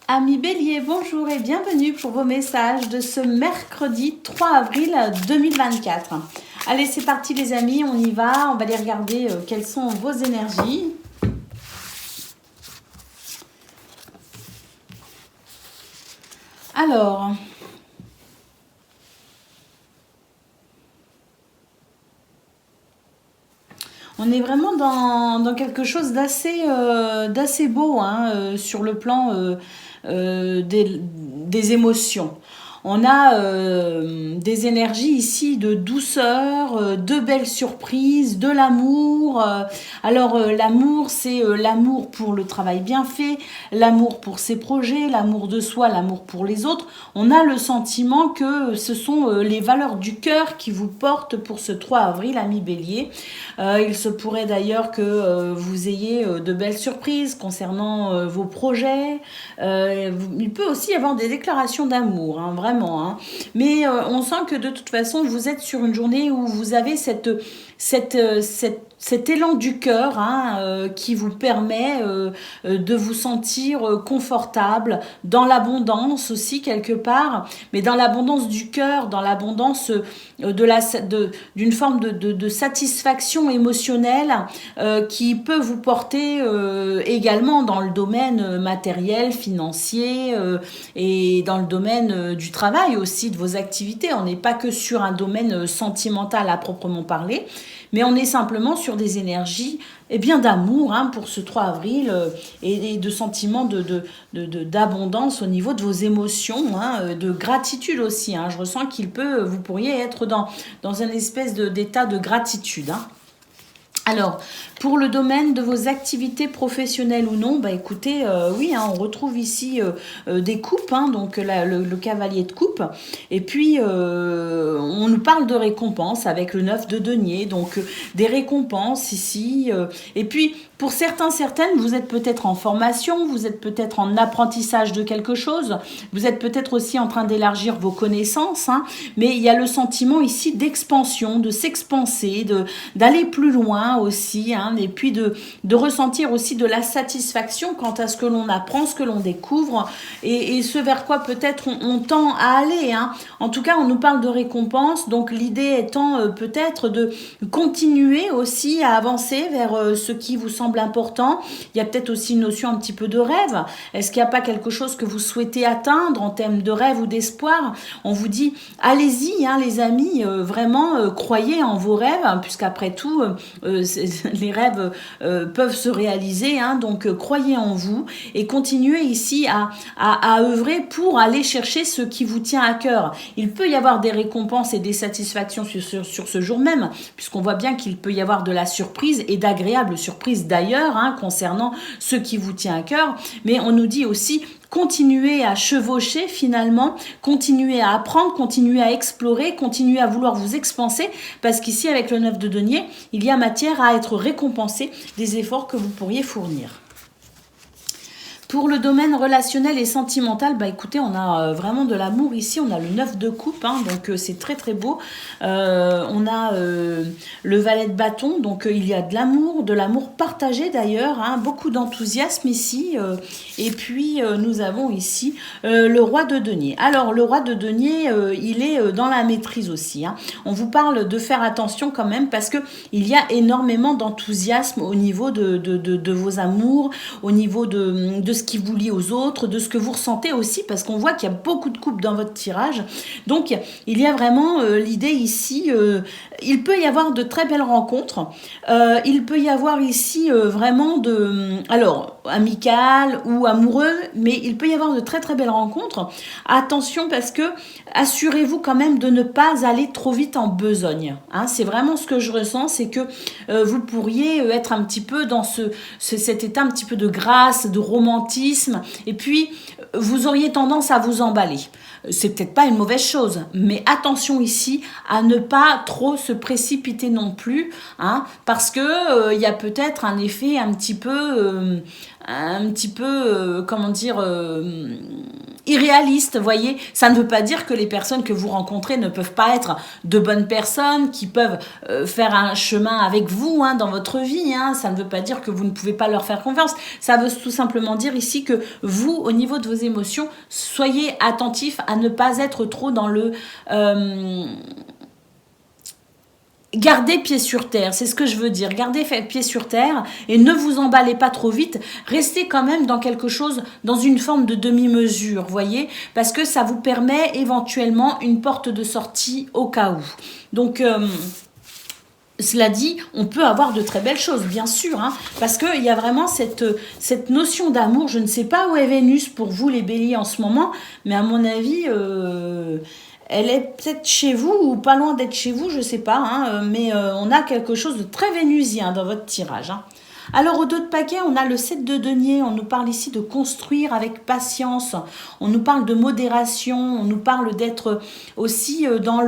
Amis Bélier, bonjour et bienvenue pour vos messages de ce mercredi 3 avril 2024. Allez, c'est parti les amis, on y va, on va aller regarder quelles sont vos énergies. Alors, on est vraiment dans quelque chose d'assez beau sur le plan des émotions. On a des énergies ici de douceur, de belles surprises, de l'amour. L'amour, c'est l'amour pour le travail bien fait, l'amour pour ses projets, l'amour de soi, l'amour pour les autres. On a le sentiment que ce sont les valeurs du cœur qui vous portent pour ce 3 avril, amis Bélier. Il se pourrait d'ailleurs que vous ayez de belles surprises concernant vos projets. Il peut aussi y avoir des déclarations d'amour, vraiment. Mais on sent que de toute façon, vous êtes sur une journée où vous avez cet élan du cœur qui vous permet de vous sentir confortable, dans l'abondance aussi quelque part, mais dans l'abondance du cœur, dans l'abondance d'une forme de satisfaction émotionnelle qui peut vous porter également dans le domaine matériel, financier et dans le domaine du travail aussi, de vos activités. On n'est pas que sur un domaine sentimental à proprement parler, mais on est simplement sur des énergies d'amour pour ce 3 avril et de sentiments d'abondance au niveau de vos émotions, de gratitude aussi. Je ressens vous pourriez être dans un espèce d'état de gratitude. Alors, pour le domaine de vos activités professionnelles ou non, écoutez, oui, on retrouve ici des coupes, donc le cavalier de coupe. Et puis, on nous parle de récompenses avec le 9 de denier, donc des récompenses ici. Et puis, pour certaines, vous êtes peut-être en formation, vous êtes peut-être en apprentissage de quelque chose, vous êtes peut-être aussi en train d'élargir vos connaissances, mais il y a le sentiment ici d'expansion, de s'expanser, d'aller plus loin aussi, et puis de ressentir aussi de la satisfaction quant à ce que l'on apprend, ce que l'on découvre, et ce vers quoi peut-être on tend à aller. En tout cas, on nous parle de récompense, donc l'idée étant peut-être de continuer aussi à avancer vers ce qui vous semble important. Il y a peut-être aussi une notion un petit peu de rêve. Est-ce qu'il n'y a pas quelque chose que vous souhaitez atteindre en termes de rêve ou d'espoir? On vous dit, allez-y, les amis, vraiment, croyez en vos rêves, puisqu'après tout, les rêves peuvent se réaliser, donc croyez en vous et continuez ici à œuvrer pour aller chercher ce qui vous tient à cœur. Il peut y avoir des récompenses et des satisfactions sur ce jour même, puisqu'on voit bien qu'il peut y avoir de la surprise et d'agréables surprises d'ailleurs, concernant ce qui vous tient à cœur, mais on nous dit aussi continuez à chevaucher finalement, continuez à apprendre, continuez à explorer, continuez à vouloir vous expanser, parce qu'ici avec le 9 de denier, il y a matière à être récompensé des efforts que vous pourriez fournir. Pour le domaine relationnel et sentimental, écoutez, on a vraiment de l'amour ici. On a le 9 de coupe, donc c'est très très beau. On a le valet de bâton, donc il y a de l'amour partagé d'ailleurs, beaucoup d'enthousiasme ici. Et puis nous avons ici le roi de denier. Alors le roi de denier, il est dans la maîtrise aussi. On vous parle de faire attention quand même parce que il y a énormément d'enthousiasme au niveau de vos amours, au niveau de ce qui vous lie aux autres, de ce que vous ressentez aussi, parce qu'on voit qu'il y a beaucoup de coupes dans votre tirage. Donc, il y a vraiment l'idée ici, il peut y avoir de très belles rencontres. Il peut y avoir ici vraiment amical ou amoureux, mais il peut y avoir de très très belles rencontres. Attention parce que assurez-vous quand même de ne pas aller trop vite en besogne. C'est vraiment ce que je ressens, c'est que vous pourriez être un petit peu dans cet état un petit peu de grâce, de romantisme, et puis vous auriez tendance à vous emballer. C'est peut-être pas une mauvaise chose, mais attention ici à ne pas trop se précipiter non plus, parce que il y a peut-être un effet un petit peu irréaliste, voyez. Ça ne veut pas dire que les personnes que vous rencontrez ne peuvent pas être de bonnes personnes, qui peuvent faire un chemin avec vous hein, dans votre vie. Hein. Ça ne veut pas dire que vous ne pouvez pas leur faire confiance. Ça veut tout simplement dire ici que vous, au niveau de vos émotions, soyez attentifs à ne pas être trop dans le... Gardez pied sur terre, c'est ce que je veux dire. Gardez pied sur terre et ne vous emballez pas trop vite. Restez quand même dans quelque chose, dans une forme de demi-mesure, voyez, parce que ça vous permet éventuellement une porte de sortie au cas où. Donc, cela dit, on peut avoir de très belles choses, bien sûr, hein, parce qu'il y a vraiment cette notion d'amour. Je ne sais pas où est Vénus pour vous, les béliers, en ce moment, mais à mon avis... elle est peut-être chez vous ou pas loin d'être chez vous, je ne sais pas, hein, mais on a quelque chose de très vénusien dans votre tirage. Hein. Alors au dos de paquet, on a le 7 de denier, on nous parle ici de construire avec patience, on nous parle de modération, on nous parle d'être aussi dans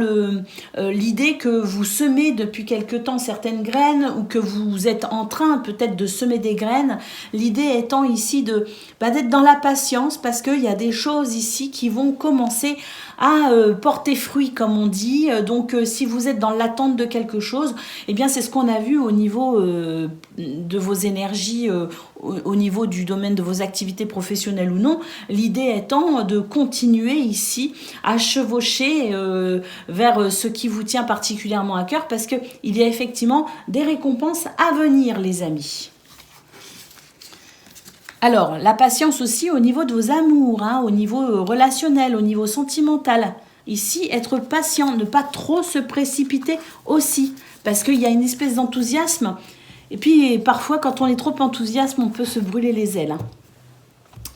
l'idée que vous semez depuis quelque temps certaines graines ou que vous êtes en train peut-être de semer des graines, l'idée étant ici d'être dans la patience parce qu'il y a des choses ici qui vont commencer à porter fruit comme on dit. Donc si vous êtes dans l'attente de quelque chose, eh bien c'est ce qu'on a vu au niveau de vos énergies, au niveau du domaine de vos activités professionnelles ou non. L'idée étant de continuer ici à chevaucher vers ce qui vous tient particulièrement à cœur parce qu'il y a effectivement des récompenses à venir les amis. Alors, la patience aussi au niveau de vos amours, hein, au niveau relationnel, au niveau sentimental. Ici, être patient, ne pas trop se précipiter aussi, parce qu'il y a une espèce d'enthousiasme. Et puis, parfois, quand on est trop enthousiaste, on peut se brûler les ailes. Hein.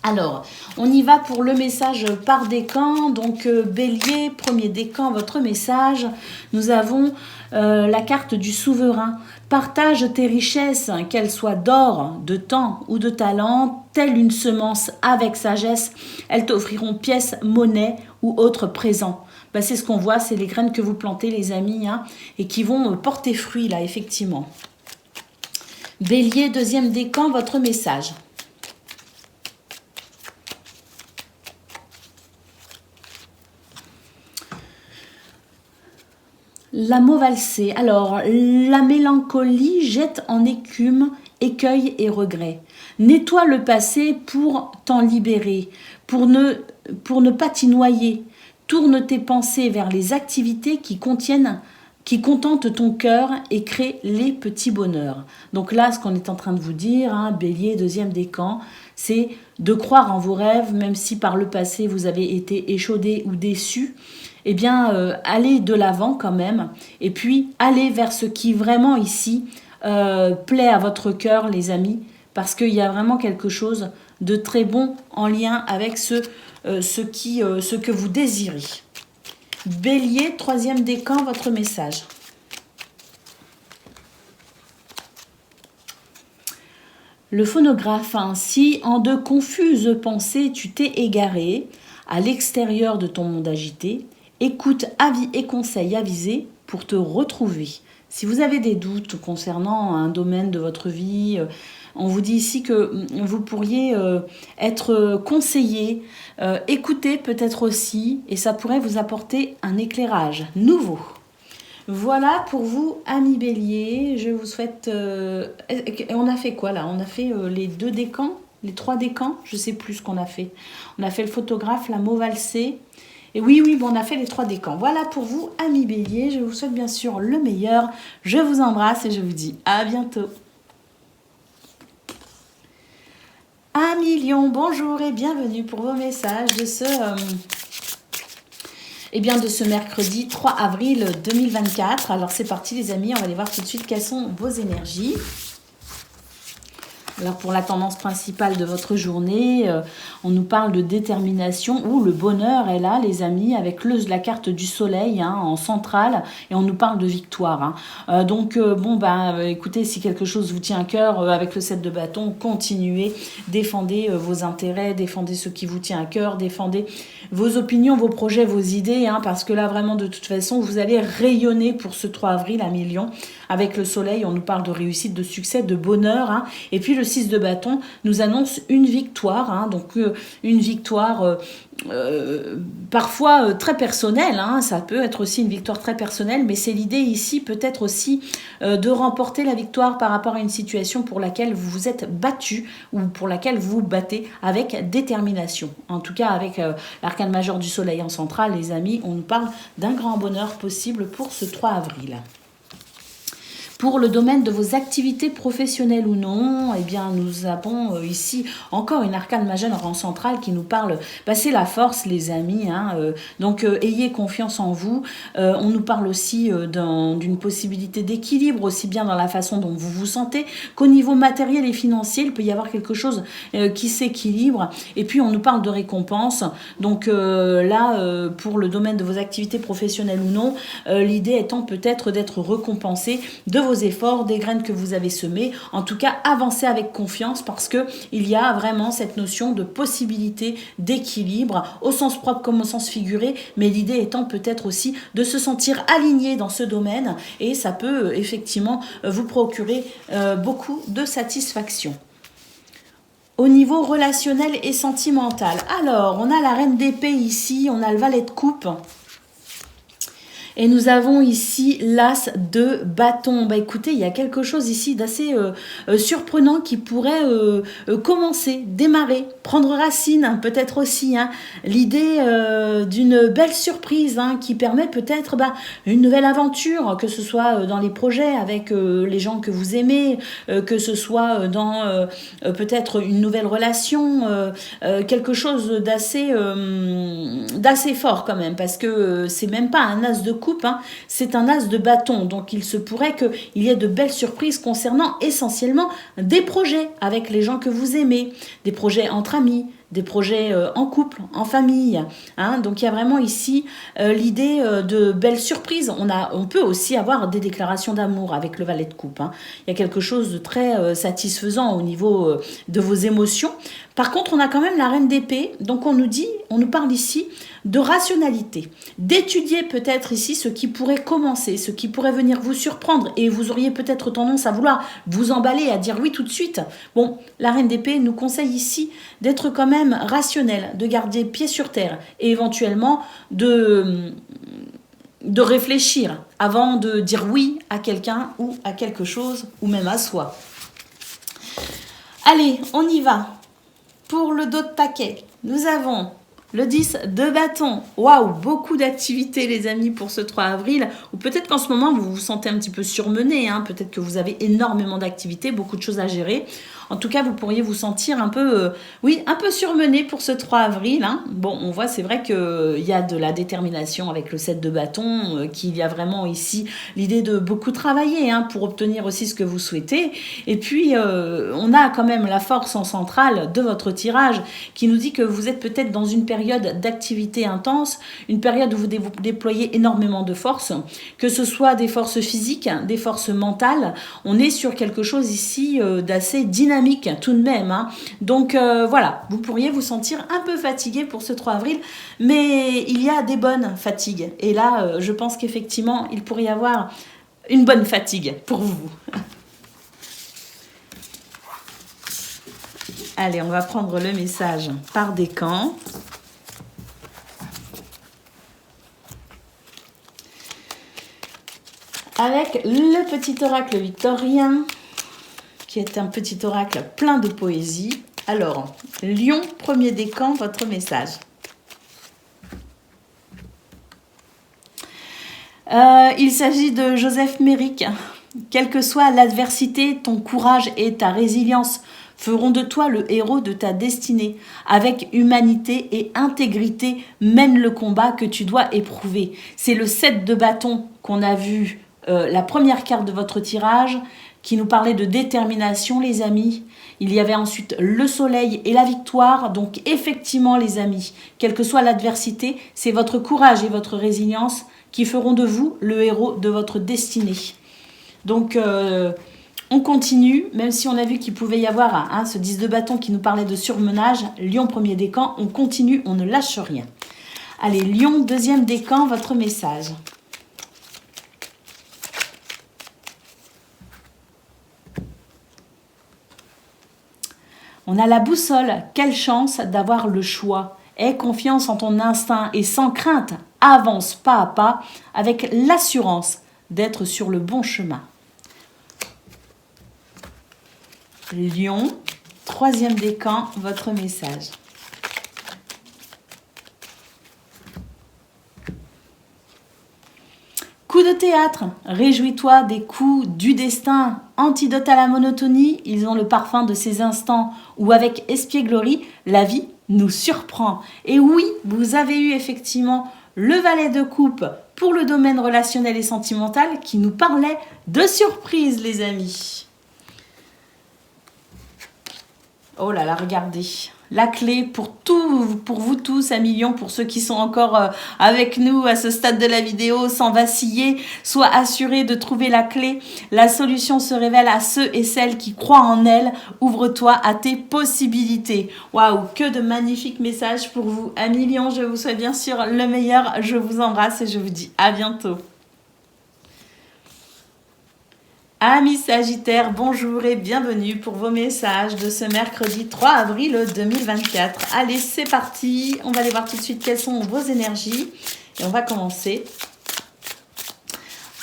Alors, on y va pour le message par décan. Donc, Bélier, premier décan, votre message. Nous avons la carte du souverain. Partage tes richesses, qu'elles soient d'or, de temps ou de talent, telle une semence avec sagesse. Elles t'offriront pièces, monnaie ou autres présents. Ben, c'est ce qu'on voit, c'est les graines que vous plantez, les amis, hein, et qui vont porter fruit, là, effectivement. Bélier, deuxième décan, votre message. La mot valsée. Alors, la mélancolie jette en écume écueil et regret. Nettoie le passé pour t'en libérer, pour ne pas t'y noyer. Tourne tes pensées vers les activités qui contentent ton cœur et créent les petits bonheurs. Donc là, ce qu'on est en train de vous dire, hein, Bélier, deuxième décan, c'est de croire en vos rêves, même si par le passé vous avez été échaudé ou déçu. Eh bien, allez de l'avant quand même, et puis allez vers ce qui vraiment ici plaît à votre cœur, les amis, parce qu'il y a vraiment quelque chose de très bon en lien avec ce que vous désirez. Bélier, troisième décan, votre message. Le phonographe, si en de confuses pensées tu t'es égaré à l'extérieur de ton monde agité, écoute, avis et conseils avisés pour te retrouver. Si vous avez des doutes concernant un domaine de votre vie, on vous dit ici que vous pourriez être conseillé, écouter peut-être aussi, et ça pourrait vous apporter un éclairage nouveau. Voilà pour vous, amis Bélier. Je vous souhaite... on a fait quoi là? On a fait les 2 décans, les 3 décans, je ne sais plus ce qu'on a fait. On a fait le photographe, la mot valsée. Et oui, bon, on a fait les 3 décans. Voilà pour vous, amis Bélier. Je vous souhaite bien sûr le meilleur. Je vous embrasse et je vous dis à bientôt. Amis Lion, bonjour et bienvenue pour vos messages de ce mercredi 3 avril 2024. Alors c'est parti les amis, on va aller voir tout de suite quelles sont vos énergies. Alors pour la tendance principale de votre journée, on nous parle de détermination où le bonheur est là les amis avec la carte du soleil en centrale et on nous parle de victoire. Écoutez, si quelque chose vous tient à cœur avec le 7 de bâton, continuez, défendez vos intérêts, défendez ce qui vous tient à cœur, défendez vos opinions, vos projets, vos idées, parce que là vraiment de toute façon vous allez rayonner pour ce 3 avril à Lion Avec le soleil, on nous parle de réussite, de succès, de bonheur. Hein. Et puis le 6 de bâton nous annonce une victoire. Hein. Donc une victoire parfois très personnelle. Hein. Ça peut être aussi une victoire très personnelle, mais c'est l'idée ici peut-être aussi de remporter la victoire par rapport à une situation pour laquelle vous vous êtes battu ou pour laquelle vous vous battez avec détermination. En tout cas, avec l'arcane majeur du soleil en centrale, les amis, on nous parle d'un grand bonheur possible pour ce 3 avril. Pour le domaine de vos activités professionnelles ou non, eh bien, nous avons ici encore une arcane majeure en centrale qui nous parle, c'est la force, les amis. Hein, donc, ayez confiance en vous. On nous parle aussi d'une possibilité d'équilibre, aussi bien dans la façon dont vous vous sentez qu'au niveau matériel et financier. Il peut y avoir quelque chose qui s'équilibre. Et puis, on nous parle de récompense. Donc, là, pour le domaine de vos activités professionnelles ou non, l'idée étant peut-être d'être récompensé de vos efforts, des graines que vous avez semées. En tout cas, avancez avec confiance parce que il y a vraiment cette notion de possibilité d'équilibre au sens propre comme au sens figuré, mais l'idée étant peut-être aussi de se sentir aligné dans ce domaine et ça peut effectivement vous procurer beaucoup de satisfaction. Au niveau relationnel et sentimental, alors on a la reine d'épée ici, on a le valet de coupe. Et nous avons ici l'as de bâton. Écoutez, il y a quelque chose ici d'assez surprenant qui pourrait commencer, démarrer, prendre racine, hein, peut-être aussi. Hein, l'idée d'une belle surprise hein, qui permet peut-être une nouvelle aventure, que ce soit dans les projets avec les gens que vous aimez, que ce soit dans peut-être une nouvelle relation, quelque chose d'assez fort quand même, parce que c'est même pas un as de coupe, hein, c'est un as de bâton, donc il se pourrait qu'il y ait de belles surprises concernant essentiellement des projets avec les gens que vous aimez, des projets entre amis, des projets en couple, en famille. Hein, donc il y a vraiment ici l'idée de belles surprises. On peut aussi avoir des déclarations d'amour avec le valet de coupe. Hein. Il y a quelque chose de très satisfaisant au niveau de vos émotions. Par contre, on a quand même la reine d'épée. Donc on nous parle ici de rationalité, d'étudier peut-être ici ce qui pourrait commencer, ce qui pourrait venir vous surprendre et vous auriez peut-être tendance à vouloir vous emballer, à dire oui tout de suite. Bon, la reine d'épée nous conseille ici d'être quand même rationnel, de garder pied sur terre et éventuellement de réfléchir avant de dire oui à quelqu'un ou à quelque chose ou même à soi. Allez, on y va. Pour le dos de paquet, nous avons le 10 de bâton. Waouh, beaucoup d'activités les amis pour ce 3 avril. Ou peut-être qu'en ce moment vous vous sentez un petit peu surmené. Hein. Peut-être que vous avez énormément d'activités, beaucoup de choses à gérer. En tout cas, vous pourriez vous sentir un peu surmené pour ce 3 avril. Hein. Bon, on voit, c'est vrai qu'il y a de la détermination avec le 7 de bâton, qu'il y a vraiment ici l'idée de beaucoup travailler hein, pour obtenir aussi ce que vous souhaitez. Et puis, on a quand même la force en centrale de votre tirage qui nous dit que vous êtes peut-être dans une période d'activité intense, une période où vous déployez énormément de forces, que ce soit des forces physiques, des forces mentales. On est sur quelque chose ici d'assez dynamique tout de même. Hein. Donc voilà, vous pourriez vous sentir un peu fatigué pour ce 3 avril, mais il y a des bonnes fatigues. Et là, je pense qu'effectivement, il pourrait y avoir une bonne fatigue pour vous. Allez, on va prendre le message par décan. Avec le petit oracle victorien, qui est un petit oracle plein de poésie. Alors, Lion, premier décan, votre message. Il s'agit de Joseph Méric. Quelle que soit l'adversité, ton courage et ta résilience feront de toi le héros de ta destinée. Avec humanité et intégrité, mène le combat que tu dois éprouver. C'est le 7 de bâton qu'on a vu, la première carte de votre tirage, qui nous parlait de détermination, les amis. Il y avait ensuite le soleil et la victoire. Donc effectivement, les amis, quelle que soit l'adversité, c'est votre courage et votre résilience qui feront de vous le héros de votre destinée. Donc, on continue, même si on a vu qu'il pouvait y avoir ce 10 de bâton qui nous parlait de surmenage. Lion, premier décan, on continue, on ne lâche rien. Allez, Lion, deuxième décan, votre message. On a la boussole. Quelle chance d'avoir le choix. Aie confiance en ton instinct et sans crainte, avance pas à pas avec l'assurance d'être sur le bon chemin. Lion, 3e décan, votre message. Coup de théâtre, réjouis-toi des coups du destin, antidote à la monotonie, ils ont le parfum de ces instants où avec espièglerie, la vie nous surprend. Et oui, vous avez eu effectivement le valet de coupe pour le domaine relationnel et sentimental qui nous parlait de surprise, les amis. Oh là là, regardez. La clé pour vous tous, à millions, pour ceux qui sont encore avec nous à ce stade de la vidéo, sans vaciller, sois assuré de trouver la clé. La solution se révèle à ceux et celles qui croient en elle. Ouvre-toi à tes possibilités. Waouh, que de magnifiques messages pour vous. À millions, je vous souhaite bien sûr le meilleur. Je vous embrasse et je vous dis à bientôt. Amis Sagittaires, bonjour et bienvenue pour vos messages de ce mercredi 3 avril 2024. Allez, c'est parti. On va aller voir tout de suite quelles sont vos énergies. Et on va commencer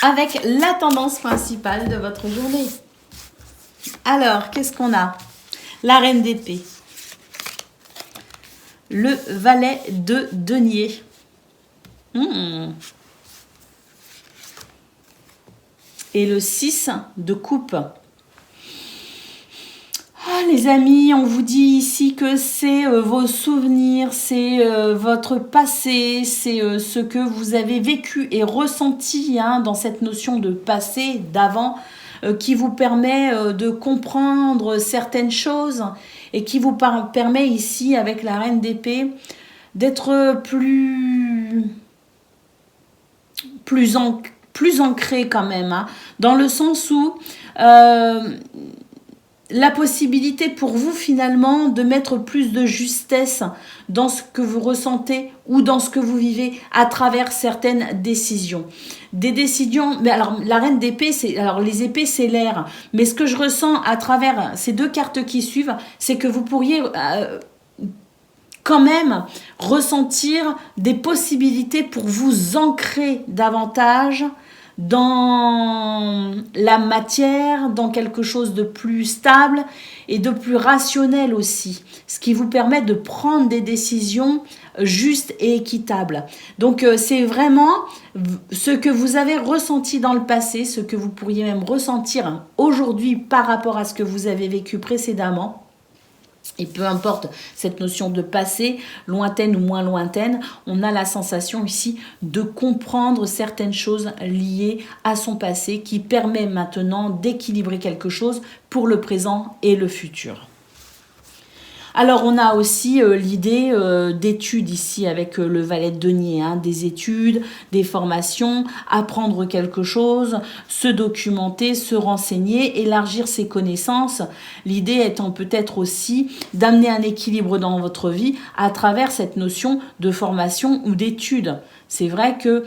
avec la tendance principale de votre journée. Alors, qu'est-ce qu'on a? La reine d'épée. Le valet de denier. Et le 6 de coupe. Les amis, on vous dit ici que c'est vos souvenirs, c'est votre passé, c'est ce que vous avez vécu et ressenti dans cette notion de passé, d'avant, qui vous permet de comprendre certaines choses et qui vous permet ici, avec la reine d'épée, d'être plus ancré quand même, dans le sens où la possibilité pour vous finalement de mettre plus de justesse dans ce que vous ressentez ou dans ce que vous vivez à travers certaines décisions. Des décisions, mais alors la reine d'épée, alors les épées c'est l'air, mais ce que je ressens à travers ces deux cartes qui suivent, c'est que vous pourriez quand même ressentir des possibilités pour vous ancrer davantage dans la matière, dans quelque chose de plus stable et de plus rationnel aussi, ce qui vous permet de prendre des décisions justes et équitables. Donc c'est vraiment ce que vous avez ressenti dans le passé, ce que vous pourriez même ressentir aujourd'hui par rapport à ce que vous avez vécu précédemment. Et peu importe cette notion de passé, lointaine ou moins lointaine, on a la sensation ici de comprendre certaines choses liées à son passé qui permet maintenant d'équilibrer quelque chose pour le présent et le futur. Alors, on a aussi l'idée d'études ici avec le valet de denier, des études, des formations, apprendre quelque chose, se documenter, se renseigner, élargir ses connaissances. L'idée étant peut-être aussi d'amener un équilibre dans votre vie à travers cette notion de formation ou d'études. C'est vrai que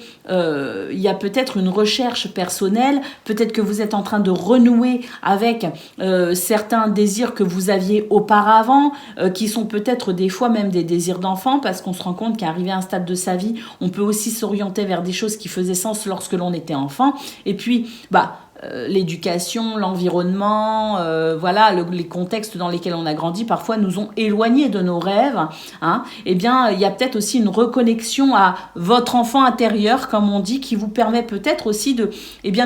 y a peut-être une recherche personnelle, peut-être que vous êtes en train de renouer avec certains désirs que vous aviez auparavant, qui sont peut-être des fois même des désirs d'enfant, parce qu'on se rend compte qu'arrivé à un stade de sa vie, on peut aussi s'orienter vers des choses qui faisaient sens lorsque l'on était enfant. Et puis, l'éducation, l'environnement, les contextes dans lesquels on a grandi parfois nous ont éloignés de nos rêves. Eh bien, il y a peut-être aussi une reconnexion à votre enfant intérieur, comme on dit, qui vous permet peut-être aussi de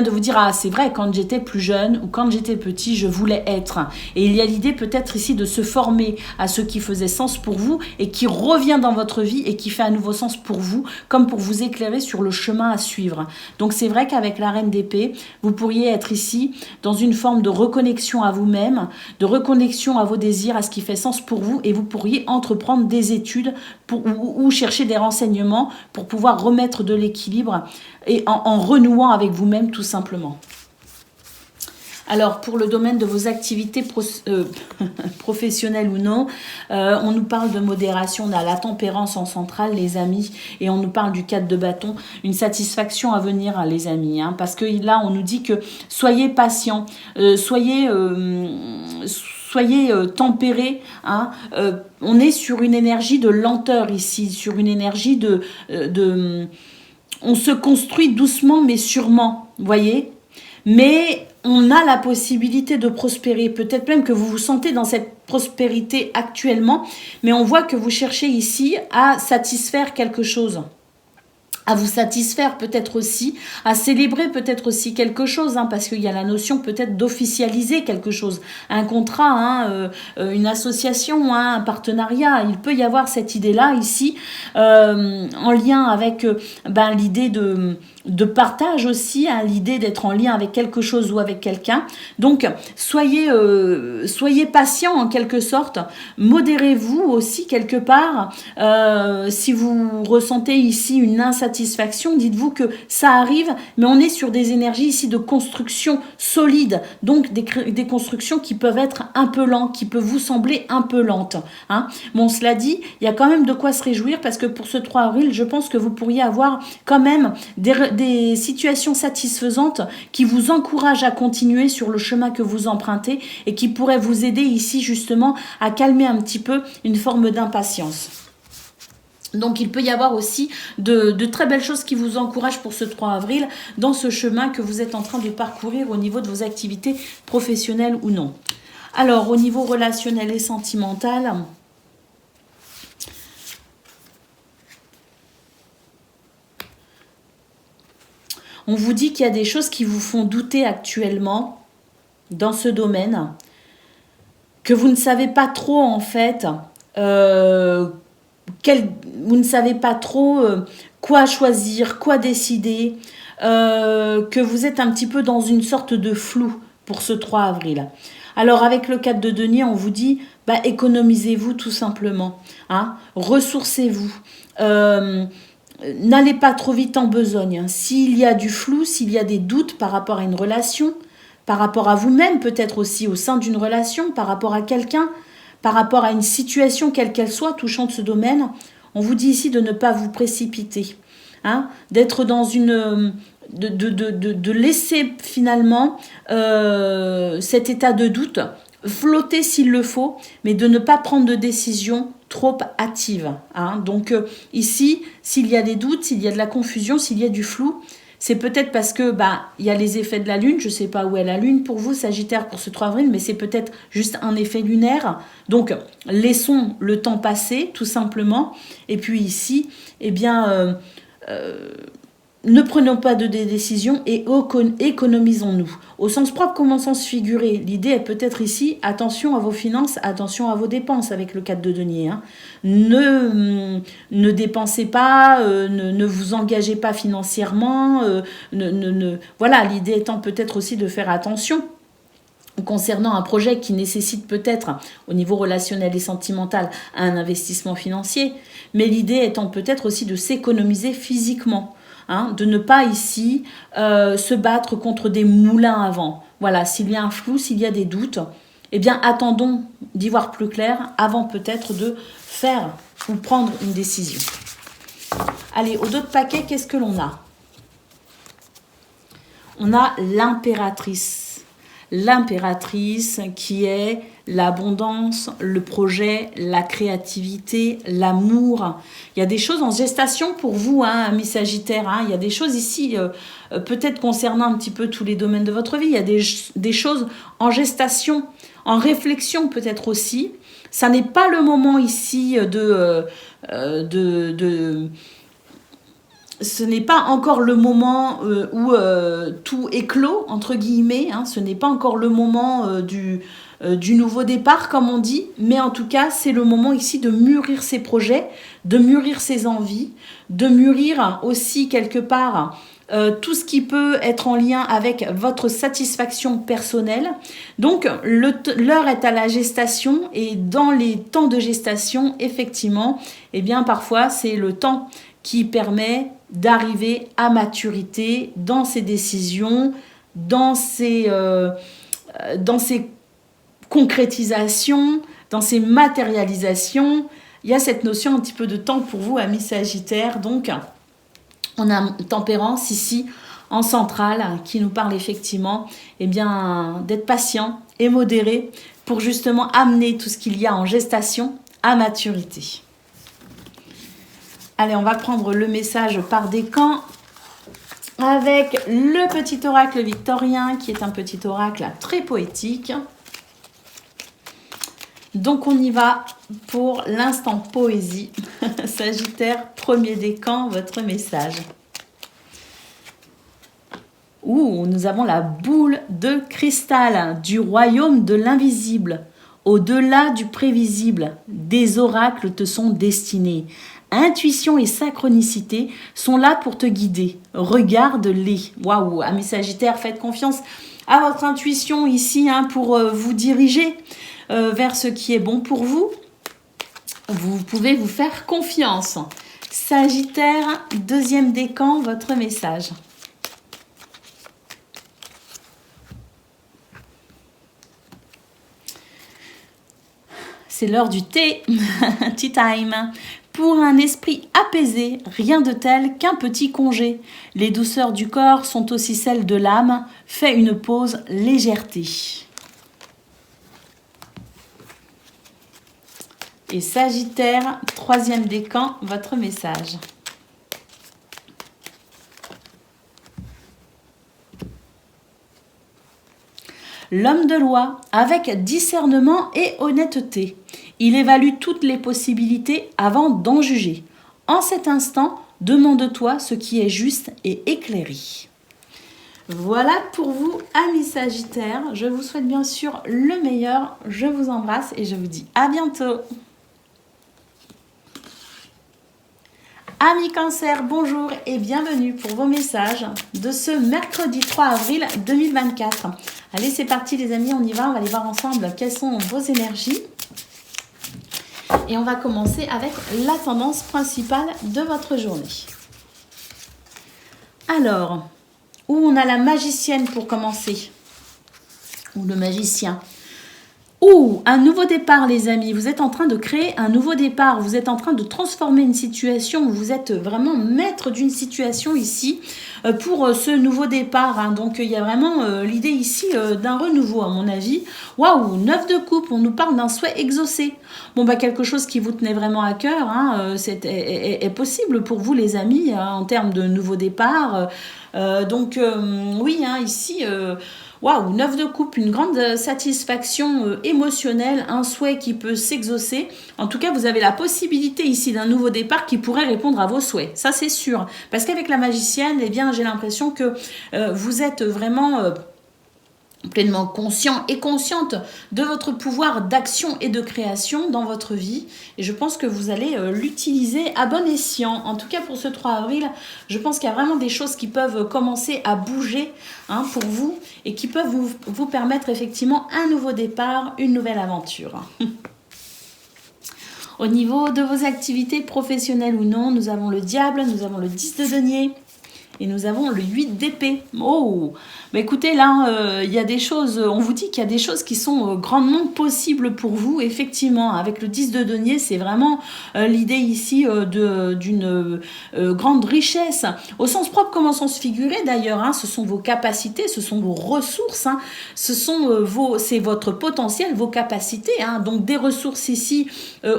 vous dire, c'est vrai, quand j'étais plus jeune ou quand j'étais petit, je voulais être. Et il y a l'idée peut-être ici de se former à ce qui faisait sens pour vous et qui revient dans votre vie et qui fait un nouveau sens pour vous, comme pour vous éclairer sur le chemin à suivre. Donc c'est vrai qu'avec la reine d'épée, vous pourriez être ici dans une forme de reconnexion à vous-même, de reconnexion à vos désirs, à ce qui fait sens pour vous, et vous pourriez entreprendre des études ou chercher des renseignements pour pouvoir remettre de l'équilibre et en renouant avec vous-même tout simplement. Alors, pour le domaine de vos activités professionnelles ou non, on nous parle de modération, on a la tempérance en centrale, les amis, et on nous parle du 4 de bâton, une satisfaction à venir, les amis, parce que là, on nous dit que soyez patients, soyez soyez tempérés. Hein. On est sur une énergie de lenteur ici, sur une énergie on se construit doucement mais sûrement, vous voyez. Mais on a la possibilité de prospérer. Peut-être même que vous vous sentez dans cette prospérité actuellement, mais on voit que vous cherchez ici à satisfaire quelque chose. À vous satisfaire peut-être aussi, à célébrer peut-être aussi quelque chose, hein, parce qu'il y a la notion peut-être d'officialiser quelque chose, un contrat, hein, une association, hein, un partenariat. Il peut y avoir cette idée-là ici, en lien avec l'idée de partage aussi, hein, l'idée d'être en lien avec quelque chose ou avec quelqu'un. Donc, soyez patient en quelque sorte, modérez-vous aussi quelque part. Si vous ressentez ici une insatisfaction, dites-vous que ça arrive, mais on est sur des énergies ici de construction solide, donc des constructions qui peuvent être un peu lentes, qui peuvent vous sembler un peu lentes. Hein. Bon, cela dit, il y a quand même de quoi se réjouir, parce que pour ce 3 avril, je pense que vous pourriez avoir quand même des situations satisfaisantes qui vous encouragent à continuer sur le chemin que vous empruntez et qui pourraient vous aider ici justement à calmer un petit peu une forme d'impatience. Donc, il peut y avoir aussi de très belles choses qui vous encouragent pour ce 3 avril dans ce chemin que vous êtes en train de parcourir au niveau de vos activités professionnelles ou non. Alors, au niveau relationnel et sentimental, on vous dit qu'il y a des choses qui vous font douter actuellement dans ce domaine, que vous ne savez pas trop en fait, vous ne savez pas trop quoi choisir, quoi décider, que vous êtes un petit peu dans une sorte de flou pour ce 3 avril. Alors avec le 4 de denier, on vous dit, économisez-vous tout simplement, hein, ressourcez-vous, n'allez pas trop vite en besogne. Hein. S'il y a du flou, s'il y a des doutes par rapport à une relation, par rapport à vous-même, peut-être aussi au sein d'une relation, par rapport à quelqu'un, par rapport à une situation quelle qu'elle soit touchant de ce domaine, on vous dit ici de ne pas vous précipiter, hein, d'être dans une... de laisser finalement cet état de doute flotter s'il le faut, mais de ne pas prendre de décision trop hâtive. Hein. Donc ici, s'il y a des doutes, s'il y a de la confusion, s'il y a du flou, c'est peut-être parce que il y a les effets de la Lune. Je ne sais pas où est la Lune pour vous, Sagittaire, pour ce 3 avril, mais c'est peut-être juste un effet lunaire. Donc, laissons le temps passer, tout simplement. Et puis ici, ne prenons pas de décisions et économisons-nous. Au sens propre comme au sens figuré. L'idée est peut-être ici, attention à vos finances, attention à vos dépenses avec le 4 de denier. Hein. Ne dépensez pas, ne vous engagez pas financièrement. Voilà, l'idée étant peut-être aussi de faire attention concernant un projet qui nécessite peut-être, au niveau relationnel et sentimental, un investissement financier. Mais l'idée étant peut-être aussi de s'économiser physiquement. Hein, de ne pas ici se battre contre des moulins à vent. Voilà, s'il y a un flou, s'il y a des doutes, attendons d'y voir plus clair avant peut-être de faire ou prendre une décision. Allez, au dos de paquet, qu'est-ce que l'on a? On a l'impératrice. L'impératrice qui est l'abondance, le projet, la créativité, l'amour. Il y a des choses en gestation pour vous, hein, mes Sagittaires. Hein. Il y a des choses ici, peut-être concernant un petit peu tous les domaines de votre vie. Il y a des choses en gestation, en réflexion peut-être aussi. Ça n'est pas le moment ici ce n'est pas encore le moment où tout éclot, entre guillemets. Hein, ce n'est pas encore le moment du nouveau départ, comme on dit. Mais en tout cas, c'est le moment ici de mûrir ses projets, de mûrir ses envies, de mûrir aussi quelque part tout ce qui peut être en lien avec votre satisfaction personnelle. Donc, l'heure est à la gestation et dans les temps de gestation, effectivement, parfois, c'est le temps qui permet d'arriver à maturité dans ses décisions, dans ses concrétisations, dans ses matérialisations. Il y a cette notion un petit peu de temps pour vous, amis Sagittaires. Donc, on a tempérance ici en centrale qui nous parle effectivement d'être patient et modéré pour justement amener tout ce qu'il y a en gestation à maturité. Allez, on va prendre le message par décan avec le petit oracle victorien qui est un petit oracle très poétique. Donc on y va pour l'instant poésie. Sagittaire, premier décan, votre message. Nous avons la boule de cristal du royaume de l'invisible. Au-delà du prévisible, des oracles te sont destinés. Intuition et synchronicité sont là pour te guider. Regarde-les. Waouh, amis Sagittaires, faites confiance à votre intuition ici pour vous diriger vers ce qui est bon pour vous. Vous pouvez vous faire confiance. Sagittaire, deuxième décan, votre message. C'est l'heure du thé, tea time. Pour un esprit apaisé, rien de tel qu'un petit congé. Les douceurs du corps sont aussi celles de l'âme. Fais une pause, légèreté. Et Sagittaire, troisième décan, votre message. L'homme de loi, avec discernement et honnêteté. Il évalue toutes les possibilités avant d'en juger. En cet instant, demande-toi ce qui est juste et éclairé. Voilà pour vous, amis Sagittaires. Je vous souhaite bien sûr le meilleur. Je vous embrasse et je vous dis à bientôt. Amis Cancer, bonjour et bienvenue pour vos messages de ce mercredi 3 avril 2024. Allez, c'est parti les amis, on y va, on va aller voir ensemble quelles sont vos énergies. Et on va commencer avec la tendance principale de votre journée. Alors, où on a la magicienne pour commencer, ou le magicien. Un nouveau départ les amis, vous êtes en train de créer un nouveau départ, vous êtes en train de transformer une situation, vous êtes vraiment maître d'une situation ici pour ce nouveau départ. Donc il y a vraiment l'idée ici d'un renouveau à mon avis. Waouh, 9 de coupe, on nous parle d'un souhait exaucé. Quelque chose qui vous tenait vraiment à cœur, est possible pour vous les amis en termes de nouveau départ. Ici... Waouh, 9 de coupe, une grande satisfaction émotionnelle, un souhait qui peut s'exaucer. En tout cas, vous avez la possibilité ici d'un nouveau départ qui pourrait répondre à vos souhaits. Ça, c'est sûr. Parce qu'avec la magicienne, j'ai l'impression que vous êtes vraiment... pleinement conscient et consciente de votre pouvoir d'action et de création dans votre vie. Et je pense que vous allez l'utiliser à bon escient. En tout cas, pour ce 3 avril, je pense qu'il y a vraiment des choses qui peuvent commencer à bouger pour vous et qui peuvent vous permettre effectivement un nouveau départ, une nouvelle aventure. Au niveau de vos activités professionnelles ou non, nous avons le diable, nous avons le 10 de denier. Et nous avons le 8 d'épée. Écoutez, là, il y a des choses, on vous dit qu'il y a des choses qui sont grandement possibles pour vous. Effectivement, avec le 10 de denier, c'est vraiment l'idée ici d'une grande richesse. Au sens propre comme au sens figuré d'ailleurs, ce sont vos capacités, ce sont vos ressources, c'est votre potentiel, vos capacités. Donc des ressources ici,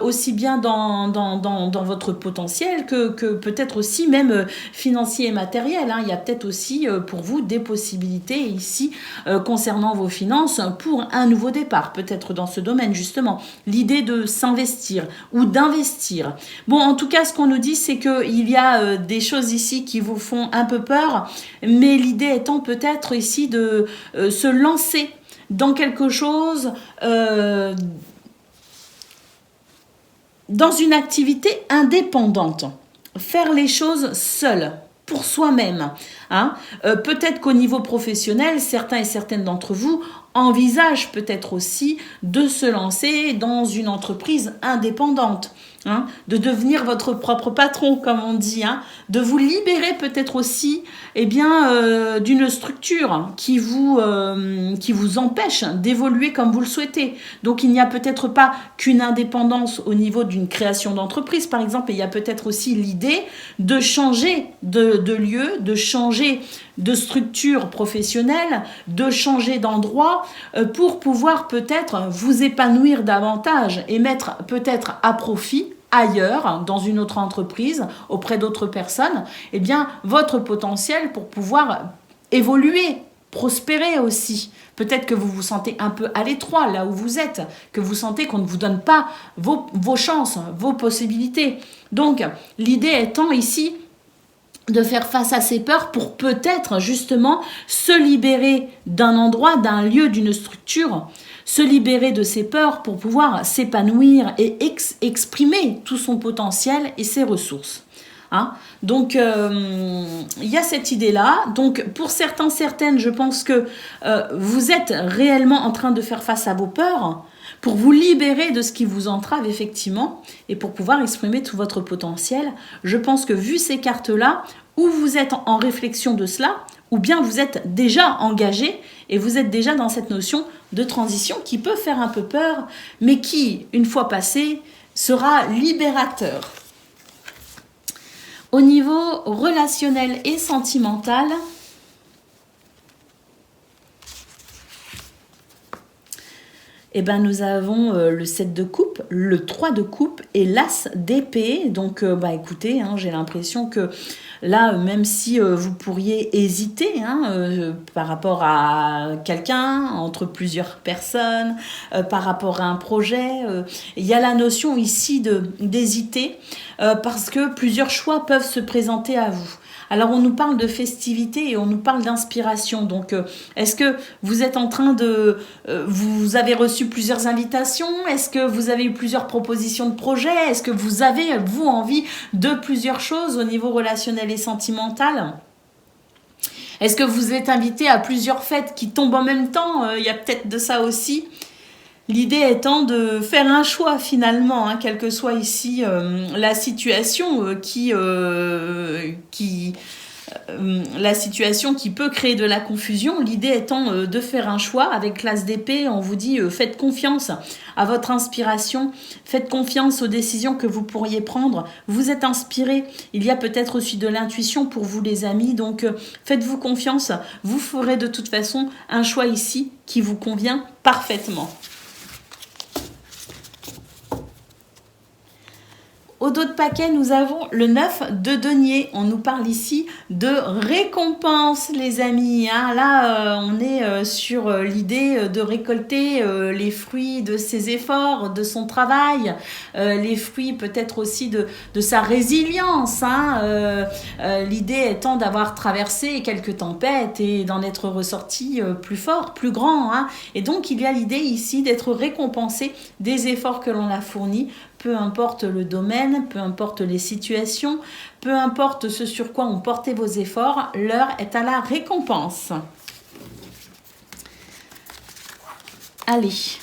aussi bien dans votre potentiel que peut-être aussi même financier et matériel. Il y a peut-être aussi pour vous des possibilités ici concernant vos finances pour un nouveau départ, peut-être dans ce domaine justement, l'idée de s'investir ou d'investir. En tout cas, ce qu'on nous dit, c'est qu'il y a des choses ici qui vous font un peu peur, mais l'idée étant peut-être ici de se lancer dans quelque chose, dans une activité indépendante, faire les choses seul. Pour soi-même. Peut-être qu'au niveau professionnel, certains et certaines d'entre vous envisagent peut-être aussi de se lancer dans une entreprise indépendante, de devenir votre propre patron, comme on dit, de vous libérer peut-être aussi d'une structure qui vous empêche d'évoluer comme vous le souhaitez. Donc il n'y a peut-être pas qu'une indépendance au niveau d'une création d'entreprise, par exemple, il y a peut-être aussi l'idée de changer de lieu, de changer de structure professionnelle, de changer d'endroit pour pouvoir peut-être vous épanouir davantage et mettre peut-être à profit ailleurs, dans une autre entreprise, auprès d'autres personnes, eh bien, votre potentiel pour pouvoir évoluer, prospérer aussi. Peut-être que vous vous sentez un peu à l'étroit là où vous êtes, que vous sentez qu'on ne vous donne pas vos chances, vos possibilités. Donc, l'idée étant ici de faire face à ces peurs pour peut-être justement se libérer d'un endroit, d'un lieu, d'une structure, se libérer de ses peurs pour pouvoir s'épanouir et exprimer tout son potentiel et ses ressources. Hein. Donc, il y a cette idée-là. Donc, pour certains, certaines, je pense que vous êtes réellement en train de faire face à vos peurs pour vous libérer de ce qui vous entrave, effectivement, et pour pouvoir exprimer tout votre potentiel. Je pense que, vu ces cartes-là, ou vous êtes en réflexion de cela, ou bien vous êtes déjà engagé et vous êtes déjà dans cette notion de transition qui peut faire un peu peur, mais qui, une fois passée, sera libérateur. Au niveau relationnel et sentimental, eh ben, nous avons le 7 de coupe, le 3 de coupe et l'as d'épée. Donc, écoutez, hein, j'ai l'impression que là, même si vous pourriez hésiter par rapport à quelqu'un, entre plusieurs personnes, par rapport à un projet, il y a la notion ici d'hésiter parce que plusieurs choix peuvent se présenter à vous. Alors, on nous parle de festivité et on nous parle d'inspiration. Donc, est-ce que vous êtes en train de... vous avez reçu plusieurs invitations? Est-ce que vous avez eu plusieurs propositions de projets? Est-ce que vous avez, vous, envie de plusieurs choses au niveau relationnel et sentimental? Est-ce que vous êtes invité à plusieurs fêtes qui tombent en même temps? Il y a peut-être de ça aussi. L'idée étant de faire un choix finalement, hein, quelle que soit ici la situation la situation qui peut créer de la confusion. L'idée étant de faire un choix. Avec l'as d'épée, on vous dit faites confiance à votre inspiration, faites confiance aux décisions que vous pourriez prendre. Vous êtes inspiré. Il y a peut-être aussi de l'intuition pour vous les amis, donc faites-vous confiance. Vous ferez de toute façon un choix ici qui vous convient parfaitement. Au dos de paquet, nous avons le 9 de denier. On nous parle ici de récompense, les amis. Hein. Là, on est sur l'idée de récolter les fruits de ses efforts, de son travail, les fruits peut-être aussi de sa résilience. Hein. L'idée étant d'avoir traversé quelques tempêtes et d'en être ressorti plus fort, plus grand. Hein. Et donc, il y a l'idée ici d'être récompensé des efforts que l'on a fournis, peu importe le domaine, peu importe les situations, peu importe ce sur quoi on portait vos efforts, l'heure est à la récompense. Allez,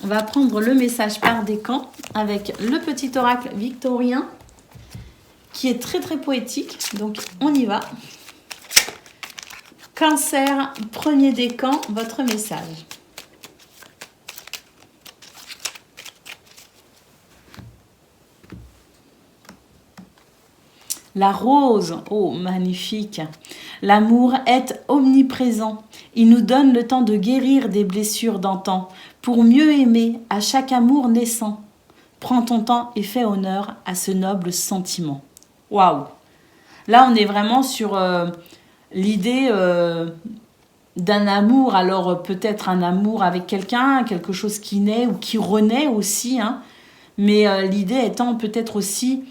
on va prendre le message par décan avec le petit oracle victorien qui est très très poétique, donc on y va. Cancer, premier décan, votre message. La rose, oh magnifique. L'amour est omniprésent. Il nous donne le temps de guérir des blessures d'antan pour mieux aimer à chaque amour naissant. Prends ton temps et fais honneur à ce noble sentiment. Waouh! Là, on est vraiment sur l'idée d'un amour. Alors, peut-être un amour avec quelqu'un, quelque chose qui naît ou qui renaît aussi. Hein. Mais l'idée étant peut-être aussi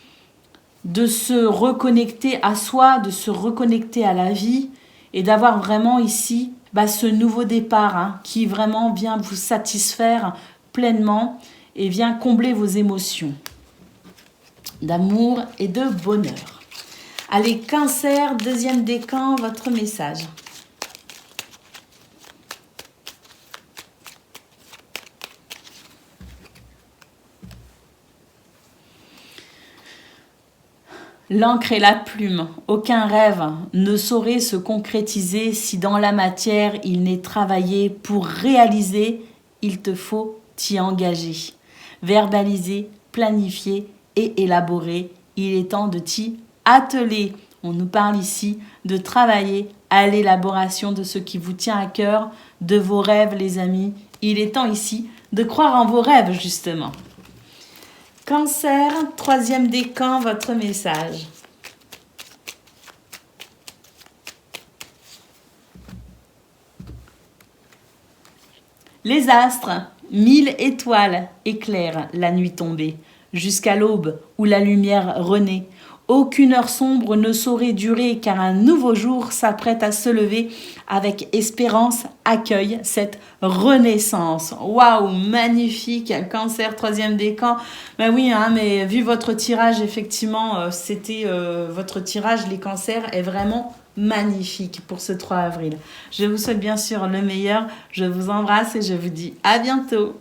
de se reconnecter à soi, de se reconnecter à la vie et d'avoir vraiment ici ce nouveau départ hein, qui vraiment vient vous satisfaire pleinement et vient combler vos émotions d'amour et de bonheur. Allez, Cancer, deuxième décan, votre message. L'encre et la plume, aucun rêve ne saurait se concrétiser si dans la matière il n'est travaillé pour réaliser, il te faut t'y engager. Verbaliser, planifier et élaborer, il est temps de t'y atteler. On nous parle ici de travailler à l'élaboration de ce qui vous tient à cœur, de vos rêves, les amis. Il est temps ici de croire en vos rêves, justement. Cancer, 3e décan, votre message. Les astres, 1000 étoiles éclairent la nuit tombée, jusqu'à l'aube où la lumière renaît. Aucune heure sombre ne saurait durer car un nouveau jour s'apprête à se lever avec espérance, accueille cette renaissance. Waouh, magnifique, Cancer, 3e décan. Ben oui, hein, mais vu votre tirage, effectivement, c'était votre tirage, les cancers, est vraiment magnifique pour ce 3 avril. Je vous souhaite bien sûr le meilleur. Je vous embrasse et je vous dis à bientôt.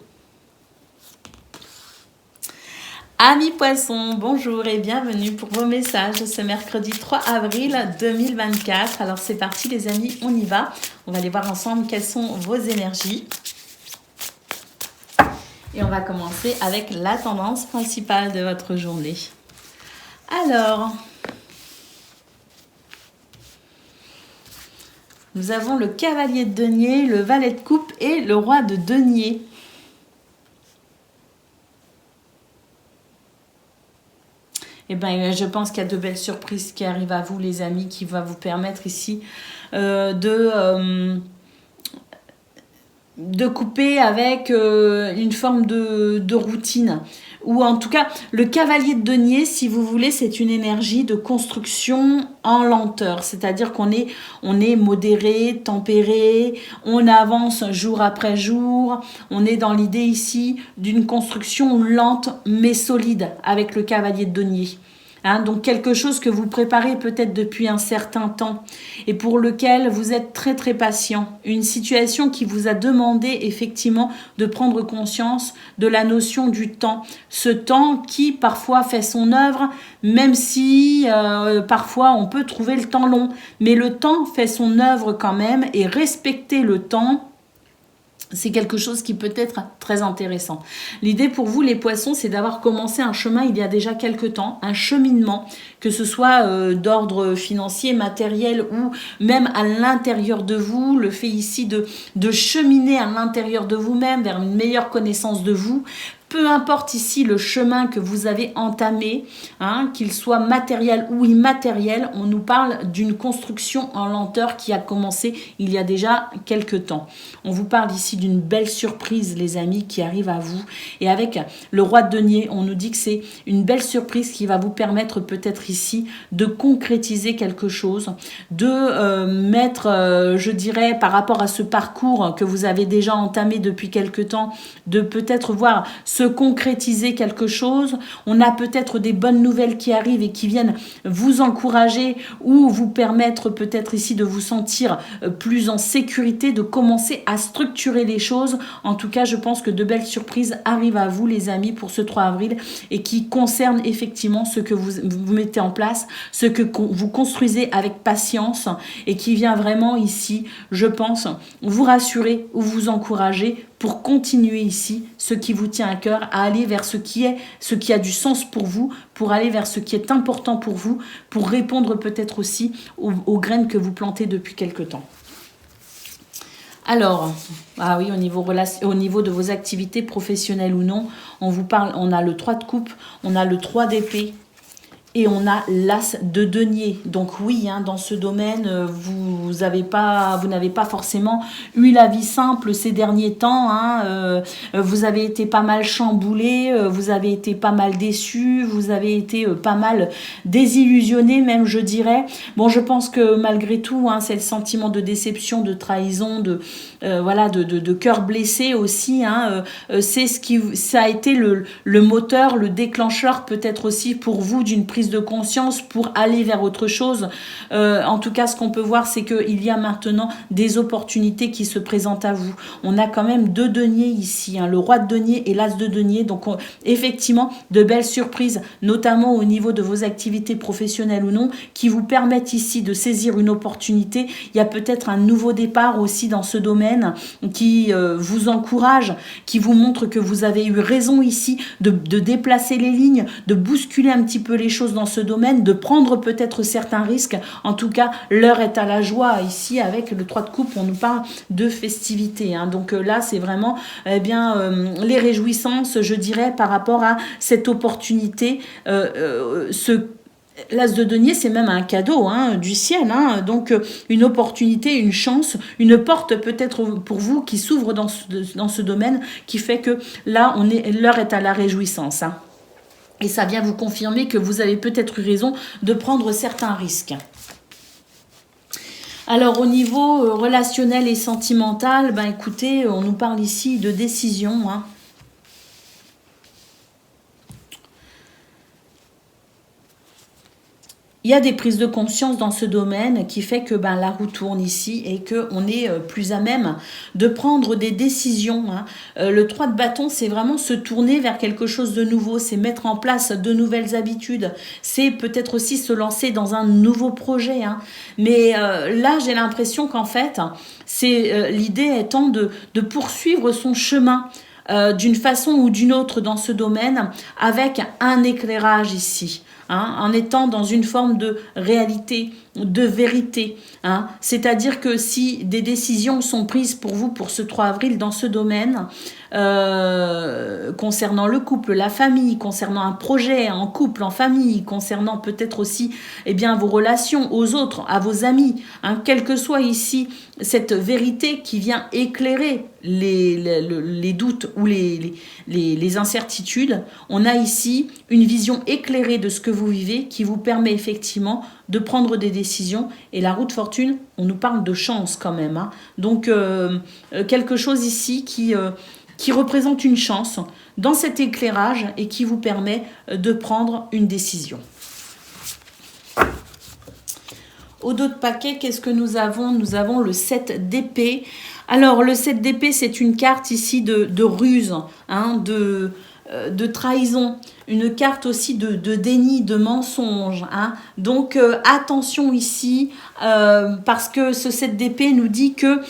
Amis poissons, bonjour et bienvenue pour vos messages ce mercredi 3 avril 2024. Alors c'est parti les amis, on y va. On va aller voir ensemble quelles sont vos énergies. Et on va commencer avec la tendance principale de votre journée. Alors, nous avons le cavalier de denier, le valet de coupe et le roi de denier. Eh bien, je pense qu'il y a de belles surprises qui arrivent à vous, les amis, qui vont vous permettre ici de couper avec une forme de routine. Ou en tout cas, le cavalier de denier, si vous voulez, c'est une énergie de construction en lenteur. C'est-à-dire qu'on est modéré, tempéré, on avance jour après jour. On est dans l'idée ici d'une construction lente mais solide avec le cavalier de denier. Hein, donc quelque chose que vous préparez peut-être depuis un certain temps et pour lequel vous êtes très très patient. Une situation qui vous a demandé effectivement de prendre conscience de la notion du temps. Ce temps qui parfois fait son œuvre, même si parfois on peut trouver le temps long. Mais le temps fait son œuvre quand même et respecter le temps, c'est quelque chose qui peut être très intéressant. L'idée pour vous, les poissons, c'est d'avoir commencé un chemin il y a déjà quelques temps, un cheminement, que ce soit d'ordre financier, matériel ou même à l'intérieur de vous, le fait ici de cheminer à l'intérieur de vous-même vers une meilleure connaissance de vous. Peu importe ici le chemin que vous avez entamé, hein, qu'il soit matériel ou immatériel, on nous parle d'une construction en lenteur qui a commencé il y a déjà quelques temps. On vous parle ici d'une belle surprise, les amis, qui arrive à vous. Et avec le roi de denier, on nous dit que c'est une belle surprise qui va vous permettre peut-être ici de concrétiser quelque chose, de mettre, je dirais, par rapport à ce parcours que vous avez déjà entamé depuis quelques temps, de peut-être voir se concrétiser quelque chose. On a peut-être des bonnes nouvelles qui arrivent et qui viennent vous encourager ou vous permettre peut-être ici de vous sentir plus en sécurité, de commencer à structurer les choses. En tout cas, je pense que de belles surprises arrivent à vous, les amis, pour ce 3 avril et qui concernent effectivement ce que vous mettez en place, ce que vous construisez avec patience et qui vient vraiment ici, je pense, vous rassurer ou vous encourager pour continuer ici ce qui vous tient à cœur, à aller vers ce qui a du sens pour vous, pour aller vers ce qui est important pour vous, pour répondre peut-être aussi aux graines que vous plantez depuis quelque temps. Alors, ah oui, au niveau de vos activités professionnelles ou non, on a le 3 de coupe, on a le 3 d'épée, et on a l'as de denier. Donc oui, hein, dans ce domaine, vous n'avez pas forcément eu la vie simple ces derniers temps. Hein, vous avez été pas mal chamboulé, vous avez été pas mal déçu, vous avez été pas mal désillusionné même, je dirais. Bon, je pense que malgré tout, hein, c'est le sentiment de déception, de trahison, de cœur blessé aussi. Hein, ça a été le moteur, le déclencheur peut-être aussi pour vous d'une prise de conscience pour aller vers autre chose. En tout cas, ce qu'on peut voir, c'est qu'il y a maintenant des opportunités qui se présentent à vous. On a quand même 2 deniers ici, hein, le roi de denier et l'as de denier. Donc, effectivement, de belles surprises, notamment au niveau de vos activités professionnelles ou non, qui vous permettent ici de saisir une opportunité. Il y a peut-être un nouveau départ aussi dans ce domaine qui vous encourage, qui vous montre que vous avez eu raison ici de déplacer les lignes, de bousculer un petit peu les choses dans ce domaine, de prendre peut-être certains risques. En tout cas, l'heure est à la joie. Ici, avec le 3 de coupe, on nous parle de festivités. Hein. Donc là, c'est vraiment les réjouissances, je dirais, par rapport à cette opportunité, L'As de denier, c'est même un cadeau du ciel. Hein. Donc, une opportunité, une chance, une porte peut-être pour vous qui s'ouvre dans ce domaine, qui fait que là, l'heure est à la réjouissance. Hein. Et ça vient vous confirmer que vous avez peut-être eu raison de prendre certains risques. Alors, au niveau relationnel et sentimental, écoutez, on nous parle ici de décision. Hein. Il y a des prises de conscience dans ce domaine qui fait que la roue tourne ici et qu'on est plus à même de prendre des décisions. Hein. Le 3 de bâton, c'est vraiment se tourner vers quelque chose de nouveau, c'est mettre en place de nouvelles habitudes, c'est peut-être aussi se lancer dans un nouveau projet. Hein. Mais là, j'ai l'impression qu'en fait, c'est l'idée étant de poursuivre son chemin. D'une façon ou d'une autre dans ce domaine, avec un éclairage ici. Hein, en étant dans une forme de réalité, de vérité. Hein. C'est-à-dire que si des décisions sont prises pour vous pour ce 3 avril dans ce domaine, concernant le couple, la famille, concernant un projet en couple, en famille, concernant peut-être aussi vos relations aux autres, à vos amis, hein, quelle que soit ici cette vérité qui vient éclairer les doutes ou les incertitudes, on a ici une vision éclairée de ce que vous vivez qui vous permet effectivement de prendre des décisions. Et la roue de fortune, on nous parle de chance quand même. Hein. Donc, quelque chose ici qui représente une chance dans cet éclairage et qui vous permet de prendre une décision. Au dos de paquet, qu'est-ce que nous avons? Nous avons le 7 d'épée. Alors, le 7 d'épée, c'est une carte ici de ruse, hein, de trahison. Une carte aussi de déni, de mensonge. Hein. Donc, attention ici, parce que ce 7 d'épée nous dit que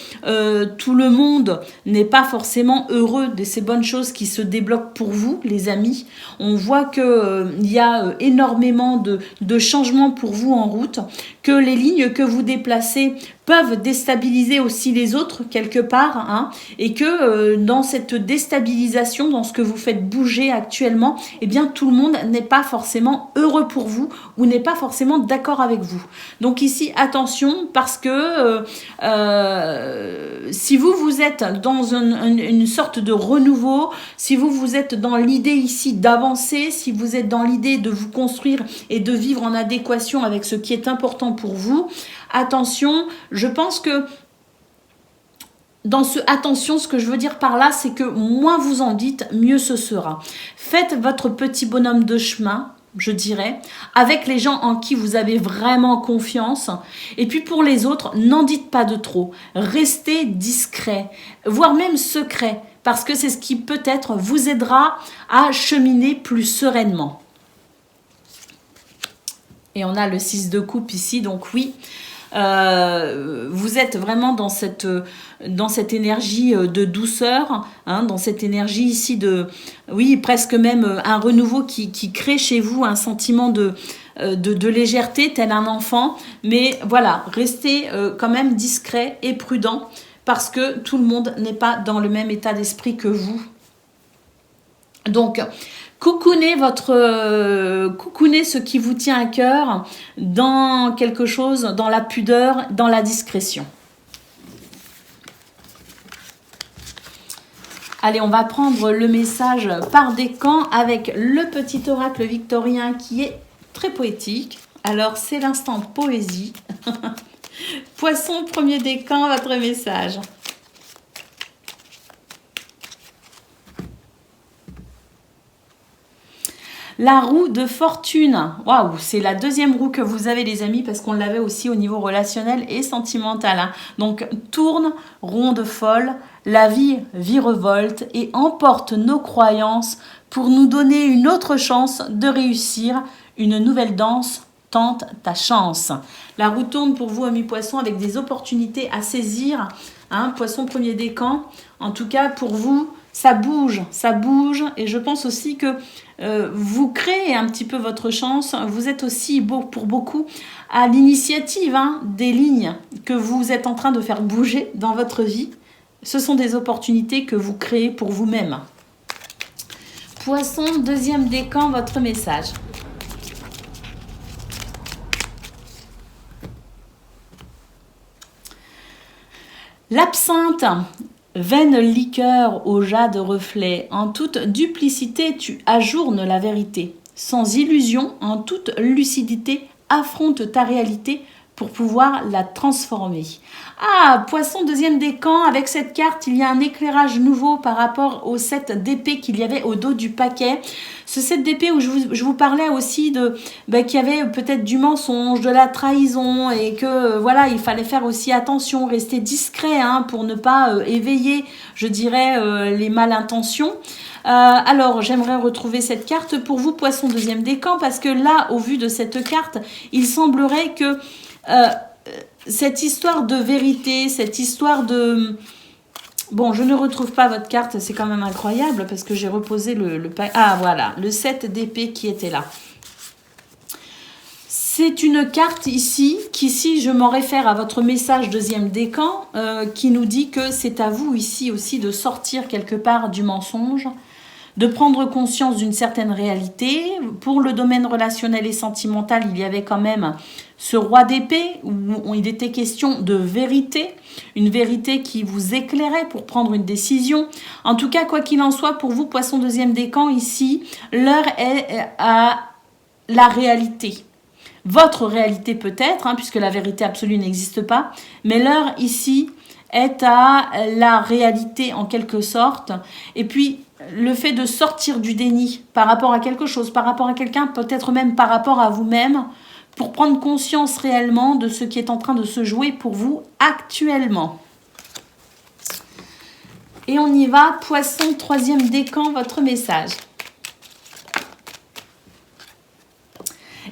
tout le monde n'est pas forcément heureux de ces bonnes choses qui se débloquent pour vous, les amis. On voit qu'il y a énormément de changements pour vous en route, que les lignes que vous déplacez peuvent déstabiliser aussi les autres quelque part, hein, et que dans cette déstabilisation, dans ce que vous faites bouger actuellement, tout le monde n'est pas forcément heureux pour vous ou n'est pas forcément d'accord avec vous. Donc ici, attention, parce que si vous êtes dans une sorte de renouveau, si vous êtes dans l'idée ici d'avancer, si vous êtes dans l'idée de vous construire et de vivre en adéquation avec ce qui est important pour vous, attention, je pense que attention, ce que je veux dire par là, c'est que moins vous en dites, mieux ce sera. Faites votre petit bonhomme de chemin, je dirais, avec les gens en qui vous avez vraiment confiance. Et puis pour les autres, n'en dites pas de trop. Restez discret, voire même secret, parce que c'est ce qui peut-être vous aidera à cheminer plus sereinement. Et on a le 6 de coupe ici, donc oui, vous êtes vraiment dans cette énergie de douceur, hein, dans cette énergie ici oui, presque même un renouveau qui crée chez vous un sentiment de légèreté, tel un enfant. Mais voilà, restez quand même discret et prudent, parce que tout le monde n'est pas dans le même état d'esprit que vous. Donc, coucounez ce qui vous tient à cœur dans quelque chose, dans la pudeur, dans la discrétion. Allez, on va prendre le message par décan avec le petit oracle victorien qui est très poétique. Alors, c'est l'instant poésie. Poisson, premier décan, votre message. La roue de fortune. Waouh, c'est la deuxième roue que vous avez, les amis, parce qu'on l'avait aussi au niveau relationnel et sentimental. Hein. Donc, tourne, ronde folle, la vie virevolte et emporte nos croyances pour nous donner une autre chance de réussir une nouvelle danse. Tente ta chance. La roue tourne pour vous, amis poissons, avec des opportunités à saisir. Hein, poisson, premier décan. En tout cas, pour vous, ça bouge, et je pense aussi que vous créez un petit peu votre chance. Vous êtes aussi, pour beaucoup, à l'initiative des lignes que vous êtes en train de faire bouger dans votre vie. Ce sont des opportunités que vous créez pour vous-même. Poisson, deuxième décan, votre message. L'absinthe, vaine liqueur au jade reflet, en toute duplicité tu ajournes la vérité. Sans illusion, en toute lucidité, affronte ta réalité pour pouvoir la transformer. Ah, Poisson, deuxième décan, avec cette carte, il y a un éclairage nouveau par rapport au set d'épée qu'il y avait au dos du paquet. Ce set d'épée où je vous parlais aussi qu'il y avait peut-être du mensonge, de la trahison, et que voilà, il fallait faire aussi attention, rester discret pour ne pas éveiller, je dirais, les malintentions. Alors, j'aimerais retrouver cette carte pour vous, Poisson, deuxième décan, parce que là, au vu de cette carte, il semblerait que cette histoire de vérité, cette histoire de... Bon, je ne retrouve pas votre carte, c'est quand même incroyable, parce que j'ai reposé Ah, voilà, le 7 d'épée qui était là. C'est une carte ici, si je m'en réfère à votre message deuxième décan, qui nous dit que c'est à vous ici aussi de sortir quelque part du mensonge, de prendre conscience d'une certaine réalité. Pour le domaine relationnel et sentimental, il y avait quand même ce roi d'épée où il était question de vérité, une vérité qui vous éclairait pour prendre une décision. En tout cas, quoi qu'il en soit, pour vous, Poisson deuxième décan, ici, l'heure est à la réalité. Votre réalité peut-être, puisque la vérité absolue n'existe pas, mais l'heure ici est à la réalité en quelque sorte. Et puis, le fait de sortir du déni par rapport à quelque chose, par rapport à quelqu'un, peut-être même par rapport à vous-même, pour prendre conscience réellement de ce qui est en train de se jouer pour vous actuellement. Et on y va, Poisson, troisième décan, votre message.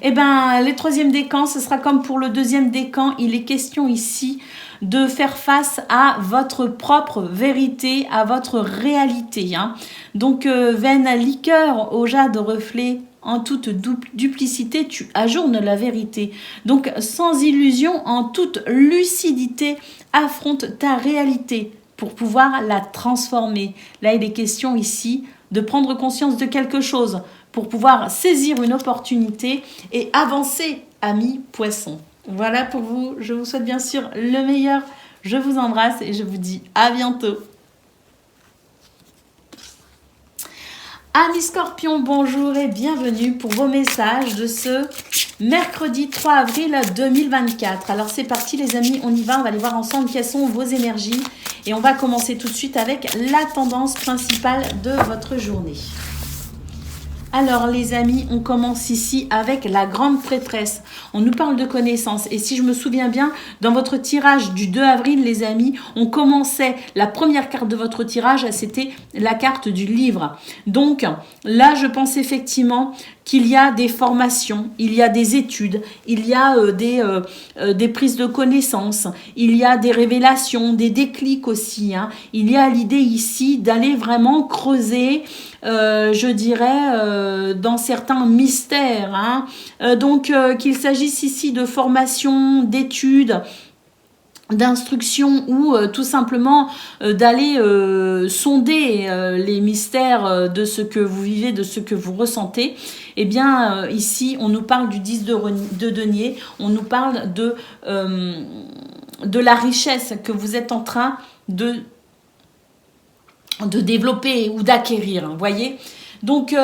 Eh bien, les troisièmes décans, ce sera comme pour le deuxième décan. Il est question ici de faire face à votre propre vérité, à votre réalité. Donc, vaine liqueur au jade reflet, en toute duplicité, tu ajournes la vérité. Donc, sans illusion, en toute lucidité, affronte ta réalité pour pouvoir la transformer. Là, il est question ici de prendre conscience de quelque chose pour pouvoir saisir une opportunité et avancer, amis poissons. Voilà pour vous. Je vous souhaite bien sûr le meilleur. Je vous embrasse et je vous dis à bientôt. Amis Scorpions, bonjour et bienvenue pour vos messages de ce mercredi 3 avril 2024. Alors c'est parti les amis, on y va, on va aller voir ensemble quelles sont vos énergies. Et on va commencer tout de suite avec la tendance principale de votre journée. Alors les amis, on commence ici avec la grande prêtresse. On nous parle de connaissance. Et si je me souviens bien, dans votre tirage du 2 avril, les amis, on commençait, la première carte de votre tirage, c'était la carte du livre. Donc là, je pense effectivement qu'il y a des formations, il y a des études, il y a des prises de connaissances, il y a des révélations, des déclics aussi. Il y a l'idée ici d'aller vraiment creuser, je dirais, dans certains mystères. Donc, qu'il s'agisse ici de formation, d'études, d'instruction ou tout simplement d'aller sonder les mystères de ce que vous vivez, de ce que vous ressentez. Eh bien, ici, on nous parle du 10 de denier, on nous parle de la richesse que vous êtes en train de développer ou d'acquérir, vous voyez. Donc,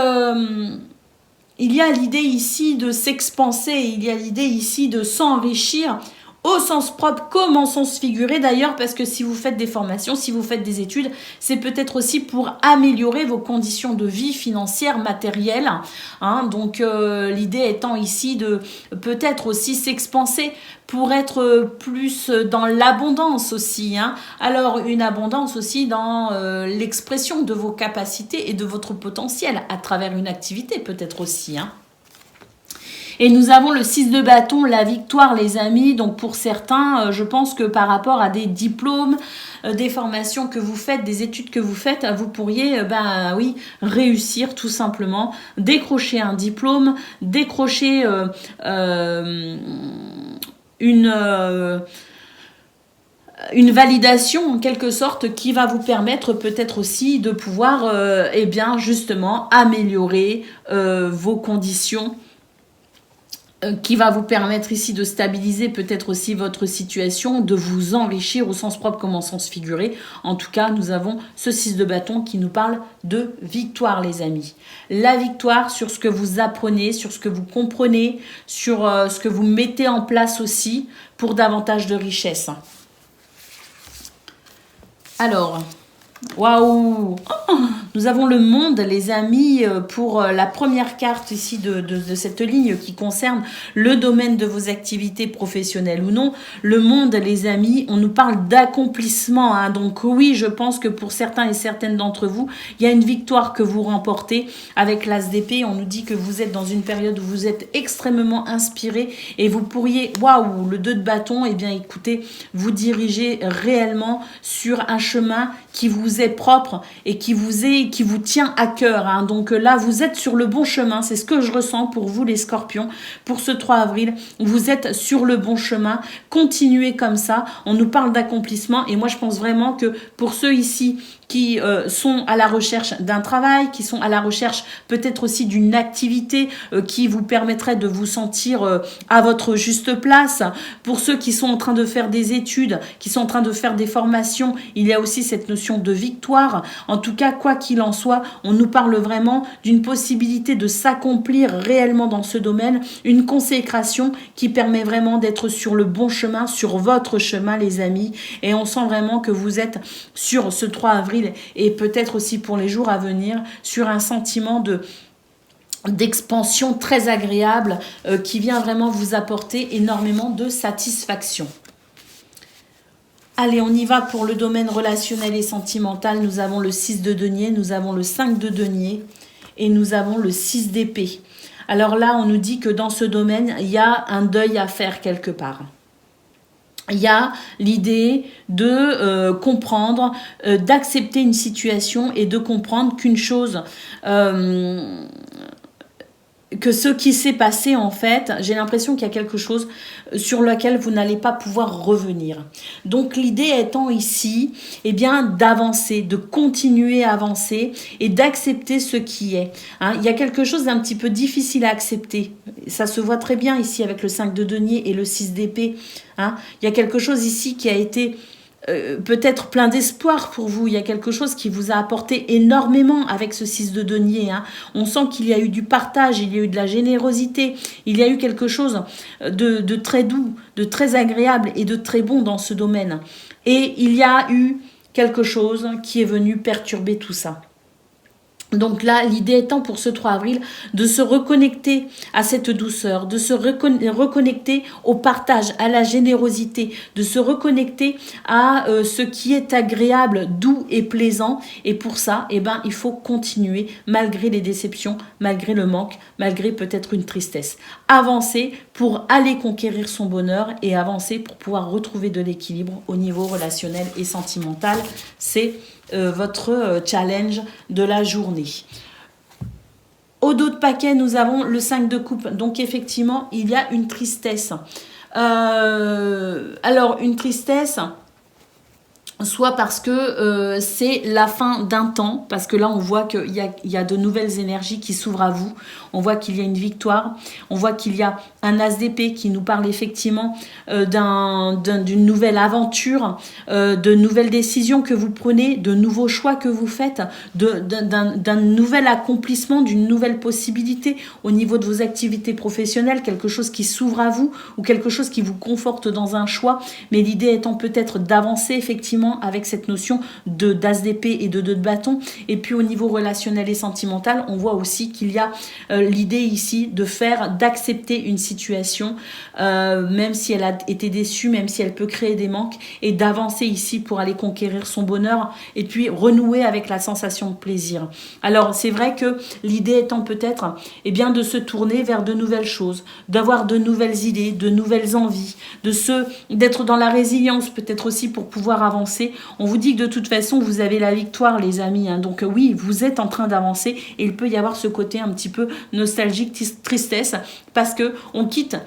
il y a l'idée ici de s'expanser, il y a l'idée ici de s'enrichir, au sens propre comme en sens figuré d'ailleurs, parce que si vous faites des formations, si vous faites des études, c'est peut-être aussi pour améliorer vos conditions de vie financières, matérielles. Donc l'idée étant ici de peut-être aussi s'expanser pour être plus dans l'abondance aussi. Alors une abondance aussi dans l'expression de vos capacités et de votre potentiel à travers une activité peut-être aussi. Et nous avons le 6 de bâton, la victoire les amis. Donc pour certains, je pense que par rapport à des diplômes, des formations que vous faites, des études que vous faites, vous pourriez oui, réussir tout simplement, décrocher un diplôme, décrocher une validation en quelque sorte qui va vous permettre peut-être aussi de pouvoir eh bien justement améliorer vos conditions, qui va vous permettre ici de stabiliser peut-être aussi votre situation, de vous enrichir au sens propre comme au sens figuré. En tout cas, nous avons ce 6 de bâton qui nous parle de victoire, les amis. La victoire sur ce que vous apprenez, sur ce que vous comprenez, sur ce que vous mettez en place aussi pour davantage de richesse. Alors, waouh! Nous avons le monde, les amis, pour la première carte ici de cette ligne qui concerne le domaine de vos activités professionnelles ou non. Le monde, les amis, on nous parle d'accomplissement. Hein. Donc oui, je pense que pour certains et certaines d'entre vous, il y a une victoire que vous remportez avec l'As d'épée. On nous dit que vous êtes dans une période où vous êtes extrêmement inspiré et vous pourriez, waouh, le 2 de bâton, eh bien écoutez, vous diriger réellement sur un chemin qui vous est propre et qui vous tient à cœur. Hein. Donc là, vous êtes sur le bon chemin. C'est ce que je ressens pour vous, les scorpions. Pour ce 3 avril, vous êtes sur le bon chemin. Continuez comme ça. On nous parle d'accomplissement. Et moi, je pense vraiment que pour ceux ici qui sont à la recherche d'un travail, qui sont à la recherche peut-être aussi d'une activité qui vous permettrait de vous sentir à votre juste place. Pour ceux qui sont en train de faire des études, qui sont en train de faire des formations, il y a aussi cette notion de victoire. En tout cas, quoi qu'il en soit, on nous parle vraiment d'une possibilité de s'accomplir réellement dans ce domaine, une consécration qui permet vraiment d'être sur le bon chemin, sur votre chemin, les amis. Et on sent vraiment que vous êtes sur ce 3 avril et peut-être aussi pour les jours à venir sur un sentiment d'expansion très agréable qui vient vraiment vous apporter énormément de satisfaction. Allez, on y va pour le domaine relationnel et sentimental. Nous avons le 6 de denier, nous avons le 5 de denier et nous avons le 6 d'épée. Alors là, on nous dit que dans ce domaine, il y a un deuil à faire quelque part. Il y a l'idée de comprendre, d'accepter une situation et de comprendre qu'une chose, que ce qui s'est passé en fait, j'ai l'impression qu'il y a quelque chose sur lequel vous n'allez pas pouvoir revenir. Donc l'idée étant ici, eh bien d'avancer, de continuer à avancer et d'accepter ce qui est. Hein, il y a quelque chose d'un petit peu difficile à accepter. Ça se voit très bien ici avec le 5 de denier et le 6 d'épée. Hein. Il y a quelque chose ici qui a été peut-être plein d'espoir pour vous. Il y a quelque chose qui vous a apporté énormément avec ce 6 de denier. Hein. On sent qu'il y a eu du partage, il y a eu de la générosité, il y a eu quelque chose de très doux, de très agréable et de très bon dans ce domaine. Et il y a eu quelque chose qui est venu perturber tout ça. Donc là, l'idée étant pour ce 3 avril de se reconnecter à cette douceur, de se reconnecter au partage, à la générosité, de se reconnecter à ce qui est agréable, doux et plaisant. Et pour ça, eh ben, il faut continuer malgré les déceptions, malgré le manque, malgré peut-être une tristesse. Avancer pour aller conquérir son bonheur et avancer pour pouvoir retrouver de l'équilibre au niveau relationnel et sentimental. C'est votre challenge de la journée. Au dos de paquet, nous avons le 5 de coupe. Donc effectivement, il y a une tristesse. Alors, une tristesse, soit parce que c'est la fin d'un temps, parce que là on voit qu'il y a de nouvelles énergies qui s'ouvrent à vous, on voit qu'il y a une victoire, on voit qu'il y a un as d'épée qui nous parle effectivement d'une nouvelle aventure, de nouvelles décisions que vous prenez, de nouveaux choix que vous faites, d'un nouvel accomplissement, d'une nouvelle possibilité au niveau de vos activités professionnelles, quelque chose qui s'ouvre à vous ou quelque chose qui vous conforte dans un choix, mais l'idée étant peut-être d'avancer effectivement effectivement avec cette notion de d'as d'épée et de bâton. Et puis au niveau relationnel et sentimental, on voit aussi qu'il y a l'idée ici d'accepter une situation, même si elle a été déçue, même si elle peut créer des manques, et d'avancer ici pour aller conquérir son bonheur et puis renouer avec la sensation de plaisir. Alors c'est vrai que l'idée étant peut-être de se tourner vers de nouvelles choses, d'avoir de nouvelles idées, de nouvelles envies, d'être dans la résilience peut-être aussi pour pouvoir avancer. On vous dit que de toute façon vous avez la victoire les amis, hein. Donc oui, vous êtes en train d'avancer et il peut y avoir ce côté un petit peu nostalgique, tristesse, parce que on quitte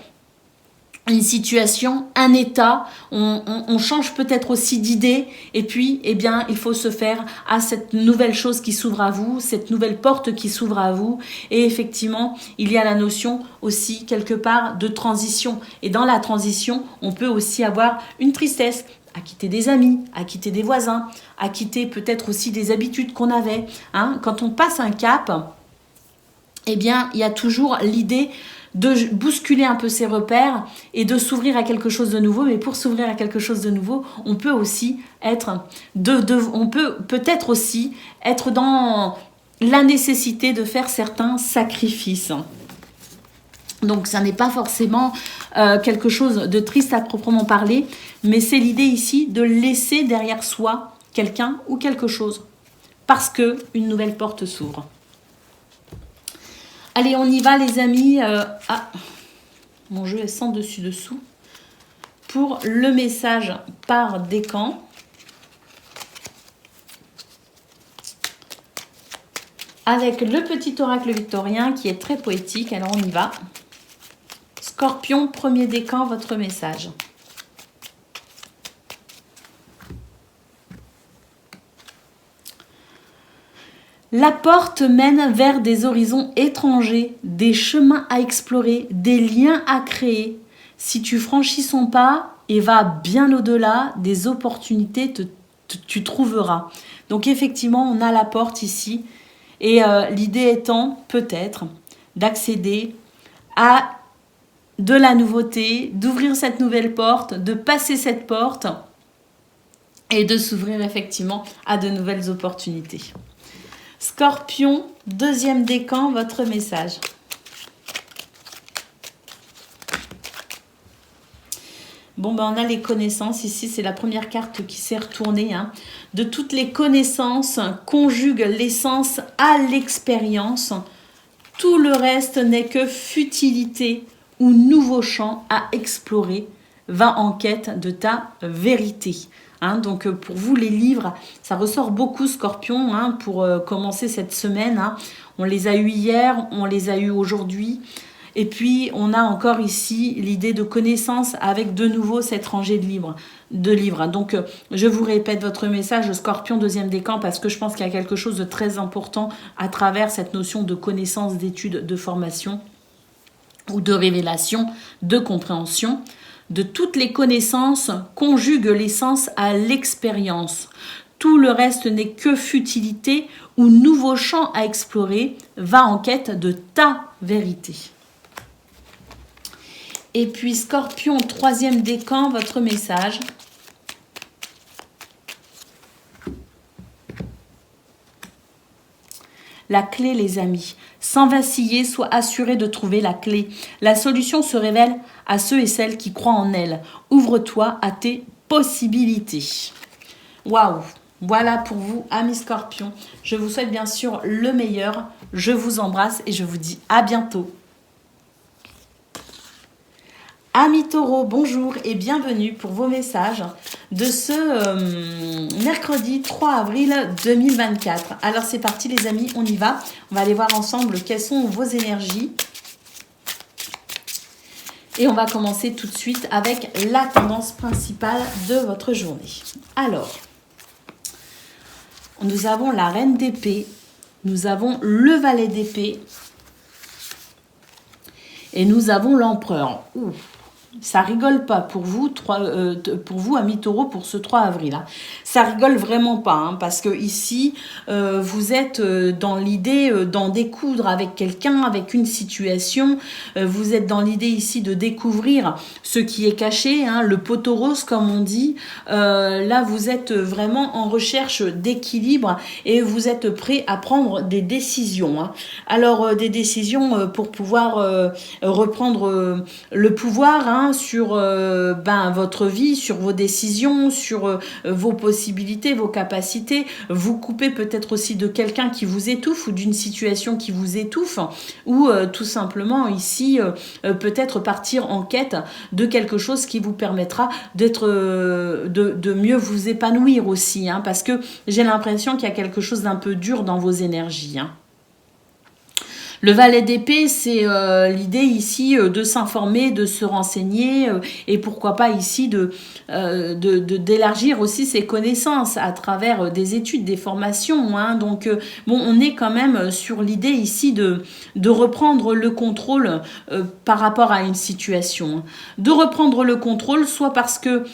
une situation, un état, on change peut-être aussi d'idée, et puis il faut se faire à cette nouvelle chose qui s'ouvre à vous, cette nouvelle porte qui s'ouvre à vous, et effectivement il y a la notion aussi quelque part de transition, et dans la transition on peut aussi avoir une tristesse à quitter des amis, à quitter des voisins, à quitter peut-être aussi des habitudes qu'on avait, hein. Quand on passe un cap, il y a toujours l'idée de bousculer un peu ses repères et de s'ouvrir à quelque chose de nouveau. Mais pour s'ouvrir à quelque chose de nouveau, on peut aussi être peut-être aussi être dans la nécessité de faire certains sacrifices. Donc ça n'est pas forcément quelque chose de triste à proprement parler, mais c'est l'idée ici de laisser derrière soi quelqu'un ou quelque chose parce que une nouvelle porte s'ouvre. Allez, on y va les amis. Mon jeu est sans dessus-dessous. Pour le message par décan. Avec le petit oracle victorien qui est très poétique. Alors on y va. Scorpion, premier décan, votre message. La porte mène vers des horizons étrangers, des chemins à explorer, des liens à créer. Si tu franchis son pas et vas bien au-delà, des opportunités tu trouveras. Donc effectivement, on a la porte ici. Et l'idée étant peut-être d'accéder à de la nouveauté, d'ouvrir cette nouvelle porte, de passer cette porte et de s'ouvrir effectivement à de nouvelles opportunités. Scorpion, deuxième décan, votre message. Bon, on a les connaissances. Ici, c'est la première carte qui s'est retournée. Hein. De toutes les connaissances, conjugue l'essence à l'expérience. Tout le reste n'est que futilité ou nouveau champ à explorer. Va en quête de ta vérité. Hein, donc pour vous les livres, ça ressort beaucoup Scorpion pour commencer cette semaine. Hein. On les a eus hier, on les a eus aujourd'hui. Et puis on a encore ici l'idée de connaissance avec de nouveau cette rangée de livres. Donc je vous répète votre message Scorpion deuxième décan parce que je pense qu'il y a quelque chose de très important à travers cette notion de connaissance, d'étude, de formation ou de révélation, de compréhension. De toutes les connaissances, conjugue l'essence à l'expérience. Tout le reste n'est que futilité ou nouveau champ à explorer. Va en quête de ta vérité. Et puis Scorpion, troisième décan, votre message. La clé, les amis. Sans vaciller, sois assuré de trouver la clé. La solution se révèle à ceux et celles qui croient en elle. Ouvre-toi à tes possibilités. Waouh! Voilà pour vous, amis Scorpions. Je vous souhaite bien sûr le meilleur. Je vous embrasse et je vous dis à bientôt. Amis Taureaux, bonjour et bienvenue pour vos messages de ce mercredi 3 avril 2024. Alors c'est parti les amis, on y va. On va aller voir ensemble quelles sont vos énergies. Et on va commencer tout de suite avec la tendance principale de votre journée. Alors, nous avons la reine d'épée, nous avons le valet d'épée et nous avons l'empereur. Ouh. ça rigole pas pour vous, amis taureaux, pour ce 3 avril. Hein. Ça rigole vraiment pas, hein, parce que ici, vous êtes dans l'idée d'en découdre avec quelqu'un, avec une situation. Vous êtes dans l'idée ici de découvrir ce qui est caché, hein, le poteau rose, comme on dit. Là, vous êtes vraiment en recherche d'équilibre et vous êtes prêt à prendre des décisions. Hein. Alors, des décisions pour pouvoir reprendre le pouvoir, hein, sur votre vie, sur vos décisions, sur vos possibilités, vos capacités. Vous couper peut-être aussi de quelqu'un qui vous étouffe ou d'une situation qui vous étouffe, ou tout simplement ici peut-être partir en quête de quelque chose qui vous permettra d'être de mieux vous épanouir aussi, hein, parce que j'ai l'impression qu'il y a quelque chose d'un peu dur dans vos énergies. Hein. Le valet d'épée, c'est l'idée ici de s'informer, de se renseigner et pourquoi pas ici d'élargir aussi ses connaissances à travers des études, des formations. Hein. Donc, bon, on est quand même sur l'idée ici de reprendre le contrôle par rapport à une situation. De reprendre le contrôle, soit parce que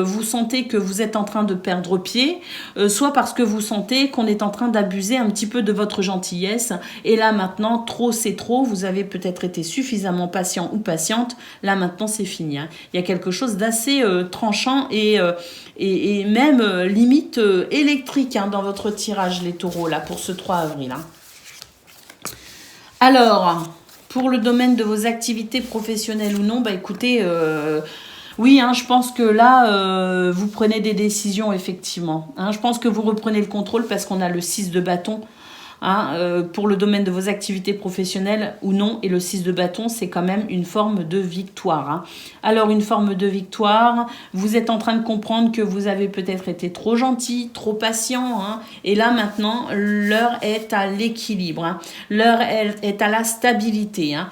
vous sentez que vous êtes en train de perdre pied, soit parce que vous sentez qu'on est en train d'abuser un petit peu de votre gentillesse. Et là maintenant, trop c'est trop. Vous avez peut-être été suffisamment patient ou patiente. Là maintenant, c'est fini. Hein. Il y a quelque chose d'assez tranchant et même limite électrique, hein, dans votre tirage, les taureaux, là, pour ce 3 avril. Hein. Alors, pour le domaine de vos activités professionnelles ou non, écoutez... oui, hein, je pense que là, vous prenez des décisions, effectivement. Hein, je pense que vous reprenez le contrôle parce qu'on a le 6 de bâton. Hein, pour le domaine de vos activités professionnelles ou non. Et le 6 de bâton, c'est quand même une forme de victoire. Hein. Alors, une forme de victoire, vous êtes en train de comprendre que vous avez peut-être été trop gentil, trop patient. Hein, et là, maintenant, l'heure est à l'équilibre. Hein, l'heure est à la stabilité. Hein.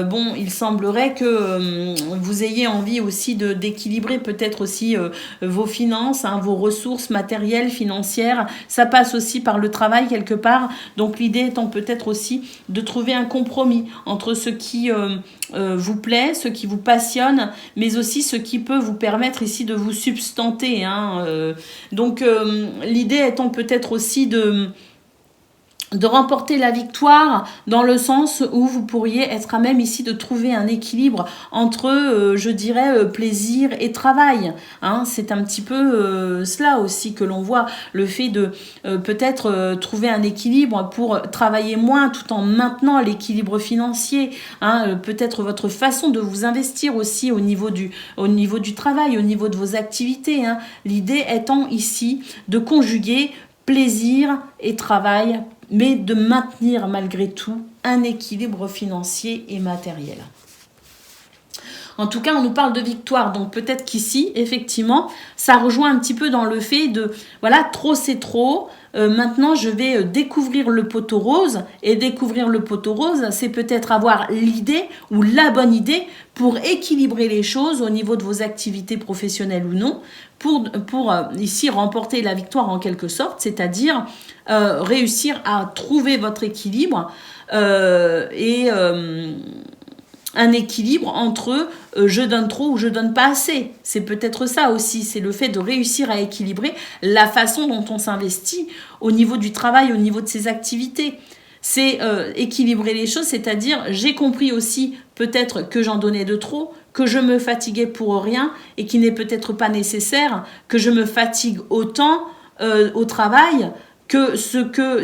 Bon, il semblerait que vous ayez envie aussi d'équilibrer peut-être aussi vos finances, hein, vos ressources matérielles, financières. Ça passe aussi par le travail quelque part. Donc l'idée étant peut-être aussi de trouver un compromis entre ce qui vous plaît, ce qui vous passionne, mais aussi ce qui peut vous permettre ici de vous substanter. Hein. Donc l'idée étant peut-être aussi de remporter la victoire dans le sens où vous pourriez être à même ici de trouver un équilibre entre, je dirais, plaisir et travail. Hein, c'est un petit peu cela aussi que l'on voit, le fait de peut-être trouver un équilibre pour travailler moins tout en maintenant l'équilibre financier. Hein, peut-être votre façon de vous investir aussi au niveau du travail, au niveau de vos activités. Hein. L'idée étant ici de conjuguer plaisir et travail, mais de maintenir malgré tout un équilibre financier et matériel. En tout cas, on nous parle de victoire, donc peut-être qu'ici, effectivement, ça rejoint un petit peu dans le fait de, voilà, trop c'est trop, maintenant je vais découvrir le poteau rose, et découvrir le poteau rose, c'est peut-être avoir l'idée ou la bonne idée pour équilibrer les choses au niveau de vos activités professionnelles ou non, pour ici remporter la victoire en quelque sorte, c'est-à-dire réussir à trouver votre équilibre un équilibre entre je donne trop ou je donne pas assez. C'est peut-être ça aussi, c'est le fait de réussir à équilibrer la façon dont on s'investit au niveau du travail, au niveau de ses activités. C'est équilibrer les choses, c'est-à-dire j'ai compris aussi peut-être que j'en donnais de trop, que je me fatiguais pour rien et qu'il n'est peut-être pas nécessaire que je me fatigue autant au travail que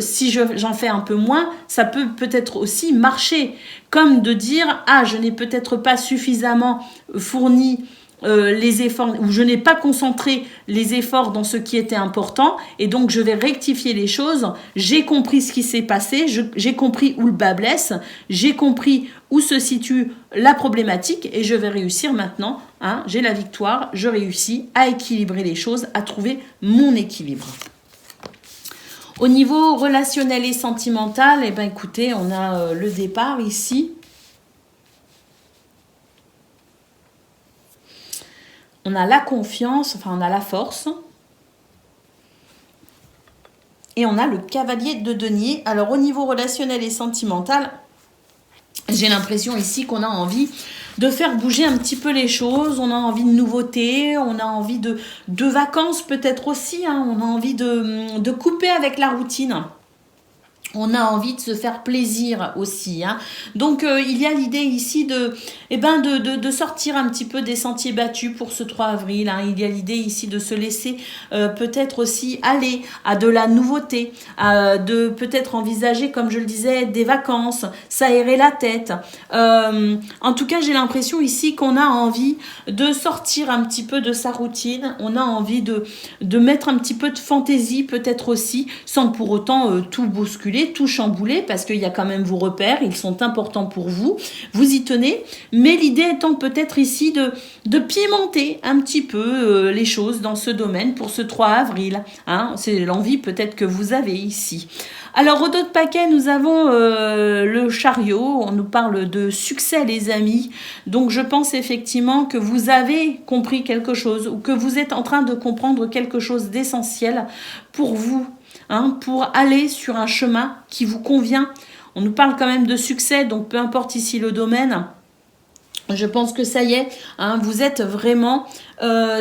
si j'en fais un peu moins, ça peut peut-être aussi marcher. Comme de dire, je n'ai peut-être pas suffisamment fourni les efforts, ou je n'ai pas concentré les efforts dans ce qui était important, et donc je vais rectifier les choses. J'ai compris ce qui s'est passé, j'ai compris où le bas blesse, j'ai compris où se situe la problématique, et je vais réussir maintenant. Hein, j'ai la victoire, je réussis à équilibrer les choses, à trouver mon équilibre. Au niveau relationnel et sentimental, écoutez, on a le départ ici. On a la confiance, on a la force. Et on a le cavalier de denier. Alors, au niveau relationnel et sentimental, J'ai l'impression ici qu'on a envie de faire bouger un petit peu les choses, on a envie de nouveautés, on a envie de vacances peut-être aussi, hein, on a envie de couper avec la routine. On a envie de se faire plaisir aussi, hein. Donc il y a l'idée ici de sortir un petit peu des sentiers battus pour ce 3 avril, hein. Il y a l'idée ici de se laisser peut-être aussi aller à de la nouveauté, de peut-être envisager, comme je le disais, des vacances, s'aérer la tête. En tout cas, j'ai l'impression ici qu'on a envie de sortir un petit peu de sa routine, on a envie de mettre un petit peu de fantaisie peut-être aussi, sans pour autant tout bousculer, tout chambouler, parce qu'il y a quand même vos repères, ils sont importants pour vous, vous y tenez, mais l'idée étant peut-être ici de pimenter un petit peu les choses dans ce domaine pour ce 3 avril, hein, c'est l'envie peut-être que vous avez ici. Alors au dos de paquet, nous avons le chariot, on nous parle de succès les amis, donc je pense effectivement que vous avez compris quelque chose, ou que vous êtes en train de comprendre quelque chose d'essentiel pour vous, hein, pour aller sur un chemin qui vous convient. On nous parle quand même de succès, donc peu importe ici le domaine. Je pense que ça y est, hein, vous êtes vraiment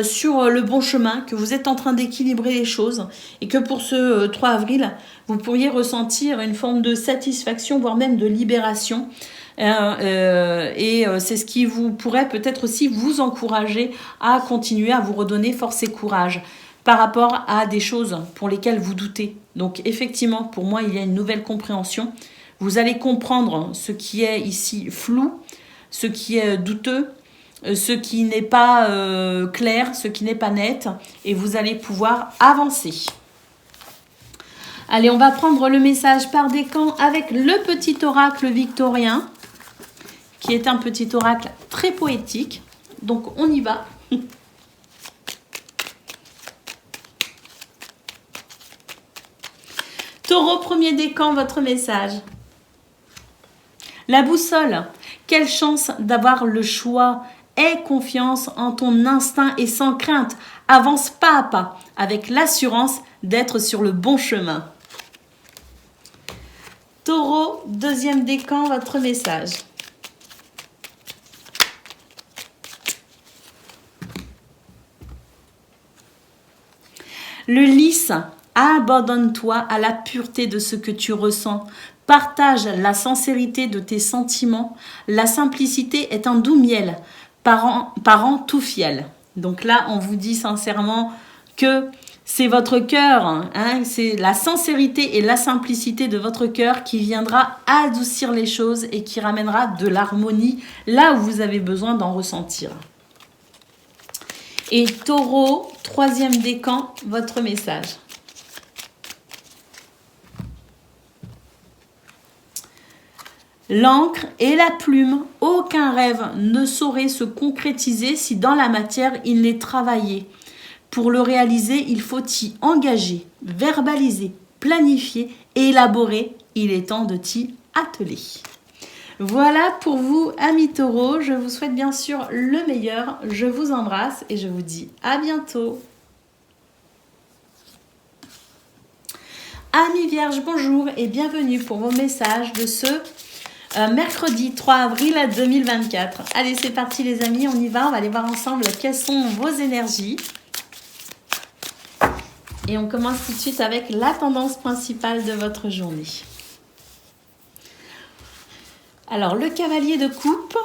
sur le bon chemin, que vous êtes en train d'équilibrer les choses et que pour ce 3 avril, vous pourriez ressentir une forme de satisfaction, voire même de libération. C'est ce qui vous pourrait peut-être aussi vous encourager à continuer à vous redonner force et courage par rapport à des choses pour lesquelles vous doutez. Donc effectivement, pour moi, il y a une nouvelle compréhension. Vous allez comprendre ce qui est ici flou, ce qui est douteux, ce qui n'est pas clair, ce qui n'est pas net, et vous allez pouvoir avancer. Allez, on va prendre le message par décan avec le petit oracle victorien, qui est un petit oracle très poétique. Donc on y va. Taureau, premier décan, votre message. La boussole, quelle chance d'avoir le choix. Aie confiance en ton instinct et sans crainte. Avance pas à pas, avec l'assurance d'être sur le bon chemin. Taureau, deuxième décan, votre message. Le lys, abandonne-toi à la pureté de ce que tu ressens. Partage la sincérité de tes sentiments. La simplicité est un doux miel, parent tout fiel. Donc là, on vous dit sincèrement que c'est votre cœur, hein, c'est la sincérité et la simplicité de votre cœur qui viendra adoucir les choses et qui ramènera de l'harmonie là où vous avez besoin d'en ressentir. Et Taureau, troisième décan, votre message. L'encre et la plume, aucun rêve ne saurait se concrétiser si dans la matière il n'est travaillé. Pour le réaliser, il faut y engager, verbaliser, planifier et élaborer. Il est temps de t'y atteler. Voilà pour vous, amis taureaux. Je vous souhaite bien sûr le meilleur. Je vous embrasse et je vous dis à bientôt. Amis vierges, bonjour et bienvenue pour vos messages de ce mercredi 3 avril 2024. Allez, c'est parti les amis, on y va. On va aller voir ensemble quelles sont vos énergies. Et on commence tout de suite avec la tendance principale de votre journée. Alors, le cavalier de coupe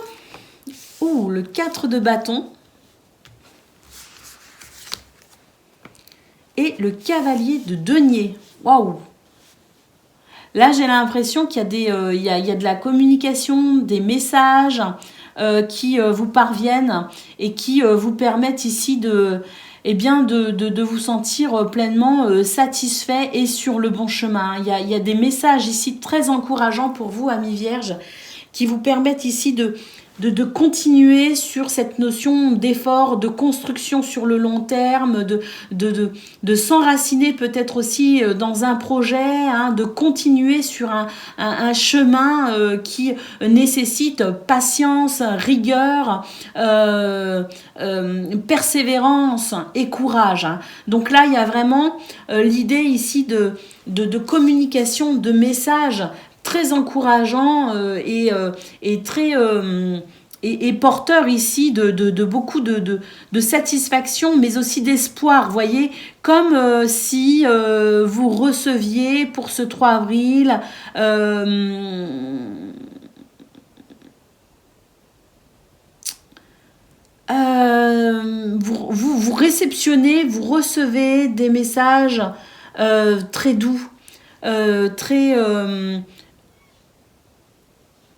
ou le 4 de bâton et le cavalier de denier. Waouh! Là, j'ai l'impression qu'il y a de la communication, des messages qui vous parviennent et qui vous permettent ici de vous sentir pleinement satisfait et sur le bon chemin. Il y a des messages ici très encourageants pour vous, amis vierges, qui vous permettent ici de continuer sur cette notion d'effort, de construction sur le long terme, de s'enraciner peut-être aussi dans un projet, hein, de continuer sur un chemin qui nécessite patience, rigueur, persévérance et courage. Hein. Donc là, il y a vraiment l'idée ici de communication, de messages très encourageant et très... et porteur ici de beaucoup de satisfaction, mais aussi d'espoir, vous voyez, comme si vous receviez pour ce 3 avril vous réceptionnez, vous recevez des messages très doux, très...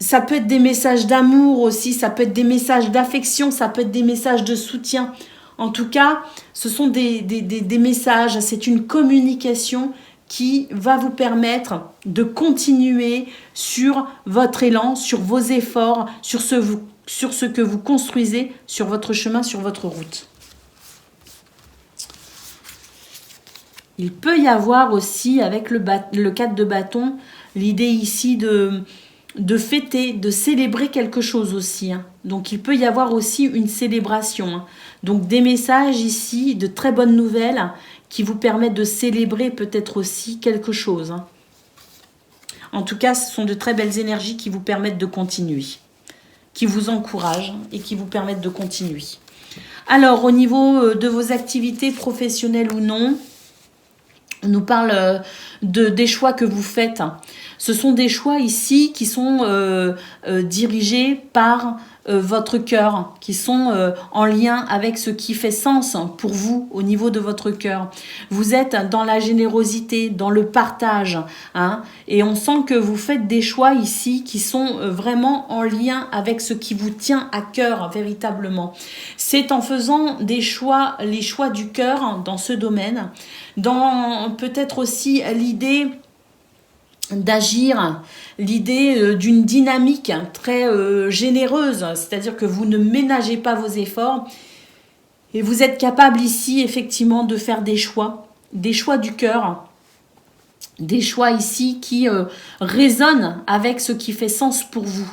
ça peut être des messages d'amour aussi, ça peut être des messages d'affection, ça peut être des messages de soutien. En tout cas, ce sont des messages, c'est une communication qui va vous permettre de continuer sur votre élan, sur vos efforts, sur ce que vous construisez sur votre chemin, sur votre route. Il peut y avoir aussi, avec le 4 de bâton, l'idée ici de fêter, de célébrer quelque chose aussi. Hein. Donc, il peut y avoir aussi une célébration. Hein. Donc, des messages ici, de très bonnes nouvelles qui vous permettent de célébrer peut-être aussi quelque chose. Hein. En tout cas, ce sont de très belles énergies qui vous permettent de continuer, qui vous encouragent et qui vous permettent de continuer. Alors, au niveau de vos activités professionnelles ou non, on nous parle des choix que vous faites. Ce sont des choix ici qui sont dirigés par votre cœur, qui sont en lien avec ce qui fait sens pour vous au niveau de votre cœur. Vous êtes dans la générosité, dans le partage, hein, et on sent que vous faites des choix ici qui sont vraiment en lien avec ce qui vous tient à cœur véritablement. C'est en faisant des choix, les choix du cœur dans ce domaine, dans peut-être aussi l'idée d'agir, l'idée d'une dynamique très généreuse, c'est-à-dire que vous ne ménagez pas vos efforts et vous êtes capable ici effectivement de faire des choix du cœur, des choix ici qui résonnent avec ce qui fait sens pour vous,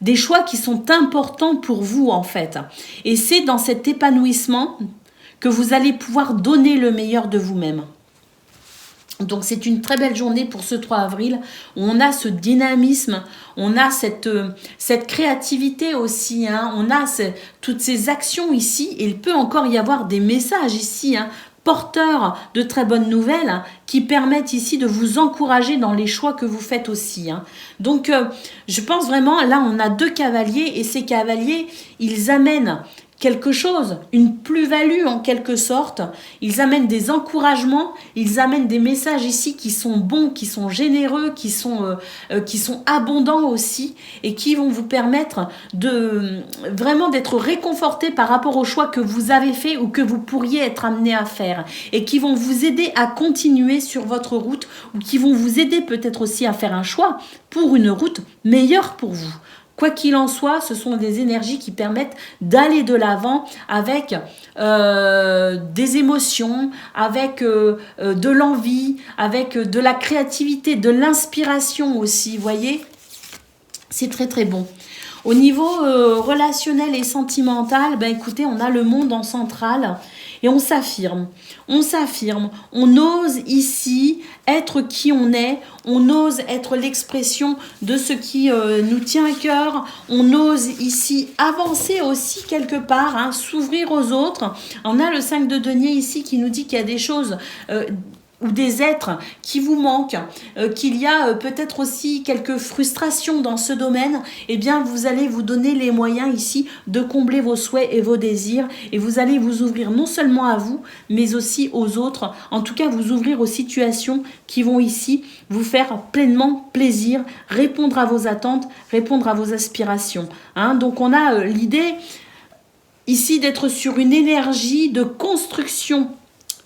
des choix qui sont importants pour vous en fait. Et c'est dans cet épanouissement que vous allez pouvoir donner le meilleur de vous-même. Donc c'est une très belle journée pour ce 3 avril. On a ce dynamisme, on a cette créativité aussi, hein, on a toutes ces actions ici. Et il peut encore y avoir des messages ici, hein, porteurs de très bonnes nouvelles, hein, qui permettent ici de vous encourager dans les choix que vous faites aussi. Hein. Donc je pense vraiment, là on a 2 cavaliers et ces cavaliers, ils amènent quelque chose, une plus-value en quelque sorte. Ils amènent des encouragements, ils amènent des messages ici qui sont bons, qui sont généreux, qui sont abondants aussi et qui vont vous permettre de vraiment d'être réconfortés par rapport aux choix que vous avez fait ou que vous pourriez être amené à faire et qui vont vous aider à continuer sur votre route ou qui vont vous aider peut-être aussi à faire un choix pour une route meilleure pour vous. Quoi qu'il en soit, ce sont des énergies qui permettent d'aller de l'avant avec des émotions, avec de l'envie, avec de la créativité, de l'inspiration aussi, vous voyez ? C'est très très bon. Au niveau relationnel et sentimental, ben écoutez, on a le monde en centrale et on s'affirme, on ose ici être qui on ose être l'expression de ce qui nous tient à cœur, on ose ici avancer aussi quelque part, hein, s'ouvrir aux autres. On a le 5 de denier ici qui nous dit qu'il y a des choses... ou des êtres qui vous manquent, qu'il y a peut-être aussi quelques frustrations dans ce domaine, eh bien vous allez vous donner les moyens ici de combler vos souhaits et vos désirs et vous allez vous ouvrir non seulement à vous, mais aussi aux autres, en tout cas vous ouvrir aux situations qui vont ici vous faire pleinement plaisir, répondre à vos attentes, répondre à vos aspirations. Hein, donc on a l'idée ici d'être sur une énergie de construction.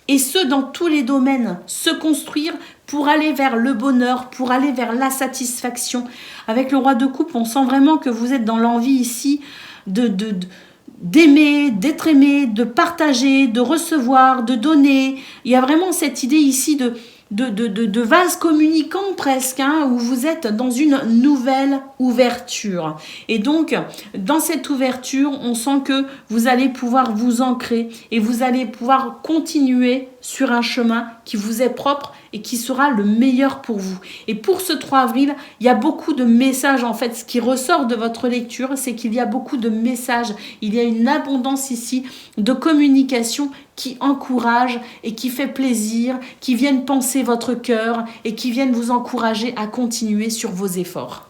Et ce, dans tous les domaines, se construire pour aller vers le bonheur, pour aller vers la satisfaction. Avec le roi de coupe, on sent vraiment que vous êtes dans l'envie ici d'aimer, d'être aimé, de partager, de recevoir, de donner. Il y a vraiment cette idée ici de vase communicant presque, hein, où vous êtes dans une nouvelle ouverture. Et donc, dans cette ouverture, on sent que vous allez pouvoir vous ancrer et vous allez pouvoir continuer sur un chemin qui vous est propre et qui sera le meilleur pour vous. Et pour ce 3 avril, il y a beaucoup de messages en fait. Ce qui ressort de votre lecture, c'est qu'il y a beaucoup de messages. Il y a une abondance ici de communication qui encourage et qui fait plaisir, qui viennent penser votre cœur et qui viennent vous encourager à continuer sur vos efforts.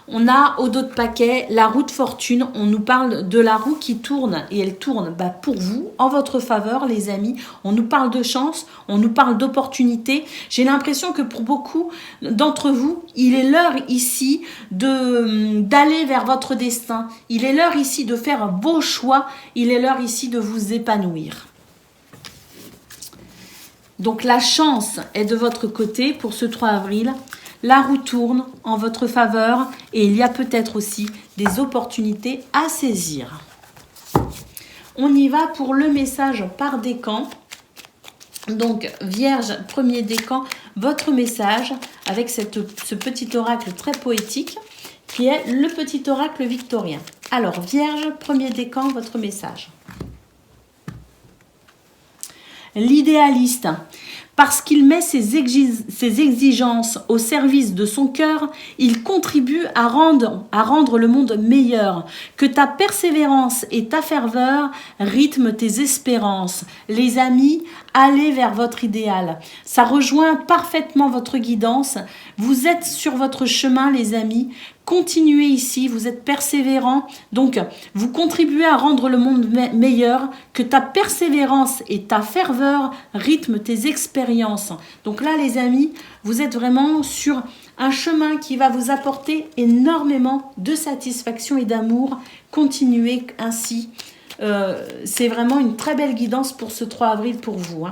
On a au dos de paquet la roue de fortune. On nous parle de la roue qui tourne et elle tourne pour vous, en votre faveur les amis. On nous parle de chance, on nous parle d'opportunité. J'ai l'impression que pour beaucoup d'entre vous, il est l'heure ici d'aller vers votre destin. Il est l'heure ici de faire vos choix. Il est l'heure ici de vous épanouir. Donc la chance est de votre côté pour ce 3 avril. La roue tourne en votre faveur et il y a peut-être aussi des opportunités à saisir. On y va pour le message par décan. Donc, Vierge, premier décan, votre message avec ce petit oracle très poétique qui est le petit oracle victorien. Alors, Vierge, premier décan, votre message. L'idéaliste. Parce qu'il met ses exigences au service de son cœur, il contribue à rendre le monde meilleur. Que ta persévérance et ta ferveur rythment tes espérances. Les amis, allez vers votre idéal. Ça rejoint parfaitement votre guidance. Vous êtes sur votre chemin, les amis. Continuez ici, vous êtes persévérants, donc vous contribuez à rendre le monde meilleur, que ta persévérance et ta ferveur rythment tes expériences. Donc là les amis, vous êtes vraiment sur un chemin qui va vous apporter énormément de satisfaction et d'amour. Continuez ainsi, c'est vraiment une très belle guidance pour ce 3 avril pour vous.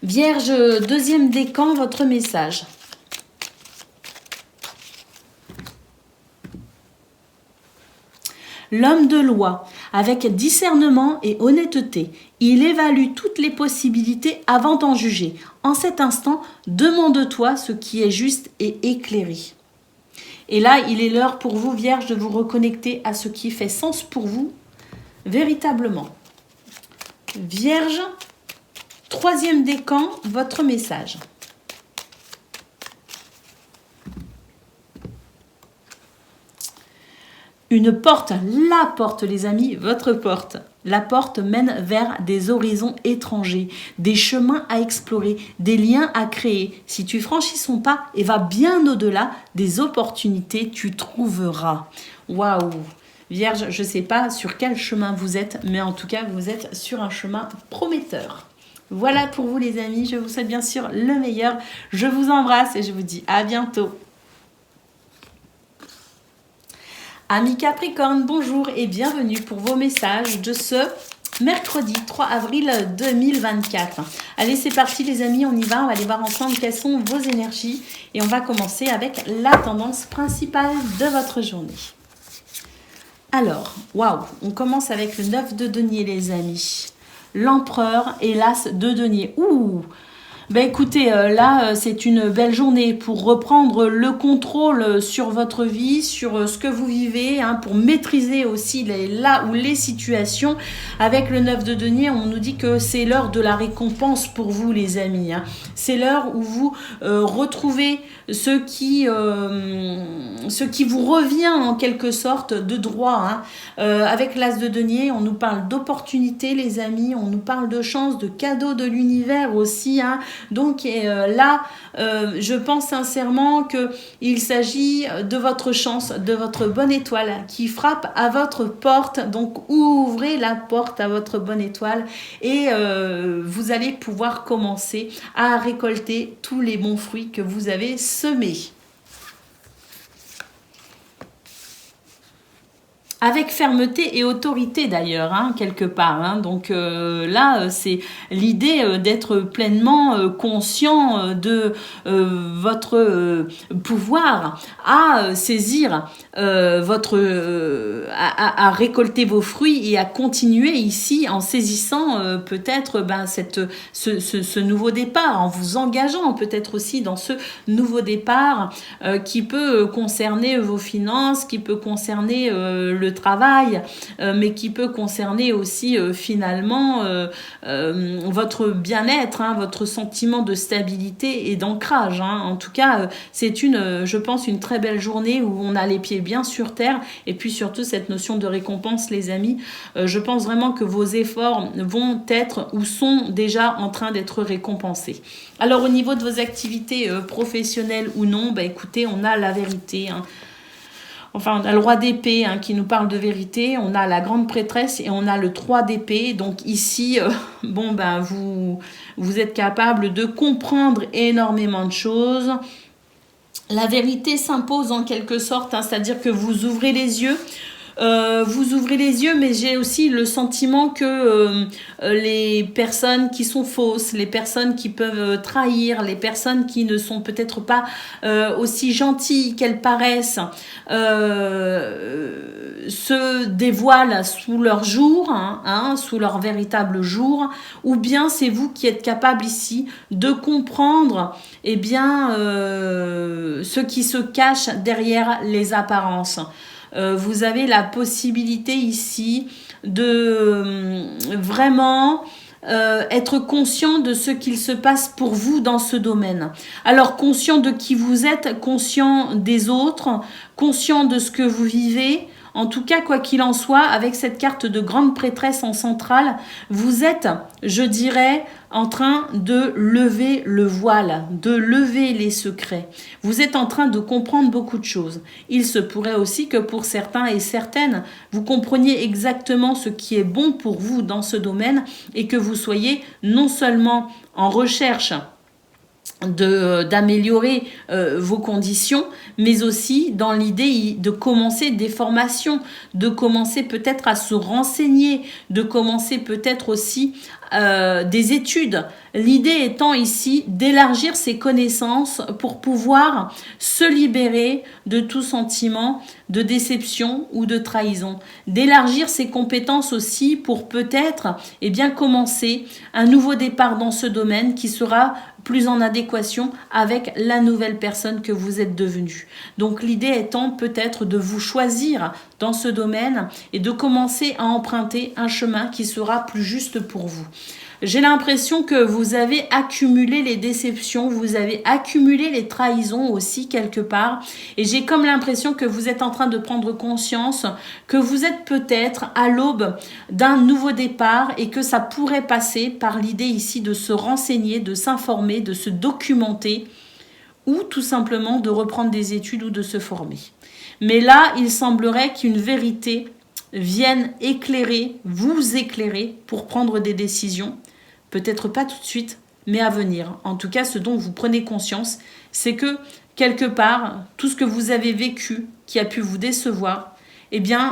Vierge, deuxième décan, votre message. L'homme de loi, avec discernement et honnêteté, il évalue toutes les possibilités avant d'en juger. En cet instant, demande-toi ce qui est juste et éclairé. Et là, il est l'heure pour vous, Vierge, de vous reconnecter à ce qui fait sens pour vous, véritablement. Vierge, troisième décan, votre message. Une porte, la porte les amis, votre porte. La porte mène vers des horizons étrangers, des chemins à explorer, des liens à créer. Si tu franchis son pas et vas bien au-delà, des opportunités tu trouveras. Waouh! Vierge, je ne sais pas sur quel chemin vous êtes, mais en tout cas, vous êtes sur un chemin prometteur. Voilà pour vous les amis, je vous souhaite bien sûr le meilleur. Je vous embrasse et je vous dis à bientôt. Amis Capricorne, bonjour et bienvenue pour vos messages de ce mercredi 3 avril 2024. Allez, c'est parti les amis, on y va, on va aller voir ensemble quelles sont vos énergies et on va commencer avec la tendance principale de votre journée. Alors, waouh, on commence avec le 9 de denier les amis. L'empereur et l'as de denier. Ouh! Ben écoutez, là, c'est une belle journée pour reprendre le contrôle sur votre vie, sur ce que vous vivez, pour maîtriser aussi les situations. Avec le 9 de denier, on nous dit que c'est l'heure de la récompense pour vous, les amis. C'est l'heure où vous retrouvez ce qui vous revient en quelque sorte de droit. Avec l'as de denier, on nous parle d'opportunités, les amis, on nous parle de chance, de cadeaux de l'univers aussi. Donc là, je pense sincèrement qu'il s'agit de votre chance, de votre bonne étoile qui frappe à votre porte. Donc ouvrez la porte à votre bonne étoile et vous allez pouvoir commencer à récolter tous les bons fruits que vous avez semés. Avec fermeté et autorité d'ailleurs, quelque part. Donc là, c'est l'idée d'être pleinement conscient de votre pouvoir à saisir à récolter vos fruits et à continuer ici en saisissant peut-être ce nouveau départ, en vous engageant peut-être aussi dans ce nouveau départ qui peut concerner vos finances, qui peut concerner le le travail, mais qui peut concerner aussi finalement votre bien-être, hein, votre sentiment de stabilité et d'ancrage. Hein. En tout cas, c'est je pense, une très belle journée où on a les pieds bien sur terre et puis surtout cette notion de récompense, les amis. Je pense vraiment que vos efforts vont être ou sont déjà en train d'être récompensés. Alors au niveau de vos activités professionnelles ou non, bah, écoutez, on a la vérité. Hein. Enfin, on a le roi d'épée hein, qui nous parle de vérité, on a la grande prêtresse et on a le 3 d'épée. Donc ici, bon, ben, vous êtes capable de comprendre énormément de choses. La vérité s'impose en quelque sorte, hein, c'est-à-dire que vous ouvrez les yeux. Mais j'ai aussi le sentiment que les personnes qui sont fausses, les personnes qui peuvent trahir, les personnes qui ne sont peut-être pas aussi gentilles qu'elles paraissent, se dévoilent sous leur jour, hein, sous leur véritable jour, ou bien c'est vous qui êtes capable ici de comprendre eh bien, ce qui se cache derrière les apparences. Vous avez la possibilité ici de vraiment être conscient de ce qu'il se passe pour vous dans ce domaine. Alors conscient de qui vous êtes, conscient des autres, conscient de ce que vous vivez. En tout cas, quoi qu'il en soit, avec cette carte de grande prêtresse en centrale, vous êtes, je dirais, en train de lever le voile, de lever les secrets. Vous êtes en train de comprendre beaucoup de choses. Il se pourrait aussi que pour certains et certaines, vous compreniez exactement ce qui est bon pour vous dans ce domaine et que vous soyez non seulement en recherche d'améliorer vos conditions, mais aussi dans l'idée de commencer des formations, de commencer peut-être à se renseigner, de commencer peut-être aussi des études. L'idée étant ici d'élargir ses connaissances pour pouvoir se libérer de tout sentiment de déception ou de trahison. D'élargir ses compétences aussi pour peut-être commencer un nouveau départ dans ce domaine qui sera plus en adéquation avec la nouvelle personne que vous êtes devenue. Donc l'idée étant peut-être de vous choisir dans ce domaine et de commencer à emprunter un chemin qui sera plus juste pour vous. J'ai l'impression que vous avez accumulé les déceptions, vous avez accumulé les trahisons aussi quelque part. Et j'ai comme l'impression que vous êtes en train de prendre conscience que vous êtes peut-être à l'aube d'un nouveau départ et que ça pourrait passer par l'idée ici de se renseigner, de s'informer, de se documenter ou tout simplement de reprendre des études ou de se former. Mais là, il semblerait qu'une vérité vienne vous éclairer pour prendre des décisions. Peut-être pas tout de suite, mais à venir. En tout cas, ce dont vous prenez conscience, c'est que quelque part, tout ce que vous avez vécu, qui a pu vous décevoir,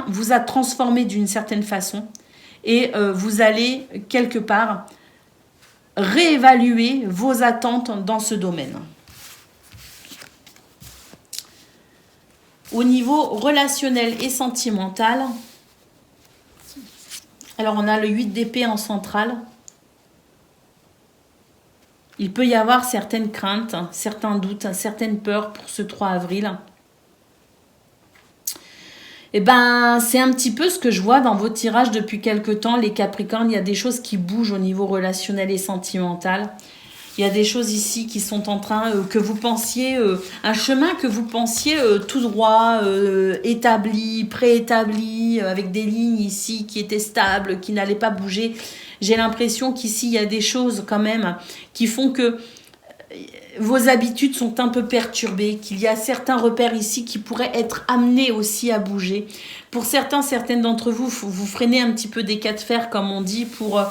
vous a transformé d'une certaine façon et vous allez quelque part réévaluer vos attentes dans ce domaine. Au niveau relationnel et sentimental, alors on a le 8 d'épée en centrale. Il peut y avoir certaines craintes, certains doutes, certaines peurs pour ce 3 avril. C'est un petit peu ce que je vois dans vos tirages depuis quelque temps, les Capricornes. Il y a des choses qui bougent au niveau relationnel et sentimental. Il y a des choses ici qui sont en train, que vous pensiez, un chemin que vous pensiez tout droit, établi, préétabli, avec des lignes ici qui étaient stables, qui n'allaient pas bouger. J'ai l'impression qu'ici, il y a des choses quand même qui font que vos habitudes sont un peu perturbées, qu'il y a certains repères ici qui pourraient être amenés aussi à bouger. Pour certaines d'entre vous, vous freinez un petit peu des cas de fer, comme on dit, pour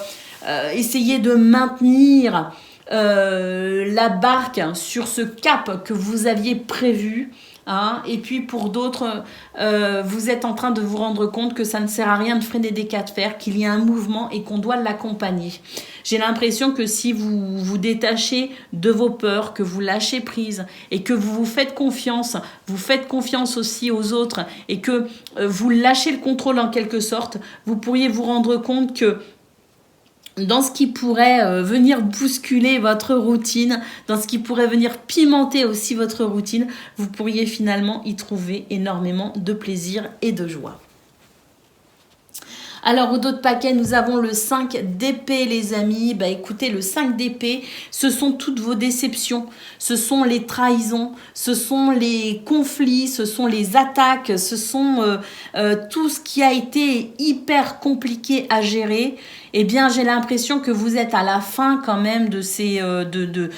essayer de maintenir la barque sur ce cap que vous aviez prévu. Hein, et puis pour d'autres, vous êtes en train de vous rendre compte que ça ne sert à rien de freiner des cas de fer, qu'il y a un mouvement et qu'on doit l'accompagner. J'ai l'impression que si vous vous détachez de vos peurs, que vous lâchez prise et que vous faites confiance aussi aux autres et que vous lâchez le contrôle en quelque sorte, vous pourriez vous rendre compte que dans ce qui pourrait venir bousculer votre routine, dans ce qui pourrait venir pimenter aussi votre routine, vous pourriez finalement y trouver énormément de plaisir et de joie. Alors, au dos de paquet, nous avons le 5 d'épée, les amis. Bah, écoutez, le 5 d'épée, ce sont toutes vos déceptions. Ce sont les trahisons, ce sont les conflits, ce sont les attaques, ce sont tout ce qui a été hyper compliqué à gérer. Eh bien, j'ai l'impression que vous êtes à la fin quand même de ces... de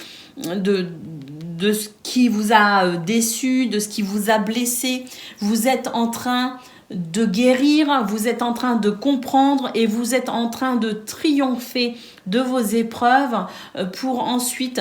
ce qui vous a déçu, de ce qui vous a blessé. Vous êtes en train de guérir, vous êtes en train de comprendre et vous êtes en train de triompher de vos épreuves pour ensuite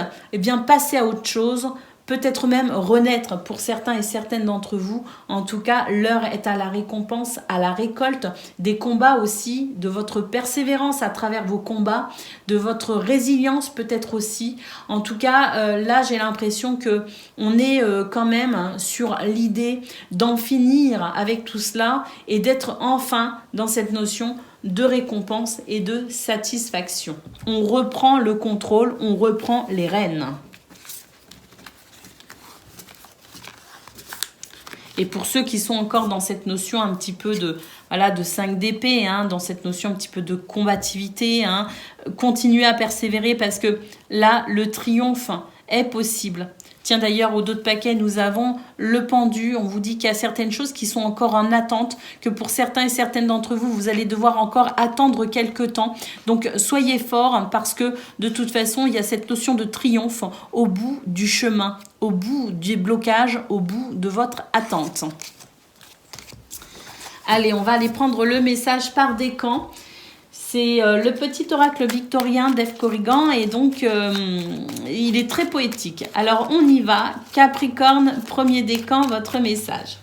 passer à autre chose, peut-être même renaître pour certains et certaines d'entre vous. En tout cas, l'heure est à la récompense, à la récolte des combats aussi, de votre persévérance à travers vos combats, de votre résilience peut-être aussi. En tout cas, là, j'ai l'impression que on est quand même sur l'idée d'en finir avec tout cela et d'être enfin dans cette notion de récompense et de satisfaction. On reprend le contrôle, on reprend les rênes. Et pour ceux qui sont encore dans cette notion un petit peu de 5 d'épée, dans cette notion un petit peu de combativité, continuez à persévérer parce que là, le triomphe est possible. Tiens, d'ailleurs, au dos de paquet, nous avons le pendu. On vous dit qu'il y a certaines choses qui sont encore en attente, que pour certains et certaines d'entre vous, vous allez devoir encore attendre quelques temps. Donc, soyez forts parce que de toute façon, il y a cette notion de triomphe au bout du chemin, au bout du blocage, au bout de votre attente. Allez, on va aller prendre le message par décan. C'est le petit oracle victorien d'Eve Corrigan et donc il est très poétique. Alors on y va. Capricorne, premier décan, votre message.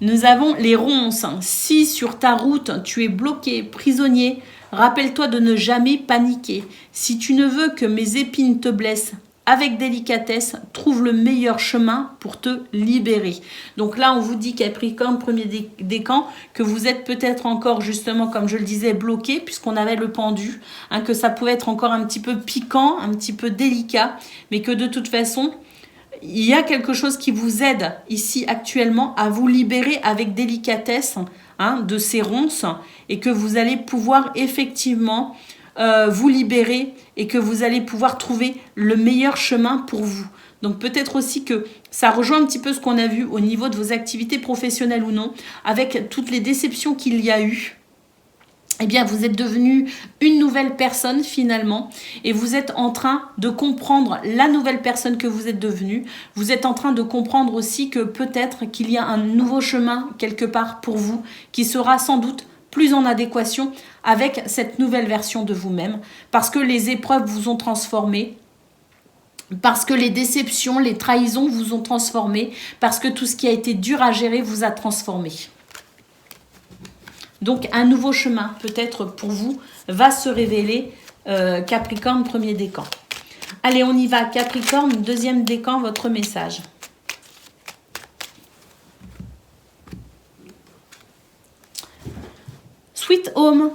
Nous avons les ronces. Si sur ta route tu es bloqué, prisonnier, rappelle-toi de ne jamais paniquer. Si tu ne veux que mes épines te blessent, avec délicatesse, trouve le meilleur chemin pour te libérer. Donc là, on vous dit, Capricorne, premier décan, que vous êtes peut-être encore, justement, comme je le disais, bloqué, puisqu'on avait le pendu, que ça pouvait être encore un petit peu piquant, un petit peu délicat, mais que de toute façon, il y a quelque chose qui vous aide ici actuellement à vous libérer avec délicatesse de ces ronces et que vous allez pouvoir effectivement vous libérer et que vous allez pouvoir trouver le meilleur chemin pour vous. Donc peut-être aussi que ça rejoint un petit peu ce qu'on a vu au niveau de vos activités professionnelles ou non, avec toutes les déceptions qu'il y a eu. Eh bien, vous êtes devenu une nouvelle personne finalement et vous êtes en train de comprendre la nouvelle personne que vous êtes devenue. Vous êtes en train de comprendre aussi que peut-être qu'il y a un nouveau chemin quelque part pour vous qui sera sans doute plus en adéquation avec cette nouvelle version de vous-même parce que les épreuves vous ont transformé, parce que les déceptions, les trahisons vous ont transformé, parce que tout ce qui a été dur à gérer vous a transformé. Donc, un nouveau chemin, peut-être pour vous, va se révéler, Capricorne, premier décan. Allez, on y va. Capricorne, deuxième décan, votre message. Sweet Home.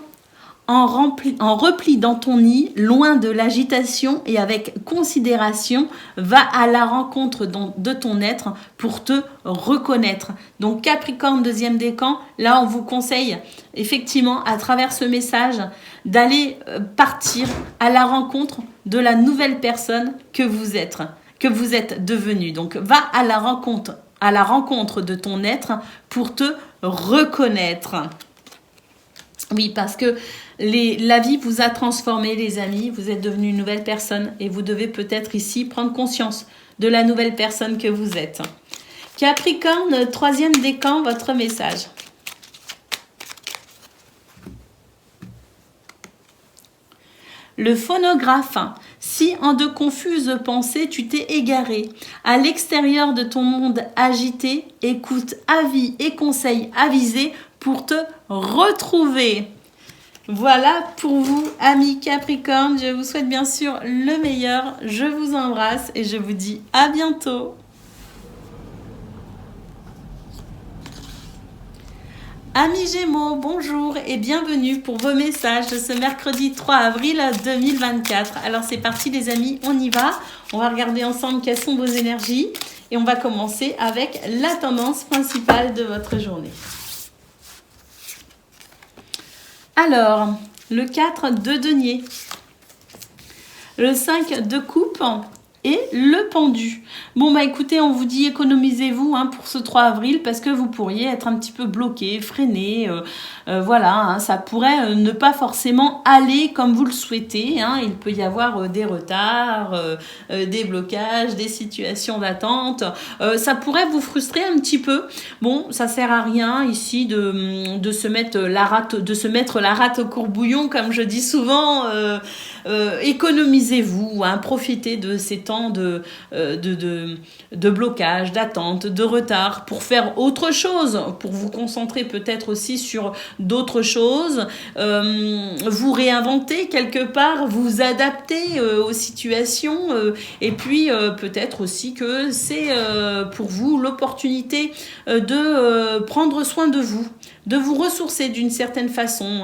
En repli dans ton nid, loin de l'agitation et avec considération, va à la rencontre de ton être pour te reconnaître. Donc Capricorne, deuxième décan, là on vous conseille effectivement à travers ce message d'aller partir à la rencontre de la nouvelle personne que vous êtes devenu. Donc va à la rencontre de ton être pour te reconnaître. Oui, parce que la vie vous a transformé, les amis. Vous êtes devenu une nouvelle personne et vous devez peut-être ici prendre conscience de la nouvelle personne que vous êtes. Capricorne, troisième décan, votre message. Le phonographe. Si en de confuses pensées tu t'es égaré, à l'extérieur de ton monde agité, écoute avis et conseils avisés pour te retrouver. Voilà pour vous, amis Capricorne. Je vous souhaite bien sûr le meilleur. Je vous embrasse et je vous dis à bientôt. Amis Gémeaux, bonjour et bienvenue pour vos messages de ce mercredi 3 avril 2024. Alors c'est parti les amis, on y va. On va regarder ensemble quelles sont vos énergies et on va commencer avec la tendance principale de votre journée. Alors, le 4 de denier, le 5 de coupe et le pendu. Bon, bah écoutez, on vous dit économisez-vous pour ce 3 avril parce que vous pourriez être un petit peu bloqué, freiné. Voilà, ça pourrait ne pas forcément aller comme vous le souhaitez. Il peut y avoir des retards, des blocages, des situations d'attente. Ça pourrait vous frustrer un petit peu. Bon, ça sert à rien ici de se mettre la rate au courbouillon, comme je dis souvent. Économisez-vous, profitez de ces temps de blocage, d'attente, de retard pour faire autre chose, pour vous concentrer peut-être aussi sur d'autres choses, vous réinventer quelque part, vous adapter aux situations et puis peut-être aussi que c'est pour vous l'opportunité de prendre soin de vous ressourcer d'une certaine façon.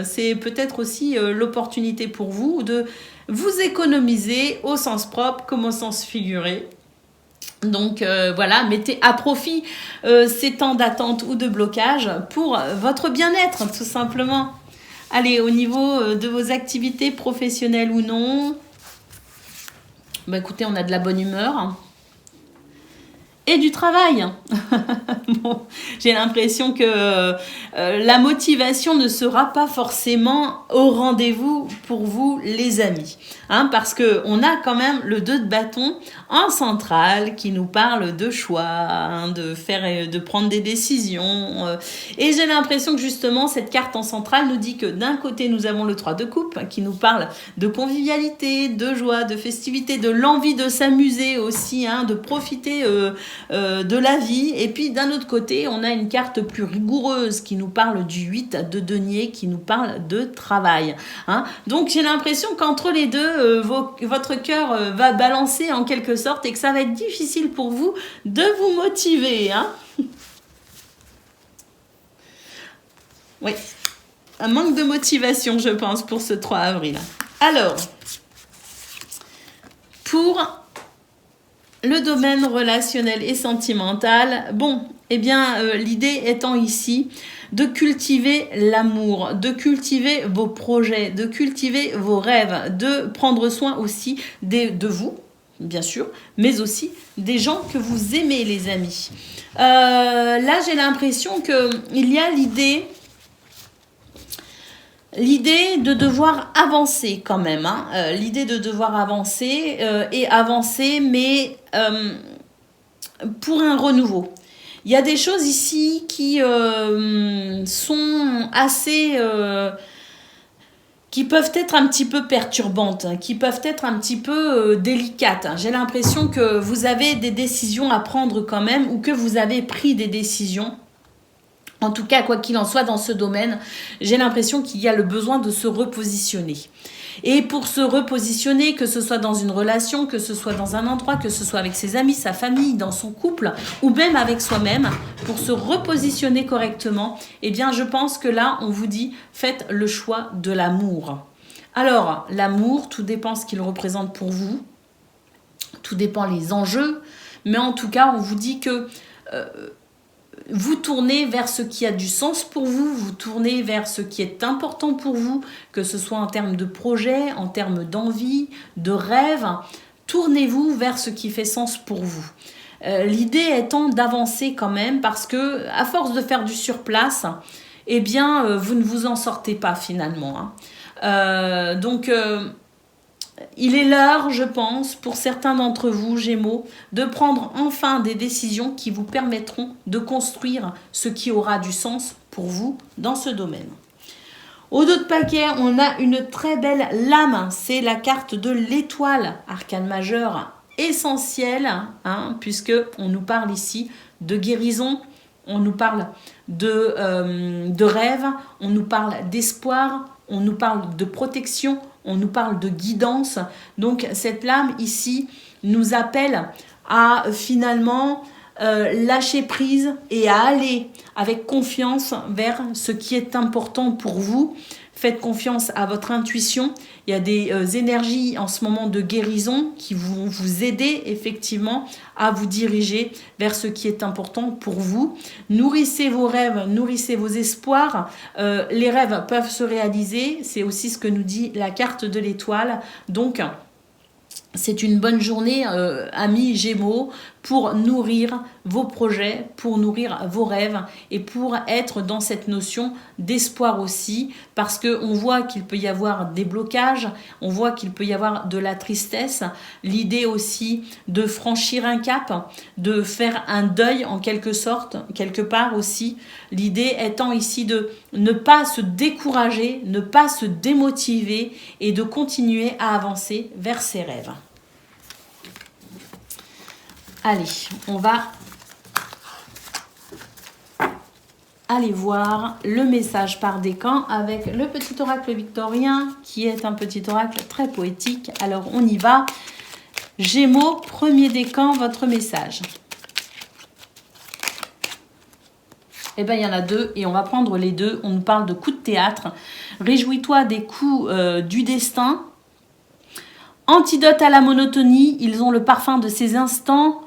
C'est peut-être aussi l'opportunité pour vous de vous économiser au sens propre comme au sens figuré. Donc voilà, mettez à profit ces temps d'attente ou de blocage pour votre bien-être, tout simplement. Allez, au niveau de vos activités professionnelles ou non, bah écoutez, on a de la bonne humeur. Et du travail. Bon, j'ai l'impression que la motivation ne sera pas forcément au rendez-vous pour vous, les amis. Parce qu'on a quand même le 2 de bâton en centrale qui nous parle de choix, de prendre des décisions. Et j'ai l'impression que justement, cette carte en centrale nous dit que d'un côté, nous avons le 3 de coupe qui nous parle de convivialité, de joie, de festivité, de l'envie de s'amuser aussi, de profiter de la vie. Et puis d'un autre côté, on a une carte plus rigoureuse qui nous parle du 8 de denier, qui nous parle de travail. Donc j'ai l'impression qu'entre les deux, votre cœur va balancer en quelque sorte et que ça va être difficile pour vous de vous motiver. Oui, un manque de motivation, je pense, pour ce 3 avril. Alors, pour le domaine relationnel et sentimental, bon, eh bien, l'idée étant ici de cultiver l'amour, de cultiver vos projets, de cultiver vos rêves, de prendre soin aussi de vous, bien sûr, mais aussi des gens que vous aimez, les amis. Là, j'ai l'impression qu'il y a l'idée de devoir avancer quand même, l'idée de devoir avancer et avancer, mais pour un renouveau. Il y a des choses ici qui sont assez... qui peuvent être un petit peu perturbantes, qui peuvent être un petit peu délicates. J'ai l'impression que vous avez des décisions à prendre quand même, ou que vous avez pris des décisions. En tout cas, quoi qu'il en soit dans ce domaine, j'ai l'impression qu'il y a le besoin de se repositionner. Et pour se repositionner, que ce soit dans une relation, que ce soit dans un endroit, que ce soit avec ses amis, sa famille, dans son couple, ou même avec soi-même, pour se repositionner correctement, eh bien, je pense que là, on vous dit, faites le choix de l'amour. Alors, l'amour, tout dépend ce qu'il représente pour vous, tout dépend les enjeux, mais en tout cas, on vous dit que... vous tournez vers ce qui a du sens pour vous, vous tournez vers ce qui est important pour vous, que ce soit en termes de projet, en termes d'envie, de rêve. Tournez-vous vers ce qui fait sens pour vous. L'idée étant d'avancer quand même, parce que à force de faire du surplace, eh bien, vous ne vous en sortez pas finalement. Donc, il est l'heure, je pense, pour certains d'entre vous, Gémeaux, de prendre enfin des décisions qui vous permettront de construire ce qui aura du sens pour vous dans ce domaine. Au dos de paquet, on a une très belle lame. C'est la carte de l'étoile, arcane majeur essentielle, puisque on nous parle ici de guérison, on nous parle de rêve, on nous parle d'espoir, on nous parle de protection, on nous parle de guidance. Donc cette lame ici nous appelle à finalement lâcher prise et à aller avec confiance vers ce qui est important pour vous. Faites confiance à votre intuition. Il y a des énergies en ce moment de guérison qui vont vous aider effectivement à vous diriger vers ce qui est important pour vous. Nourrissez vos rêves, nourrissez vos espoirs. Les rêves peuvent se réaliser. C'est aussi ce que nous dit la carte de l'étoile. Donc, c'est une bonne journée, amis Gémeaux, pour nourrir vos projets, pour nourrir vos rêves et pour être dans cette notion d'espoir aussi, parce qu'on voit qu'il peut y avoir des blocages, on voit qu'il peut y avoir de la tristesse, l'idée aussi de franchir un cap, de faire un deuil en quelque sorte, quelque part aussi, l'idée étant ici de ne pas se décourager, ne pas se démotiver et de continuer à avancer vers ses rêves. Allez, on va aller voir le message par décan avec le petit oracle victorien qui est un petit oracle très poétique. Alors on y va. Gémeaux, premier décan, votre message. Eh bien, il y en a deux et on va prendre les deux. On nous parle de coups de théâtre. Réjouis-toi des coups du destin. Antidote à la monotonie, ils ont le parfum de ces instants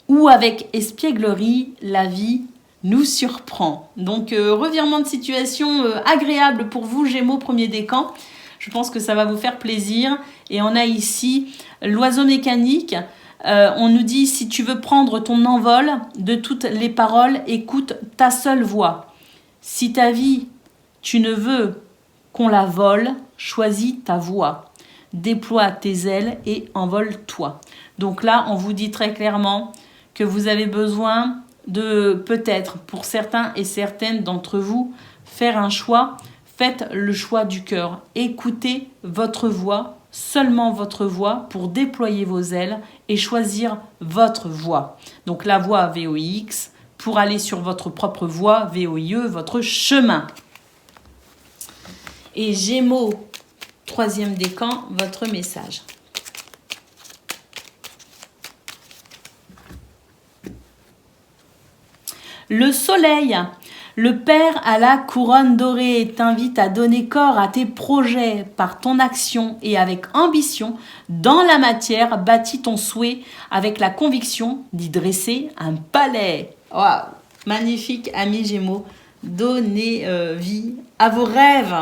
où avec espièglerie, la vie nous surprend. Donc, revirement de situation agréable pour vous, Gémeaux, premier décan. Je pense que ça va vous faire plaisir. Et on a ici l'oiseau mécanique. On nous dit, si tu veux prendre ton envol de toutes les paroles, écoute ta seule voix. Si ta vie, tu ne veux qu'on la vole, choisis ta voix. Déploie tes ailes et envole-toi. Donc là, on vous dit très clairement que vous avez besoin de, peut-être, pour certains et certaines d'entre vous, faire un choix. Faites le choix du cœur. Écoutez votre voix, seulement votre voix, pour déployer vos ailes et choisir votre voie. Donc la voie VOIX, pour aller sur votre propre voie, VOIE, votre chemin. Et Gémeaux, troisième décan, votre message. Le soleil, le Père à la couronne dorée t'invite à donner corps à tes projets par ton action et avec ambition. Dans la matière, bâtis ton souhait avec la conviction d'y dresser un palais. Waouh, magnifique, amis Gémeaux. Donnez vie à vos rêves.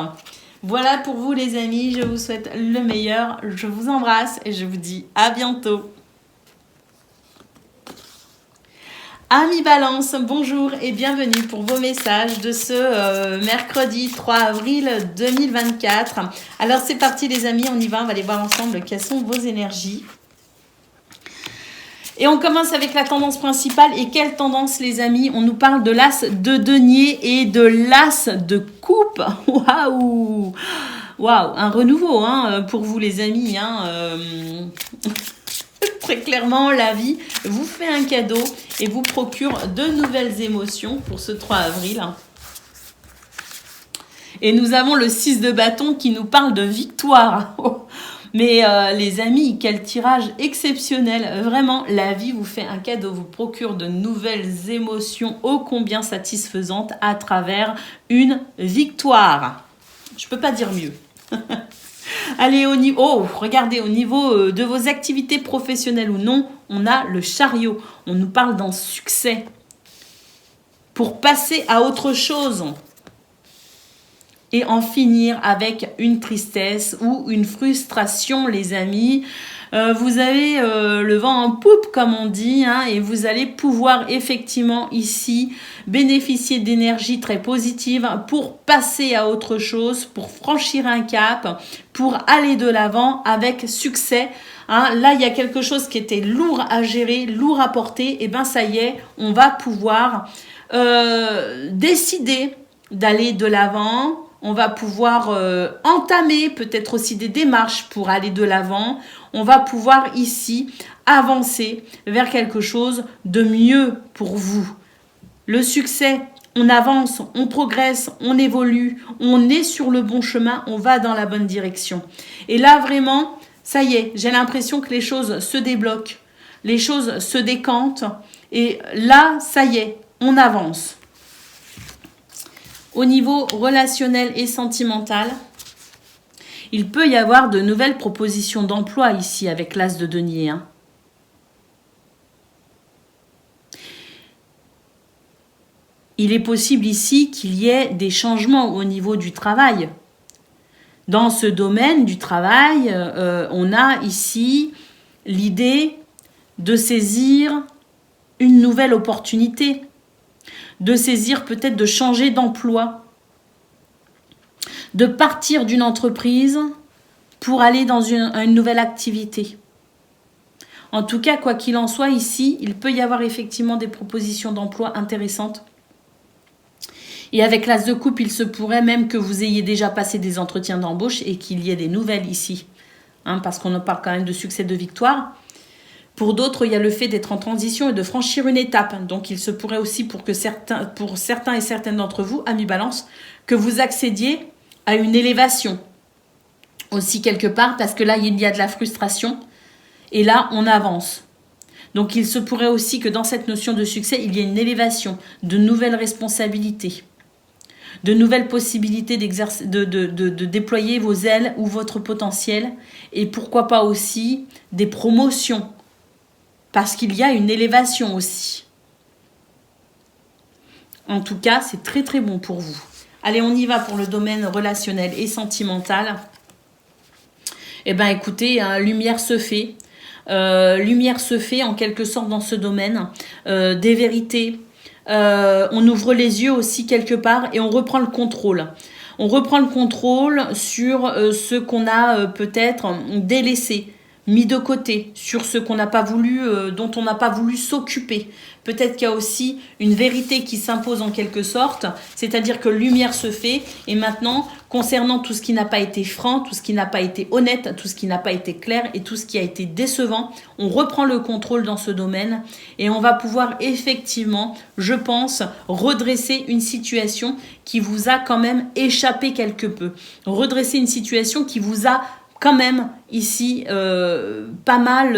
Voilà pour vous les amis, je vous souhaite le meilleur. Je vous embrasse et je vous dis à bientôt. Amis Balance, bonjour et bienvenue pour vos messages de ce mercredi 3 avril 2024. Alors c'est parti les amis, on y va, on va aller voir ensemble quelles sont vos énergies. Et on commence avec la tendance principale. Et quelle tendance les amis? On nous parle de l'as de denier et de l'as de coupe. Waouh! Waouh! Un renouveau pour vous les amis. Très clairement, la vie vous fait un cadeau et vous procure de nouvelles émotions pour ce 3 avril. Et nous avons le 6 de bâton qui nous parle de victoire. Mais les amis, quel tirage exceptionnel. Vraiment, la vie vous fait un cadeau, vous procure de nouvelles émotions ô combien satisfaisantes à travers une victoire. Je ne peux pas dire mieux. Allez, regardez, au niveau de vos activités professionnelles ou non, on a le chariot. On nous parle d'un succès pour passer à autre chose et en finir avec une tristesse ou une frustration, les amis. Vous avez le vent en poupe, comme on dit, et vous allez pouvoir effectivement ici bénéficier d'énergie très positive pour passer à autre chose, pour franchir un cap, pour aller de l'avant avec succès. Là, il y a quelque chose qui était lourd à gérer, lourd à porter. Et bien, ça y est, on va pouvoir décider d'aller de l'avant. On va pouvoir entamer peut-être aussi des démarches pour aller de l'avant. On va pouvoir ici avancer vers quelque chose de mieux pour vous. Le succès, on avance, on progresse, on évolue, on est sur le bon chemin, on va dans la bonne direction. Et là, vraiment, ça y est, j'ai l'impression que les choses se débloquent, les choses se décantent. Et là, ça y est, on avance. Au niveau relationnel et sentimental, Il peut y avoir de nouvelles propositions d'emploi ici avec l'as de denier. Hein. Il est possible ici qu'il y ait des changements au niveau du travail. Dans ce domaine du travail, on a ici l'idée de saisir une nouvelle opportunité, de saisir peut-être de changer d'emploi, de partir d'une entreprise pour aller dans une nouvelle activité. En tout cas, quoi qu'il en soit, ici, il peut y avoir effectivement des propositions d'emploi intéressantes. Et avec l'as de coupe, il se pourrait même que vous ayez déjà passé des entretiens d'embauche et qu'il y ait des nouvelles ici. Hein, parce qu'on en parle quand même de succès, de victoire. Pour d'autres, il y a le fait d'être en transition et de franchir une étape. Donc, il se pourrait aussi pour certains et certaines d'entre vous, amis balance, que vous accédiez à une élévation. Aussi quelque part, parce que là, il y a de la frustration. Et là, on avance. Donc, il se pourrait aussi que dans cette notion de succès, il y ait une élévation, de nouvelles responsabilités, de nouvelles possibilités de déployer vos ailes ou votre potentiel. Et pourquoi pas aussi des promotions. Parce qu'il y a une élévation aussi. En tout cas, c'est très très bon pour vous. Allez, on y va pour le domaine relationnel et sentimental. Eh bien, écoutez, lumière se fait. Lumière se fait en quelque sorte dans ce domaine. Des vérités. On ouvre les yeux aussi quelque part et on reprend le contrôle. On reprend le contrôle sur ce qu'on a peut-être délaissé, mis de côté, sur ce qu'on n'a pas voulu, dont on n'a pas voulu s'occuper. Peut-être qu'il y a aussi une vérité qui s'impose en quelque sorte, c'est-à-dire que lumière se fait, et maintenant, concernant tout ce qui n'a pas été franc, tout ce qui n'a pas été honnête, tout ce qui n'a pas été clair et tout ce qui a été décevant, on reprend le contrôle dans ce domaine et on va pouvoir effectivement, je pense, redresser une situation qui vous a quand même échappé quelque peu. Redresser une situation qui vous a quand même ici pas mal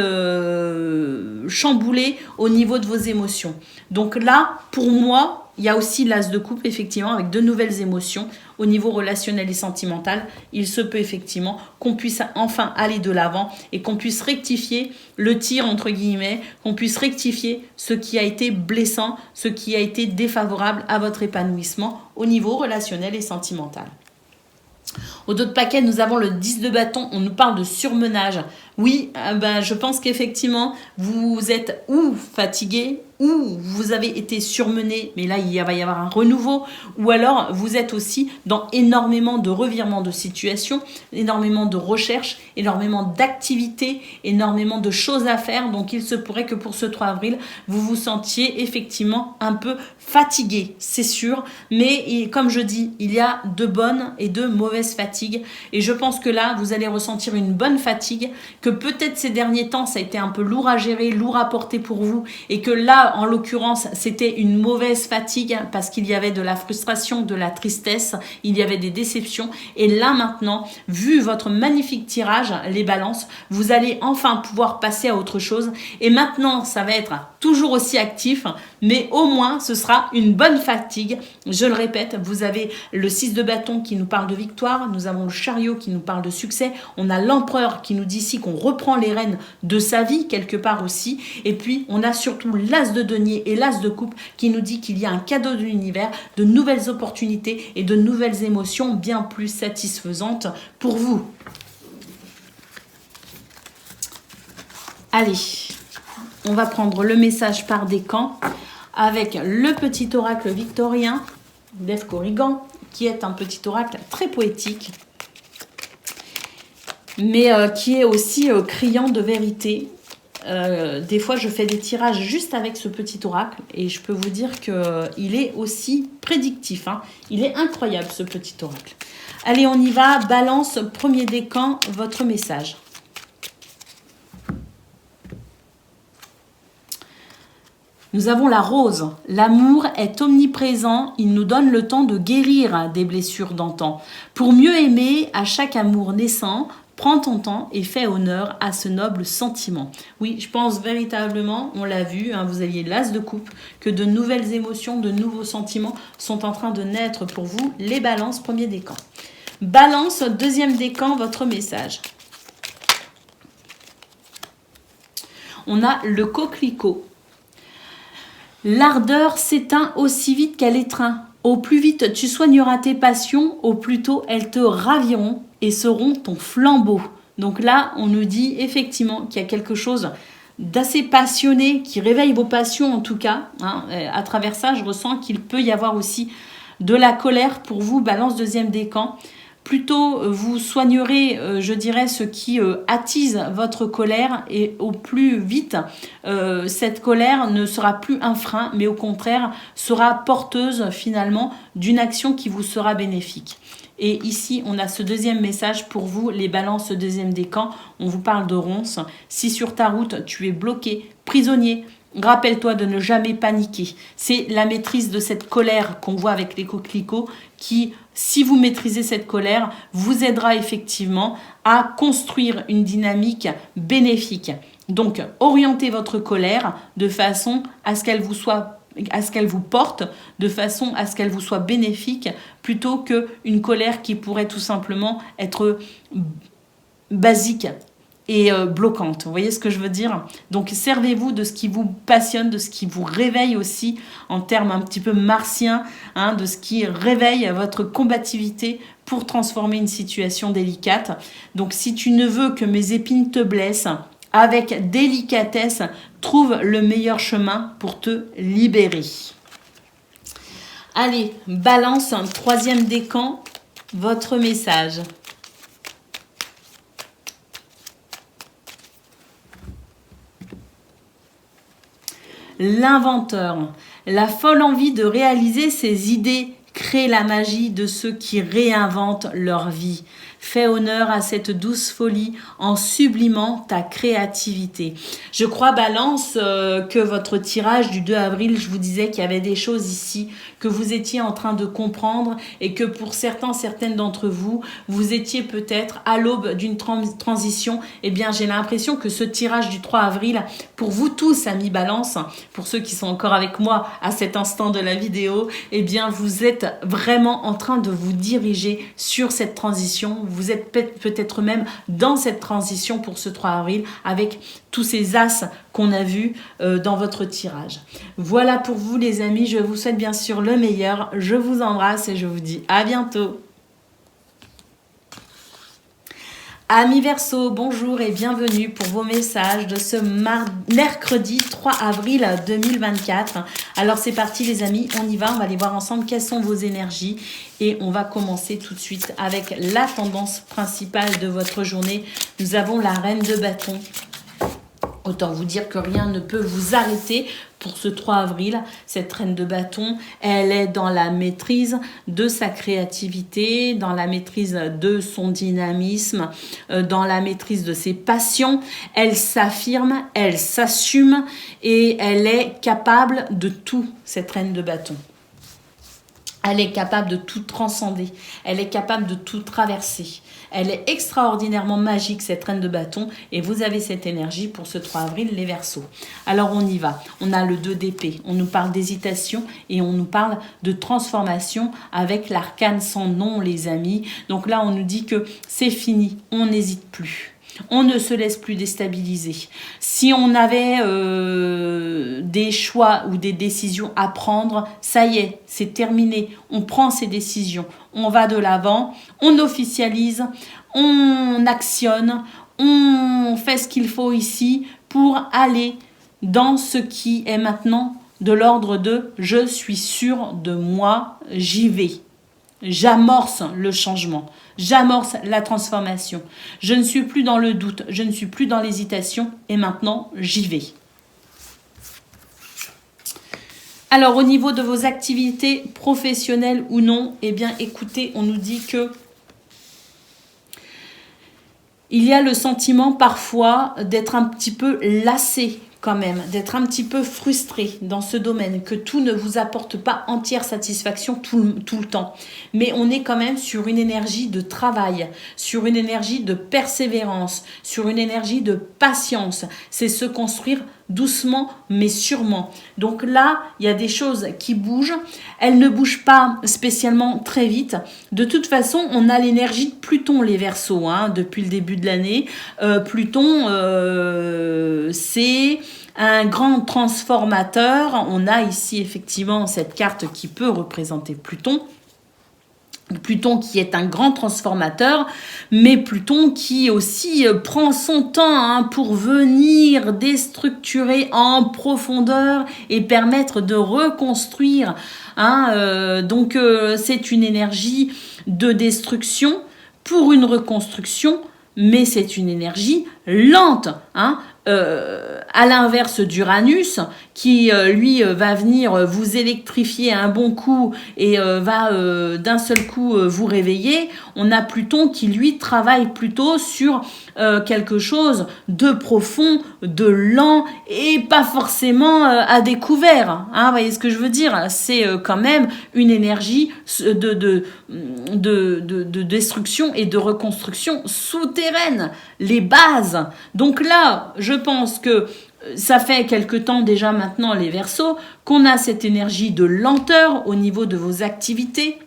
chamboulé au niveau de vos émotions. Donc là, pour moi, il y a aussi l'as de coupe, effectivement, avec de nouvelles émotions au niveau relationnel et sentimental. Il se peut effectivement qu'on puisse enfin aller de l'avant et qu'on puisse rectifier le tir, entre guillemets, qu'on puisse rectifier ce qui a été blessant, ce qui a été défavorable à votre épanouissement au niveau relationnel et sentimental. Au dos de paquet, nous avons le 10 de bâton. On nous parle de surmenage. Oui, je pense qu'effectivement, vous êtes ou fatigué, ou vous avez été surmené, mais là, il va y avoir un renouveau. Ou alors, vous êtes aussi dans énormément de revirements de situation, énormément de recherches, énormément d'activités, énormément de choses à faire. Donc, il se pourrait que pour ce 3 avril, vous vous sentiez effectivement un peu fatigué, c'est sûr. Mais comme je dis, il y a de bonnes et de mauvaises fatigues. Et je pense que là, vous allez ressentir une bonne fatigue, que peut-être ces derniers temps, ça a été un peu lourd à gérer, lourd à porter pour vous, et que là, en l'occurrence, c'était une mauvaise fatigue parce qu'il y avait de la frustration, de la tristesse, il y avait des déceptions. Et là, maintenant, vu votre magnifique tirage, les balances, vous allez enfin pouvoir passer à autre chose. Et maintenant, ça va être toujours aussi actif, mais au moins, ce sera une bonne fatigue. Je le répète, vous avez le 6 de bâton qui nous parle de victoire, nous avons le chariot qui nous parle de succès, on a l'empereur qui nous dit ici qu'on reprend les rênes de sa vie quelque part aussi, et puis on a surtout l'as de denier et l'as de coupe qui nous dit qu'il y a un cadeau de l'univers, de nouvelles opportunités et de nouvelles émotions bien plus satisfaisantes pour vous. Allez, on va prendre le message par décan avec le petit oracle victorien d'Ève Corrigan, qui est un petit oracle très poétique, mais qui est aussi criant de vérité. Des fois, je fais des tirages juste avec ce petit oracle et je peux vous dire qu'il est aussi prédictif. Hein. Il est incroyable, ce petit oracle. Allez, on y va. Balance, premier décan, votre message. Nous avons la rose. L'amour est omniprésent. Il nous donne le temps de guérir des blessures d'antan. Pour mieux aimer, à chaque amour naissant, prends ton temps et fais honneur à ce noble sentiment. Oui, je pense véritablement, on l'a vu, hein, vous aviez l'as de coupe, que de nouvelles émotions, de nouveaux sentiments sont en train de naître pour vous, les balances, premier décan. Balance, deuxième décan, votre message. On a le coquelicot. L'ardeur s'éteint aussi vite qu'elle étreint. Au plus vite tu soigneras tes passions, au plus tôt elles te raviront et seront ton flambeau. Donc là, on nous dit effectivement qu'il y a quelque chose d'assez passionné, qui réveille vos passions en tout cas. À travers ça, je ressens qu'il peut y avoir aussi de la colère pour vous, balance deuxième décan. Plutôt, vous soignerez, je dirais, ce qui attise votre colère et au plus vite, cette colère ne sera plus un frein, mais au contraire, sera porteuse finalement d'une action qui vous sera bénéfique. Et ici, on a ce deuxième message pour vous, les balances deuxième décan. On vous parle de ronces. Si sur ta route, tu es bloqué, prisonnier, rappelle-toi de ne jamais paniquer. C'est la maîtrise de cette colère qu'on voit avec les coquelicots qui, si vous maîtrisez cette colère, vous aidera effectivement à construire une dynamique bénéfique. Donc, orientez votre colère de façon à ce qu'elle vous porte, de façon à ce qu'elle vous soit bénéfique, plutôt qu'une colère qui pourrait tout simplement être basique et bloquante. Vous voyez ce que je veux dire? Donc, servez-vous de ce qui vous passionne, de ce qui vous réveille aussi, en termes un petit peu martiens, de ce qui réveille votre combativité pour transformer une situation délicate. Donc, si tu ne veux que mes épines te blessent, avec délicatesse, trouve le meilleur chemin pour te libérer. Allez, balance, troisième décan, votre message. L'inventeur, la folle envie de réaliser ses idées crée la magie de ceux qui réinventent leur vie. Fais honneur à cette douce folie en sublimant ta créativité. Je crois, Balance, que votre tirage du 2 avril, je vous disais qu'il y avait des choses ici que vous étiez en train de comprendre et que pour certaines d'entre vous, vous étiez peut-être à l'aube d'une transition. Eh bien, j'ai l'impression que ce tirage du 3 avril, pour vous tous, amis Balance, pour ceux qui sont encore avec moi à cet instant de la vidéo, eh bien, vous êtes vraiment en train de vous diriger sur cette transition. Vous êtes peut-être même dans cette transition pour ce 3 avril avec tous ces as qu'on a vus dans votre tirage. Voilà pour vous les amis, je vous souhaite bien sûr le meilleur. Je vous embrasse et je vous dis à bientôt. Amis Verseau, bonjour et bienvenue pour vos messages de ce mercredi 3 avril 2024. Alors c'est parti les amis, on y va, on va aller voir ensemble quelles sont vos énergies et on va commencer tout de suite avec la tendance principale de votre journée. Nous avons la reine de bâton. Autant vous dire que rien ne peut vous arrêter pour ce 3 avril. Cette reine de bâton, elle est dans la maîtrise de sa créativité, dans la maîtrise de son dynamisme, dans la maîtrise de ses passions. Elle s'affirme, elle s'assume et elle est capable de tout, cette reine de bâton. Elle est capable de tout transcender. Elle est capable de tout traverser. Elle est extraordinairement magique, cette reine de bâton. Et vous avez cette énergie pour ce 3 avril, les Verseaux. Alors, on y va. On a le 2 d'épée. On nous parle d'hésitation et on nous parle de transformation avec l'arcane sans nom, les amis. Donc là, on nous dit que c'est fini. On n'hésite plus. On ne se laisse plus déstabiliser. Si on avait des choix ou des décisions à prendre, ça y est, c'est terminé. On prend ces décisions. On va de l'avant, on officialise, on actionne, on fait ce qu'il faut ici pour aller dans ce qui est maintenant de l'ordre de « je suis sûr de moi, j'y vais ». J'amorce le changement, j'amorce la transformation. Je ne suis plus dans le doute, je ne suis plus dans l'hésitation et maintenant j'y vais. Alors au niveau de vos activités professionnelles ou non, eh bien écoutez, on nous dit que il y a le sentiment parfois d'être un petit peu lassé quand même, d'être un petit peu frustré dans ce domaine, que tout ne vous apporte pas entière satisfaction tout le temps. Mais on est quand même sur une énergie de travail, sur une énergie de persévérance, sur une énergie de patience. C'est se construire doucement mais sûrement. Donc là, il y a des choses qui bougent. Elles ne bougent pas spécialement très vite. De toute façon, on a l'énergie de Pluton, les Verseaux, hein, depuis le début de l'année. Pluton, c'est un grand transformateur. On a ici effectivement cette carte qui peut représenter Pluton. Pluton qui est un grand transformateur, mais Pluton qui aussi prend son temps pour venir déstructurer en profondeur et permettre de reconstruire. Donc c'est une énergie de destruction pour une reconstruction, mais c'est une énergie lente. À l'inverse d'Uranus, qui lui va venir vous électrifier un bon coup et va d'un seul coup vous réveiller, on a Pluton qui lui travaille plutôt sur quelque chose de profond, de lent et pas forcément à découvert. Vous voyez ce que je veux dire? C'est quand même une énergie de destruction et de reconstruction souterraine, les bases. Donc là, je pense que ça fait quelque temps déjà maintenant, les Verseaux, qu'on a cette énergie de lenteur au niveau de vos activités,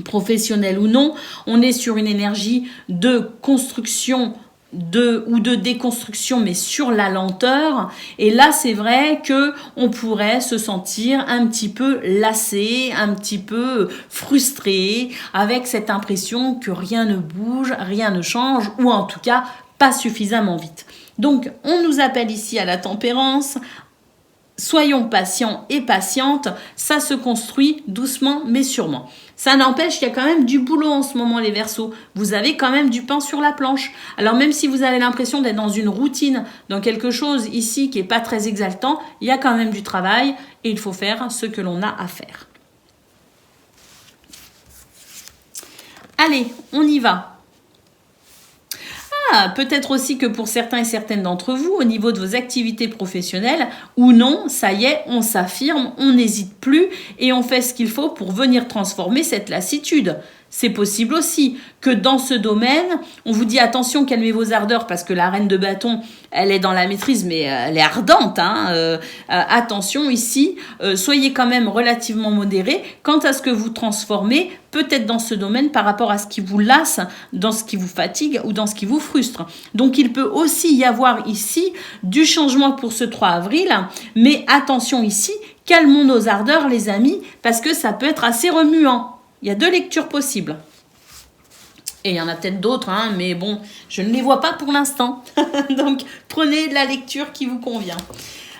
professionnelles ou non. On est sur une énergie de construction ou de déconstruction, mais sur la lenteur. Et là, c'est vrai que on pourrait se sentir un petit peu lassé, un petit peu frustré, avec cette impression que rien ne bouge, rien ne change, ou en tout cas pas suffisamment vite. Donc, on nous appelle ici à la tempérance. Soyons patients et patientes, ça se construit doucement mais sûrement. Ça n'empêche qu'il y a quand même du boulot en ce moment, les Verseaux. Vous avez quand même du pain sur la planche. Alors même si vous avez l'impression d'être dans une routine, dans quelque chose ici qui n'est pas très exaltant, il y a quand même du travail et il faut faire ce que l'on a à faire. Allez, on y va. Peut-être aussi que pour certains et certaines d'entre vous, au niveau de vos activités professionnelles, ou non, ça y est, on s'affirme, on n'hésite plus et on fait ce qu'il faut pour venir transformer cette lassitude. C'est possible aussi que dans ce domaine, on vous dit attention, calmez vos ardeurs parce que la reine de bâton, elle est dans la maîtrise, mais elle est ardente. Attention ici, soyez quand même relativement modérés quant à ce que vous transformez, peut-être dans ce domaine par rapport à ce qui vous lasse, dans ce qui vous fatigue ou dans ce qui vous frustre. Donc il peut aussi y avoir ici du changement pour ce 3 avril, mais attention ici, calmons nos ardeurs les amis, parce que ça peut être assez remuant. Il y a 2 lectures possibles. Et il y en a peut-être d'autres, mais bon, je ne les vois pas pour l'instant. Donc, prenez la lecture qui vous convient.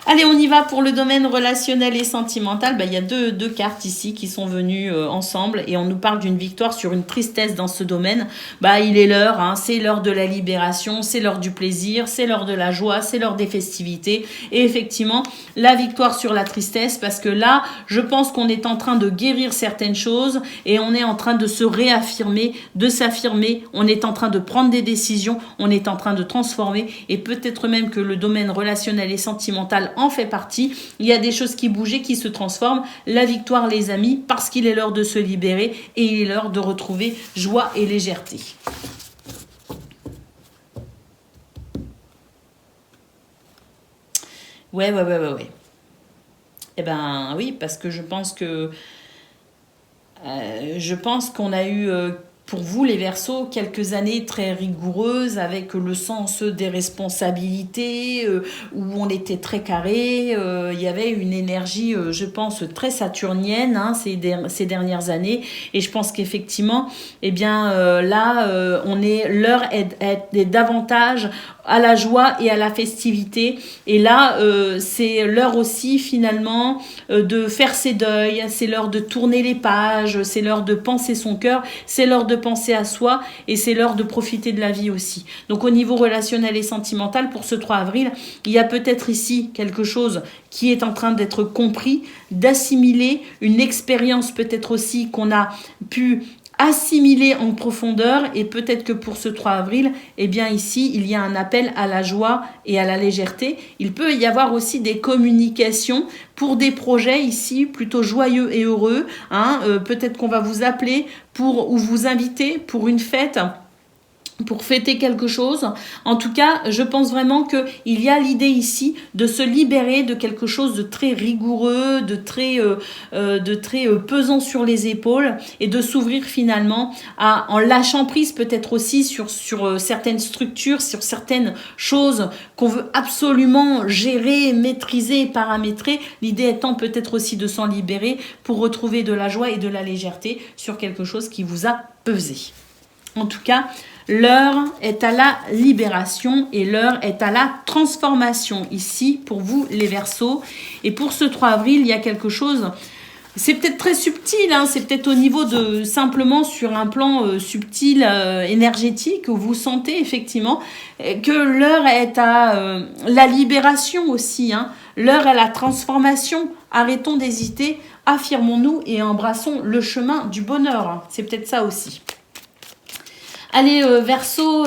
Allez, on y va pour le domaine relationnel et sentimental. Il y a deux cartes ici qui sont venues ensemble et on nous parle d'une victoire sur une tristesse dans ce domaine. Il est l'heure, c'est l'heure de la libération, c'est l'heure du plaisir, c'est l'heure de la joie, c'est l'heure des festivités. Et effectivement, la victoire sur la tristesse parce que là, je pense qu'on est en train de guérir certaines choses et on est en train de se réaffirmer, de s'affirmer. On est en train de prendre des décisions, on est en train de transformer et peut-être même que le domaine relationnel et sentimental en fait partie. Il y a des choses qui bougent et qui se transforment. La victoire, les amis, parce qu'il est l'heure de se libérer et il est l'heure de retrouver joie et légèreté. Ouais. Oui, parce que je pense qu'on a eu pour vous les Verseaux quelques années très rigoureuses avec le sens des responsabilités où on était très carré. Il y avait une énergie, je pense, très saturnienne ces dernières années et je pense qu'effectivement, l'heure est davantage à la joie et à la festivité. Et là, c'est l'heure aussi finalement de faire ses deuils, c'est l'heure de tourner les pages, c'est l'heure de penser son cœur, c'est l'heure de penser à soi et c'est l'heure de profiter de la vie aussi. Donc au niveau relationnel et sentimental, pour ce 3 avril, il y a peut-être ici quelque chose qui est en train d'être compris, d'assimiler une expérience peut-être aussi qu'on a pu assimiler en profondeur et peut-être que pour ce 3 avril, ici, il y a un appel à la joie et à la légèreté. Il peut y avoir aussi des communications pour des projets ici plutôt joyeux et heureux. Peut-être qu'on va vous appeler ou vous inviter pour une fête pour fêter quelque chose. En tout cas, je pense vraiment qu'il y a l'idée ici de se libérer de quelque chose de très rigoureux, de très pesant sur les épaules et de s'ouvrir finalement en lâchant prise peut-être aussi sur certaines structures, sur certaines choses qu'on veut absolument gérer, maîtriser, paramétrer. L'idée étant peut-être aussi de s'en libérer pour retrouver de la joie et de la légèreté sur quelque chose qui vous a pesé. En tout cas, l'heure est à la libération et l'heure est à la transformation ici pour vous les Verseaux. Et pour ce 3 avril, il y a quelque chose, c'est peut-être très subtil, hein, c'est peut-être au niveau de simplement sur un plan subtil, énergétique, où vous sentez effectivement que l'heure est à la libération aussi. Hein. L'heure est à la transformation. Arrêtons d'hésiter, affirmons-nous et embrassons le chemin du bonheur. C'est peut-être ça aussi. Allez, Verseau,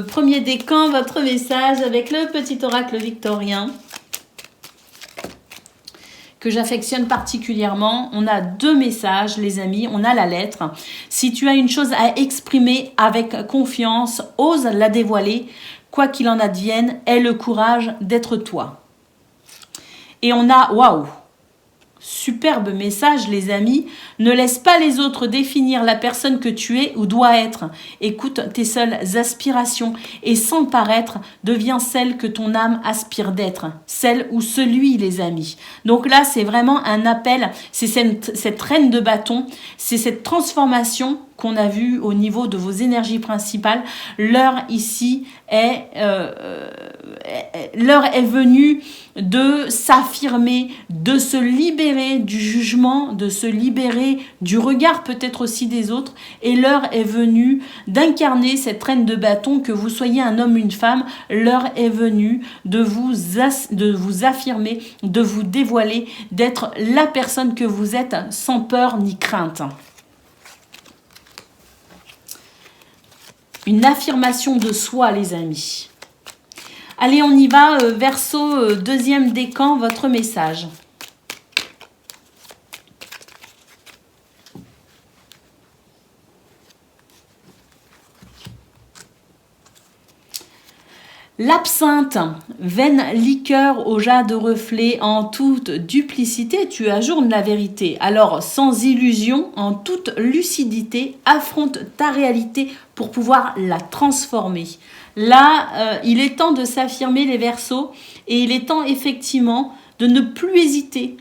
premier décan, votre message avec le petit oracle victorien que j'affectionne particulièrement. On a 2 messages, les amis. On a la lettre. Si tu as une chose à exprimer avec confiance, ose la dévoiler. Quoi qu'il en advienne, aie le courage d'être toi. Et on a, waouh! Superbe message, les amis. Ne laisse pas les autres définir la personne que tu es ou dois être. Écoute tes seules aspirations et sans paraître, deviens celle que ton âme aspire d'être. Celle ou celui, les amis. Donc là, c'est vraiment un appel. C'est cette reine de bâton. C'est cette transformation qu'on a vue au niveau de vos énergies principales. L'heure ici est venue de s'affirmer, de se libérer du jugement, de se libérer du regard peut-être aussi des autres. Et l'heure est venue d'incarner cette reine de bâton, que vous soyez un homme ou une femme. L'heure est venue de vous affirmer, de vous dévoiler, d'être la personne que vous êtes sans peur ni crainte. Une affirmation de soi, les amis. Allez, on y va. Verseau, deuxième décan, votre message. L'absinthe, vaine liqueur au jade reflet, en toute duplicité, tu ajournes la vérité. Alors, sans illusion, en toute lucidité, affronte ta réalité pour pouvoir la transformer. Là, il est temps de s'affirmer, les Verseaux, et il est temps effectivement de ne plus hésiter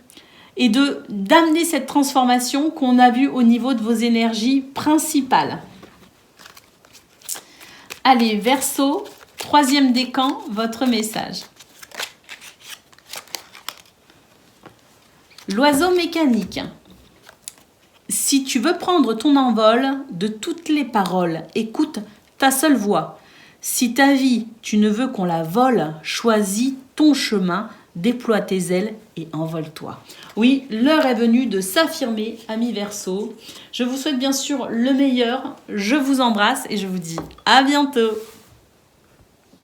et d'amener cette transformation qu'on a vue au niveau de vos énergies principales. Allez, Verseau, troisième décan, votre message. L'oiseau mécanique. Si tu veux prendre ton envol de toutes les paroles, écoute ta seule voix. Si ta vie, tu ne veux qu'on la vole, choisis ton chemin, déploie tes ailes et envole-toi. Oui, l'heure est venue de s'affirmer, amis Verseaux. Je vous souhaite bien sûr le meilleur. Je vous embrasse et je vous dis à bientôt.